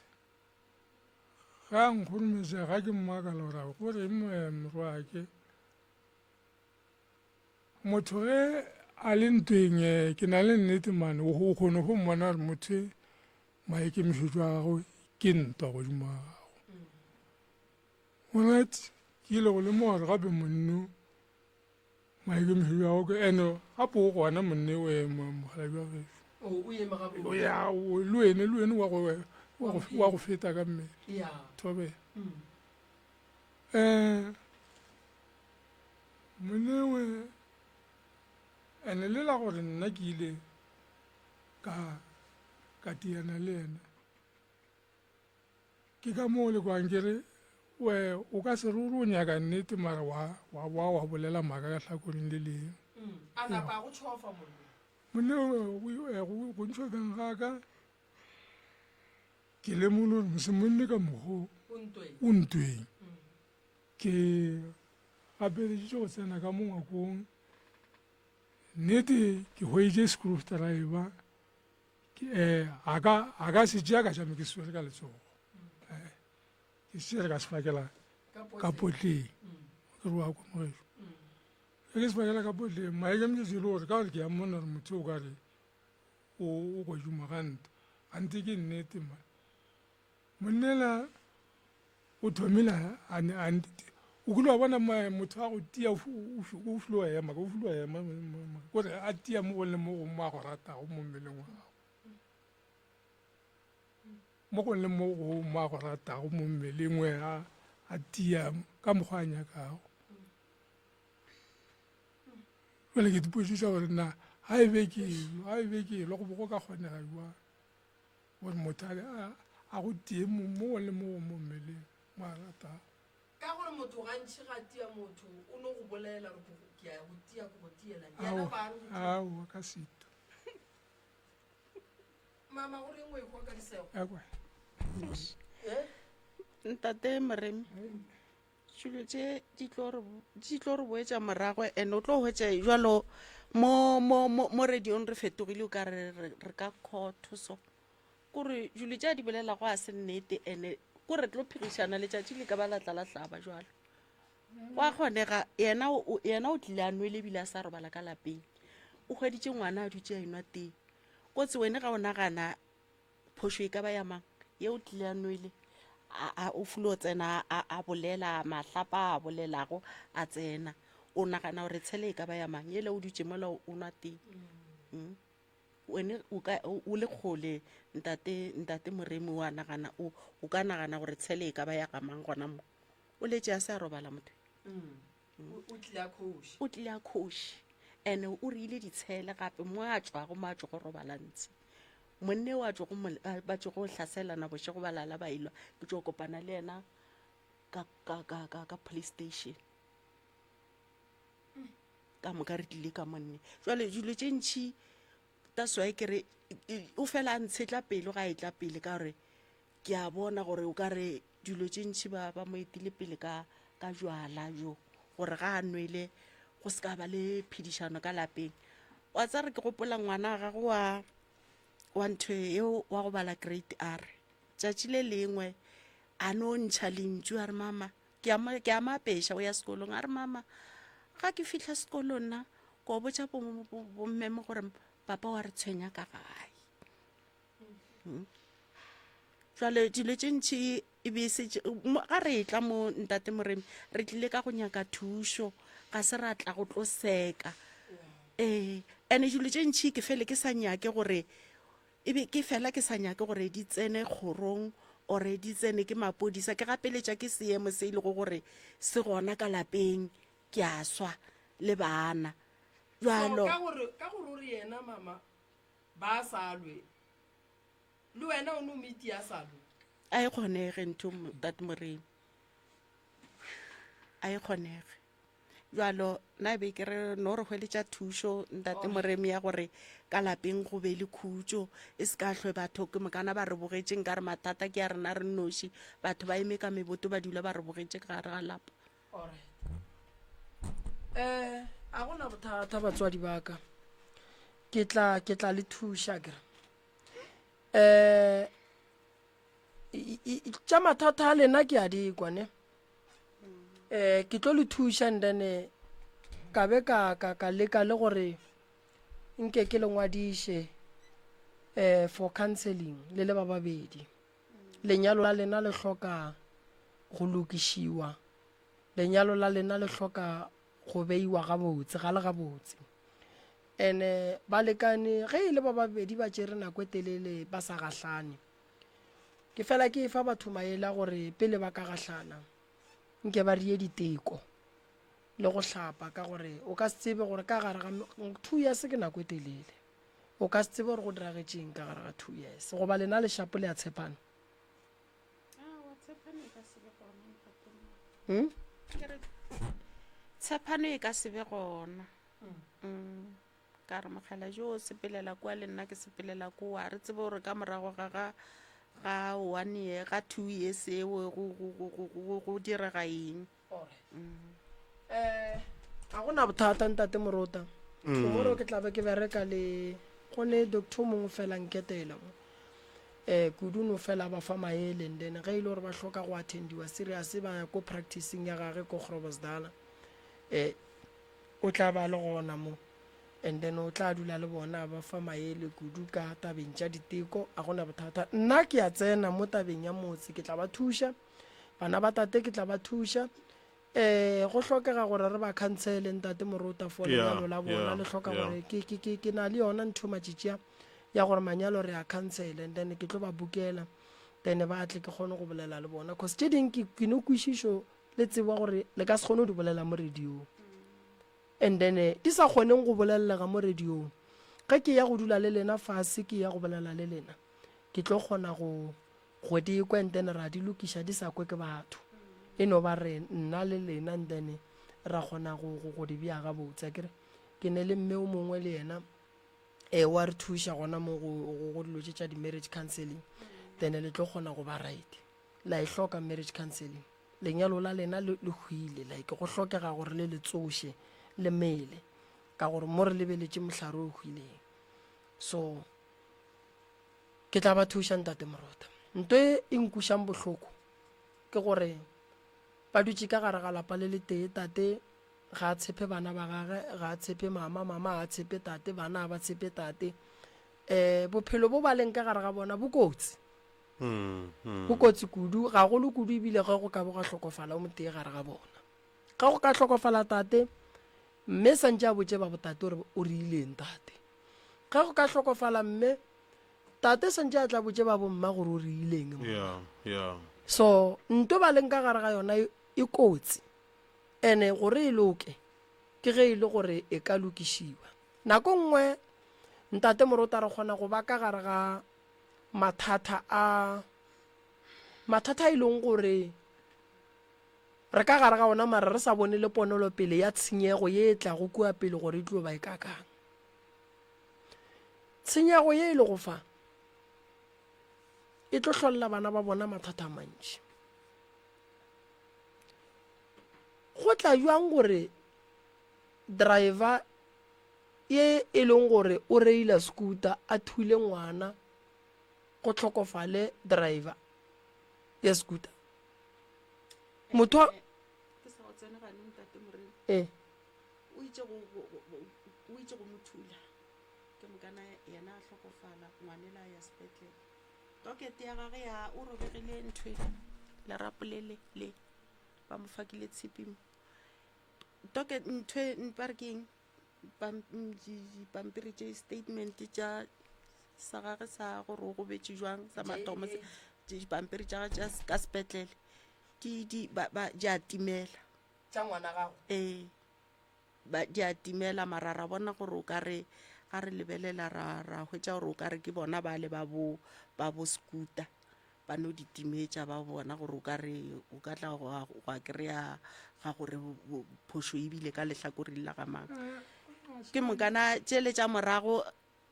ga nkgorometša ga ke mmakala gore gore morwake motho ge a le ntweng ke na le nnete mane o kgone go mmona gore motho maikemišetšo a gago ke ntwa godimo ga gago alright ke ile go lemoga gore gape monno maikemišetšo a gago ke ene gape o gona monne o mogalabi wa gefe le wene wa go feta ka mmele thobela monewe ene le la gore nna ke ile ka tiana le ena ke ka moo le kwang kere we o ka se ruri o nyaka nnete mara wa bolela maaka ka hlakoreng le leng monewe go ntšhofeng ga ka ke lemole gore mosemonne ka mokgwa o ntweng ke gapeleditše go tsena ka mo ngwakong nnete ke hweditše screw driver a ka se tšea ka tšame ke swere ka letsogo ke sere ka sefakela ka potleng ke re wa komogeso ge ke sefakela ka potleng maikemetšetše le gore ka gore ke ya mmona gore motho o ka re o godimo gante gante ke nnete ma monnela o thomile o kile wa bona motho a go tia o file wa ema kore a tia mo gole mo gongwe a go ratago mo mmeleng wa gago mo gole mo gongwe a go ratago mo mmeleng we a tia ka mokgwa a nyakago jale ke dipotsiša gore na ga e be ke le go bogo ka kgonega jwang gore motho a go tie mo gole mo mo mmeleng mo a ratago ka gore motho gantši ga tia motho o no go bolela gore ke ya go tia go tiela ao ka seto mama o reng o ekwa ka disego ntate Moremi dilo tše di tlo re boetša morago and o tlo hwetša jalo mo radiong re fetogile o ka re ka khotho so kore jule tša di bolela go a se nnete ene kore tlo phigišana letšatši le ka ba latla-latlaba jalo go a kgonega yena o tlile a nwele ebile a sa robala ka lapeng o hweditše ngwana a dutše a enwa teng kotse wene ga o nagana phošo e ka ba ya mang ye o tlile a nwele o fule o tsena a bolela mahlapa a bolelago a tsena o nagana gore tshele e ka ba ya mang yele o dutše mola o nwa teng wene o le kgole ntate Moremi wa nagana o ka nagana gore tshele e ka ba ya ga mang gona mo o letse a se a robala motho o tlile a kgoši ande o rile ditshele gape mo a tswago mo a tso go robala ntse monne wa tso ba tso go hlaselana boše go balala ba ilwa ke tso kopana le yena ka police station ka moka re tlile ka monne jwale dilo tše ntšhi that's why kere o fela ntshetla pele ga etla pele ka gore ke a bona gore o ka re dilo tše ntšhi ba mo etile pele ka jwala jo gore ga a nwele go se ka ba le phedišano ka lapeng wa tsa re ke gopola ngwana ga go wa ntho eo wa go bala grade R tšatši le lengwe a no ntšha lentšu a re mama ke a mapeša o ya sekolong a re mama ga ke fihla sekolong nna ko botša bommeme gore papa wa re tshwenya ka gae jwale dilo tše ntšhi ga re tla mo ntate Moremi re tlile ka go nyaka thušo ga se ra tla go tlo seka ene dilo tše ntšhi ke fele ke sa nyake gore ke fela ke sa nyake gore di tsene kgorong ore di tsene ke mapodisa ke gapeletša ke seemo se ile go gore se gona ka lapeng ke a swa le bana jalo ka gore re yena mama ba salwe le wena o no miti ya salwe a e kgonege ntho ntate Moremi a e kgonege jalo na be ke re no re hweletša thušo ntate Moremi ya gore ka lapeng go be le khutšo e se ka hlwe batho ke mokana ba re bogetšeng ka re mathata ke a rena re noši batho ba eme ka meboto ba dula ba re bogetše ka gare ga lapa a gona bothata batswadi ba ka ke tla le thuša kere tša mathata a lena ke a dikwa ne ke tlo le thuša ndene ka be ka leka le gore nke ke le ngwadiše for counseling le ba babedi lenyalo la lena le hloka go lokišiwa lenyalo la lena le hloka go beiwa gabotse ga le gabotse ene ba lekane ge e le ba babedi ba tšere nako e telele ba sa gahlane ke fela ke fa batho maela gore pele ba ka gahlana nke ba rie diteko le go hlapa ka gore o ka se tsebe gore ka gare ga 2 years ke nako e telele o ka se tsebe gore go diragetšeng ka gare ga 2 years goba lena leshapo le a tshepana tshepano e ka sebe gona ka re mogala jo o sepelela kwa le nna ke sepelela kwa re tsebe gore ka morago ga 1 year ga 2 years eo go direga eng ga gona bothata ntate Morota tomorrow ke tlabe ke bereka le gone doctor mongwe fela nketela kudu no fela ba fa maele ndene ge ile gore ba hloka go attendiwa serious ba ya ko practicing ya gage ko Groblersdal o tla ba le gona mo and then o tla dula le bona ba fa maele kudu ka tabeng tša diteko a gona bothata nna ke a tsena mo tabeng ya motse ke tla ba thuša bana ba tate ke tla ba thuša go hlokega gore re ba cancele ntate Morota for lenyalo la bona le hloka gore ke na le yona ntho matšitšia ya gore manyalo re a cancele and then ke tlo ba bukela then ba tle ke kgone go bolela le bona cause tše ding ke no kwešišo le tseba gore le ka se kgone di bolela mo radio and then di sa kgoneng go bolelela mo radio ga ke ya go dula le lena fase ke ya go bolela le lena ke tlo kgona go di kwa and then ra di lokiša di sa kwe ke batho eno ba re nna le lena and then ra kgona go di bja ga botsa ke ne le mme o mongwe le yena wa re thuša gona mo go dilo tša di-marriage counseling then le tlo kgona go ba right la e hloka marriage counseling lenyalo la lena le hwile like go hlokega gore le tsoše le mele ka gore mo re lebeletše mohlare o hwileng so ke tla ba thuša ntate Morota. Ntho e nkušang bohloko ke gore ba dutše ka gare ga lapa le le tee. Tate ga a tshepe bana ba gage, ga a tshepe mama, mama a tshepe tate, bana ba tshepe tate. Bophelo bo ba leng ka gare ga bona bokotsi, bokotsi kudu, ga go le kudu ebile ge go ka bo ga hlokofala o motee gare ga bona. Ga go ka hlokofala tate, mme santse a botse ba botate gore o riileng tate. Ga go ka hlokofala mme tate santse a tla botse ba bomma gore o riileng. So nto ba leng ka gare ga yona e kotsi, ene gore e loke ke ge e le gore e ka lokišiwa. Nako nngwe ntate Morota re kgona go ba ka gare ga mathata a e leng gore re ka gare ga ona mara re sa bone le ponelo pele ya tshenyego ye e tla go kua pele gore e tlo ba e kakang. Tshenyego ye e le go fa e tlo hlolla bana ba bona mathata a mantši. Go tla jwang gore driver ye e leng gore o reila scooter a thule ngwana go tlhokofale driver ya scooter? Motho o itse go mothula ke mokana yena a tlhokofala ngwanela ya sepetlele. Tokete ya gage ya o robegile ntho lerapo le ba mo fakile tshipi mo. Toket ntho parking pampiri tše statement tša sa gage sa gore go betše jwang sa mathomo pampiri tša ka sepetlele di a timela tša ngwana gago. di a timela mara ra bona gore o ka re ga re lebelela ra hwetša gore o ka re ke bona ba le ba bo scooter ba no di timetša ba bona gore o ka re o ka tla go a kry-a ga gore phošo ebile ka lehlakoreng la ga mang. Ke mokana tšele tša morago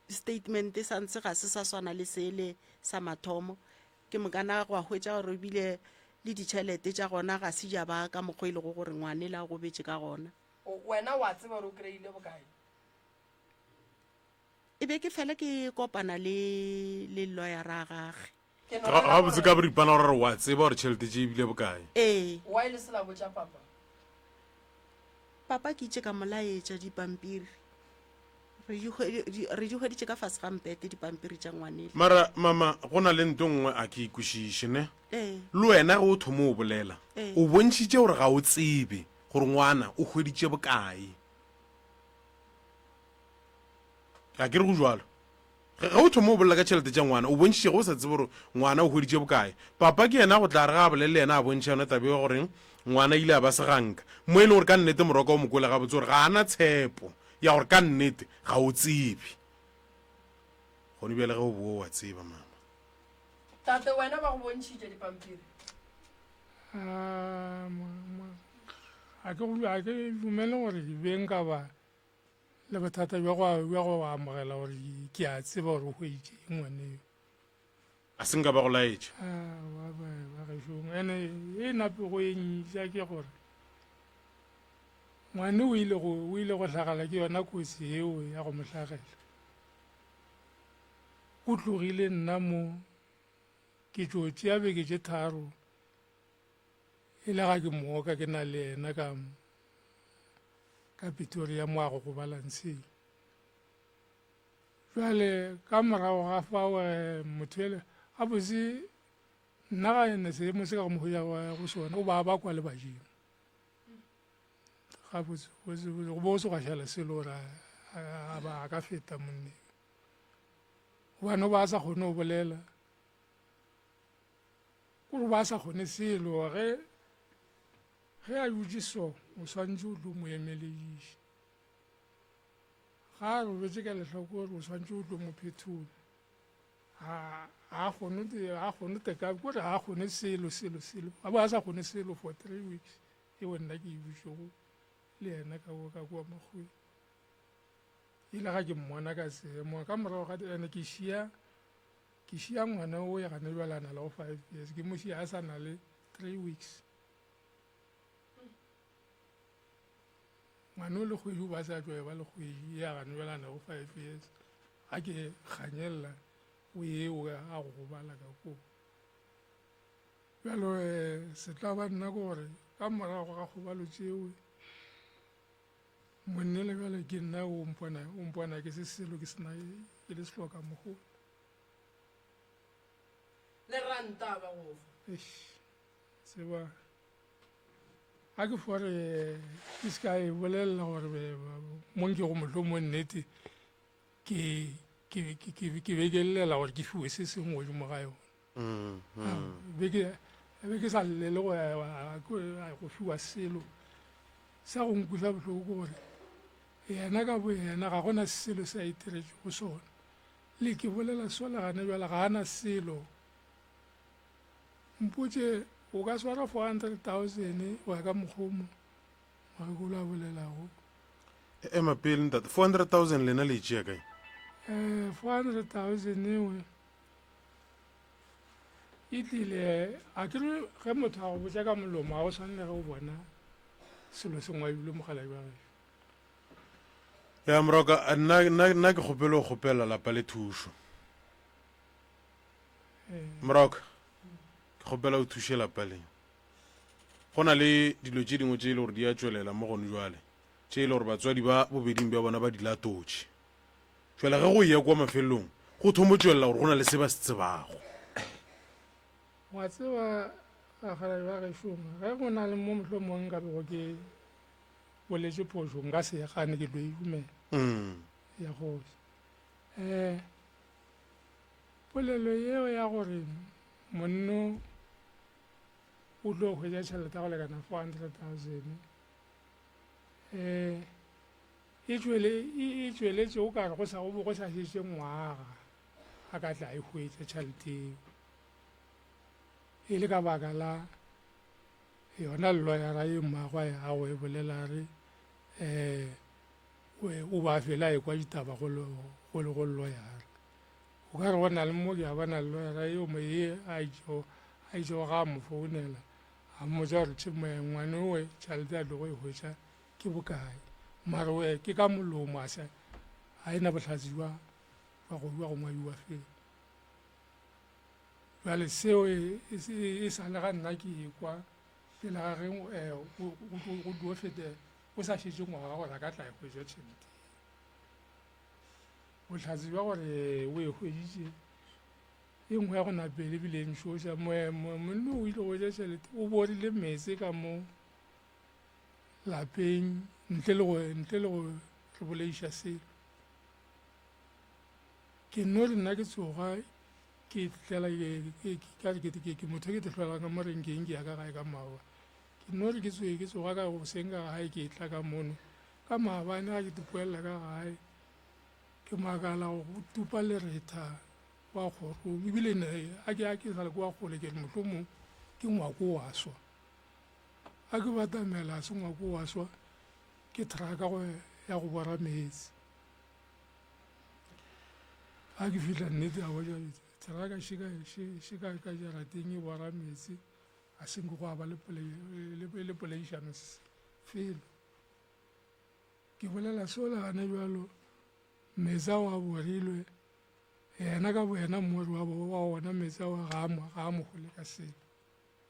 statement santse ga se sa swana le sele sa mathomo. Ke mokana go a hwetša gore ebile le ditšhelete tša gona ga se ja ba ka mokgwa ile go gore ngwane la go betše ka gona. Wena wa tseba gore o kry-ile bokae? E be ke fela ke kopana le lawyer-a gage ga botse ka boripana gore wa tseba gore tšhelete tše ebile bokae? Wa ile se la botša papa ke itse ka molaetša dipampiri re di hweditše ka fase ga mpete dipampiri tša ngwanele. Mara mama go na le nto nngwe a ke ikwešiše ne le wena ge o thomo o bolela o bontšhitše gore ga o tsebe gore ngwana o hweditše bokae. A ke re go jwalo ge o thomo o bolela ka tšhelete tša ngwana o bontšhitše go o sa tsebe gore ngwana o hweditše bokae. Papa ke yena go tla re ga a bolele yena a bontšha yona tabe goreng ngwana ile a ba seganka mo e leng gore ka nnete moroka o mokola ga botse gore ga ana tshepo ya gore ka nnete ga o tsebe gone bjale ge o bo wa tseba mama. Tate wena ba go bontšhitše dipampiri? a ke dumele gore beng ka ba le bothata bja go amogela gore ke a tseba gore o hweditše ngwaneo. A se nka ba go laetša bagešong ene e nape go e ntša ke gore ngwane o ile go hlagala ke yona kotsi eo ya go mo hlagela. O tlogile nna mo ke tšo tšea beke tše tharo e le ga ke mooka ke na le ena ka Pretoria mo a go balanceng. Jwale ka morago ga fao motho ele a bose nna ga ene seemo se ka go mogoja go sona o ba kwa le badimo ga bose go bo se ga šala selo gore a ka feta monneng gobane o ba sa kgone go bolela kore ba sa kgone selo ge a dutše so o swantse o tlo mo emeledise ga a robetse ka lehloko gore o swantse o tlo mo phethole ga kgone teka kore ga kgone selo a ba sa kgone selo for 3 weeks eo nna ke e butšego le ena ka kua makgweng ile ga ke mmona ka seemo ka morago ga ene ke šia ngwana o ya gane jwalana le go 5 years ke mo šia a sa na le 3 weeks. Ngwana o le kgwedi o ba sa tloe ba le kgwedi ya gane jwalana go 5 years ga ke kganyelela o eo a go gobala ka ko bjalo se tla ba nna gore ka morago ga kgobalo tšeo monne le bjale ke nna o mpona ke se selo ke sena ke le selo ka mogolo le ranta ba go se ba a ke fore ke ska e bolelela gore mong ke go motlho mo nnete ke bekelela gore ke fiwe se sengwe godimo ga yone be ke sa llele go fiwa selo sa go nkutlwa botlhoko gore yena ka bo yena ga gona selo se a iteretse go sona le ke bolela sola gane bjala ga ana selo mpotse o ka swara 400,000 go ya ka mokgomo magolo a bolelago ema pele ntate 400,000 lena le tšea kae 400,000 ewe e tlile a kere ge motho a go botsa ka molomo ga go tshwanele ge o bona selo se ngwabile mogala jwa gešo ya Moroka nna ke kgopela go kgopela lapa le thušo Moroka ke kgopela o thuše lapa le go na le dilo tše dingwe tše e le gore di a tšwelela mo gone jwale tše e le gore batswadi ba bobeding bja bona ba di latotše jwale ge go ya kwa mafelelong go thomo tšwelela gore go na le se ba se tsebago wa tseba gagala ba gešoma ge go na le mo mohlomong nka bego ke boletše phošo nka se gane ke tlo e dumela ya kgoši polelo yeo ya gore monno o tlo hwetša tšhelete go lekana 400,000 e tšweletše o kare go sa šešeng ngwaga a ka tla e hwetša tšhelete eo e le ka baka la yona lloyara ye mmagwa ya go e bolela re o ba fela e kwa ditaba go le go lloyara o ka re go na le mo ke a bona lloyara eo mo ye a itšego ga a mo founela a mmotsa gore ngwane we tšhelete a tlogo e hwetša ke bokae mare we ke ka molomo a ena bohlatsi ba go ngwadiwa fela jale seo e sa le ga nna ke ekwa pele ga ge go duo fete o sa šetse ngwaga gore a ka tla e hwetša tšhelete bohlatsi ba gore o e hweditše e nngwe ya go napele ebile nšoša monne o ile go ja tšhelete o borile metse ka mo lapeng ntle le go re boleiša selo ke nno re nna ke tsoga ke tlela ke motho ke tetlhwelang ka mo renkeng ke ya ka gae ka maoba ke nno re ke tsoga ka goseng ka gae ke tla ka mono ka maabane ga ke tepoelela ka gae ke makala go tupa leretha wa kgorong ebile a ke sale ke wa kgole ke re mohlomong ke ngwako wa swa a ke batamela a se ngwako wa swa ke traka ya go bora metsi a ke fitlha nnete a boja traka šika ka jarateng e bora metsi a senke go aba le poleišano felo ke bolela sola gane bjalo metsa wa borilwe yena ka boyena mmori wa ona metsa wa ga a mogole ka selo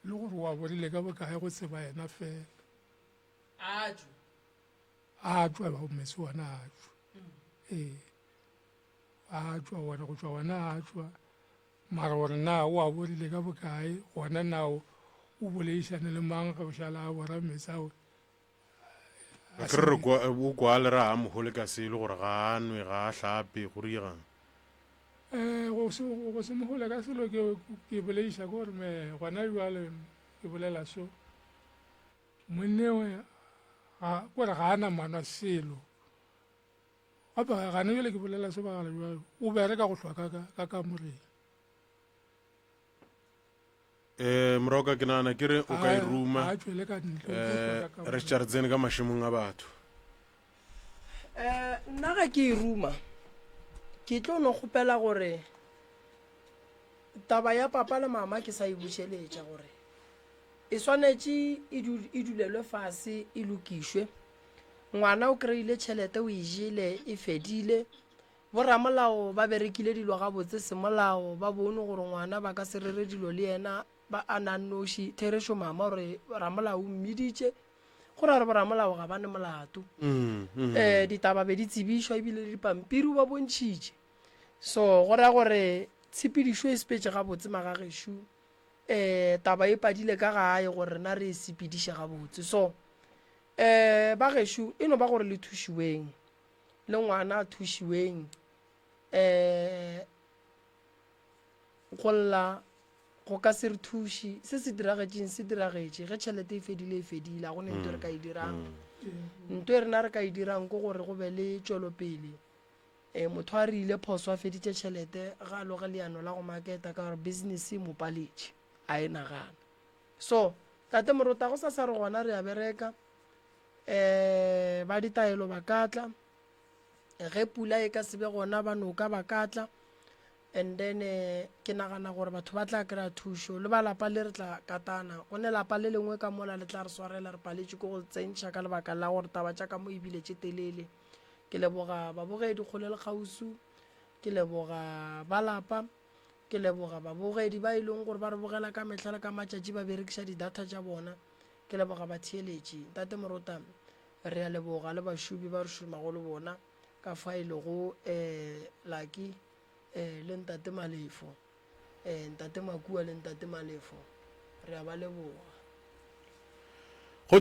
le gore wa borile ka bokae go tseba yena fela a tswa ba metsi ona a tswa a tswa wona go tswa wona a tswa mara gore na o a borile ka bokae gona nao o boleišane le mang ge o šala a bora metsi ao a kere o kwa le ra a mogole ka selo gore ga a nwe ga a hlape go rigang go se mogole ka selo ke boleiša ke gore gona jale ke bolela so monnewe kore ga ana manwa selo gape gane jale ke bolela so bagala jalo o bereka go hlwa ka kamoreng Moroka ke nana kere o ka e ruma re tšaretsene ka mašemong a batho nna ga ke e ruma ke tlo no kgopela gore taba ya papa le mama ke sa e botšeletša gore e swanetše e dulelwe fase e lokišwe ngwana o kry-ile tšhelete o e jele e fedile boramolao ba berekile dilo ga botse semolao ba bone gore ngwana ba ka se rere dilo le yena ba ananoši thereso mama gore ramolao mmiditše gore re boramolao ga bane molato ditaba be di tsebišwa ebile le dipampiri ba bontšhitše so go raya gore tshepedišo e sepetše ga botse magagešo taba e padile ka gae gore na re sepediše ga botse so ba gešo e no ba gore le thušiweng le ngwana a thušiweng go lla go ka se re thuši se se diragetšeng se diragetše ge tšhelete e fedile a gone nto re ka e dirang nto e rena re ka e dirang ke gore go be le tšwelopele motho a re ile phoso a feditše tšhelete ga loge leano la go maketa ka gore business mo paletše a e nagana so tate morota go sa re gona re a bereka ba ditaelo ba katla ge pula e ka sebe gona ba noka ba katla and then ke nagana gore batho ba tla kry-a thušo le ba lapa le re tla katana go ne lapa le lengwe ka mola le tla re swarela re paletše ko go tsentšha ka lebaka la gore taba tša ka mo ebile tše telele ke leboga babogedi kgole le kgausu ke leboga ba lapa ke leboga babogedi ba e leng gore ba re bogela ka mehla le ka matšatši ba berekiša di-data tša bona ke leboga batheeletši tate morota re a leboga le bašomi ba re šomago le bona ka fa e lego Lucky le ntate Malefo ntate Makua le ntate Malefo re a ba leboga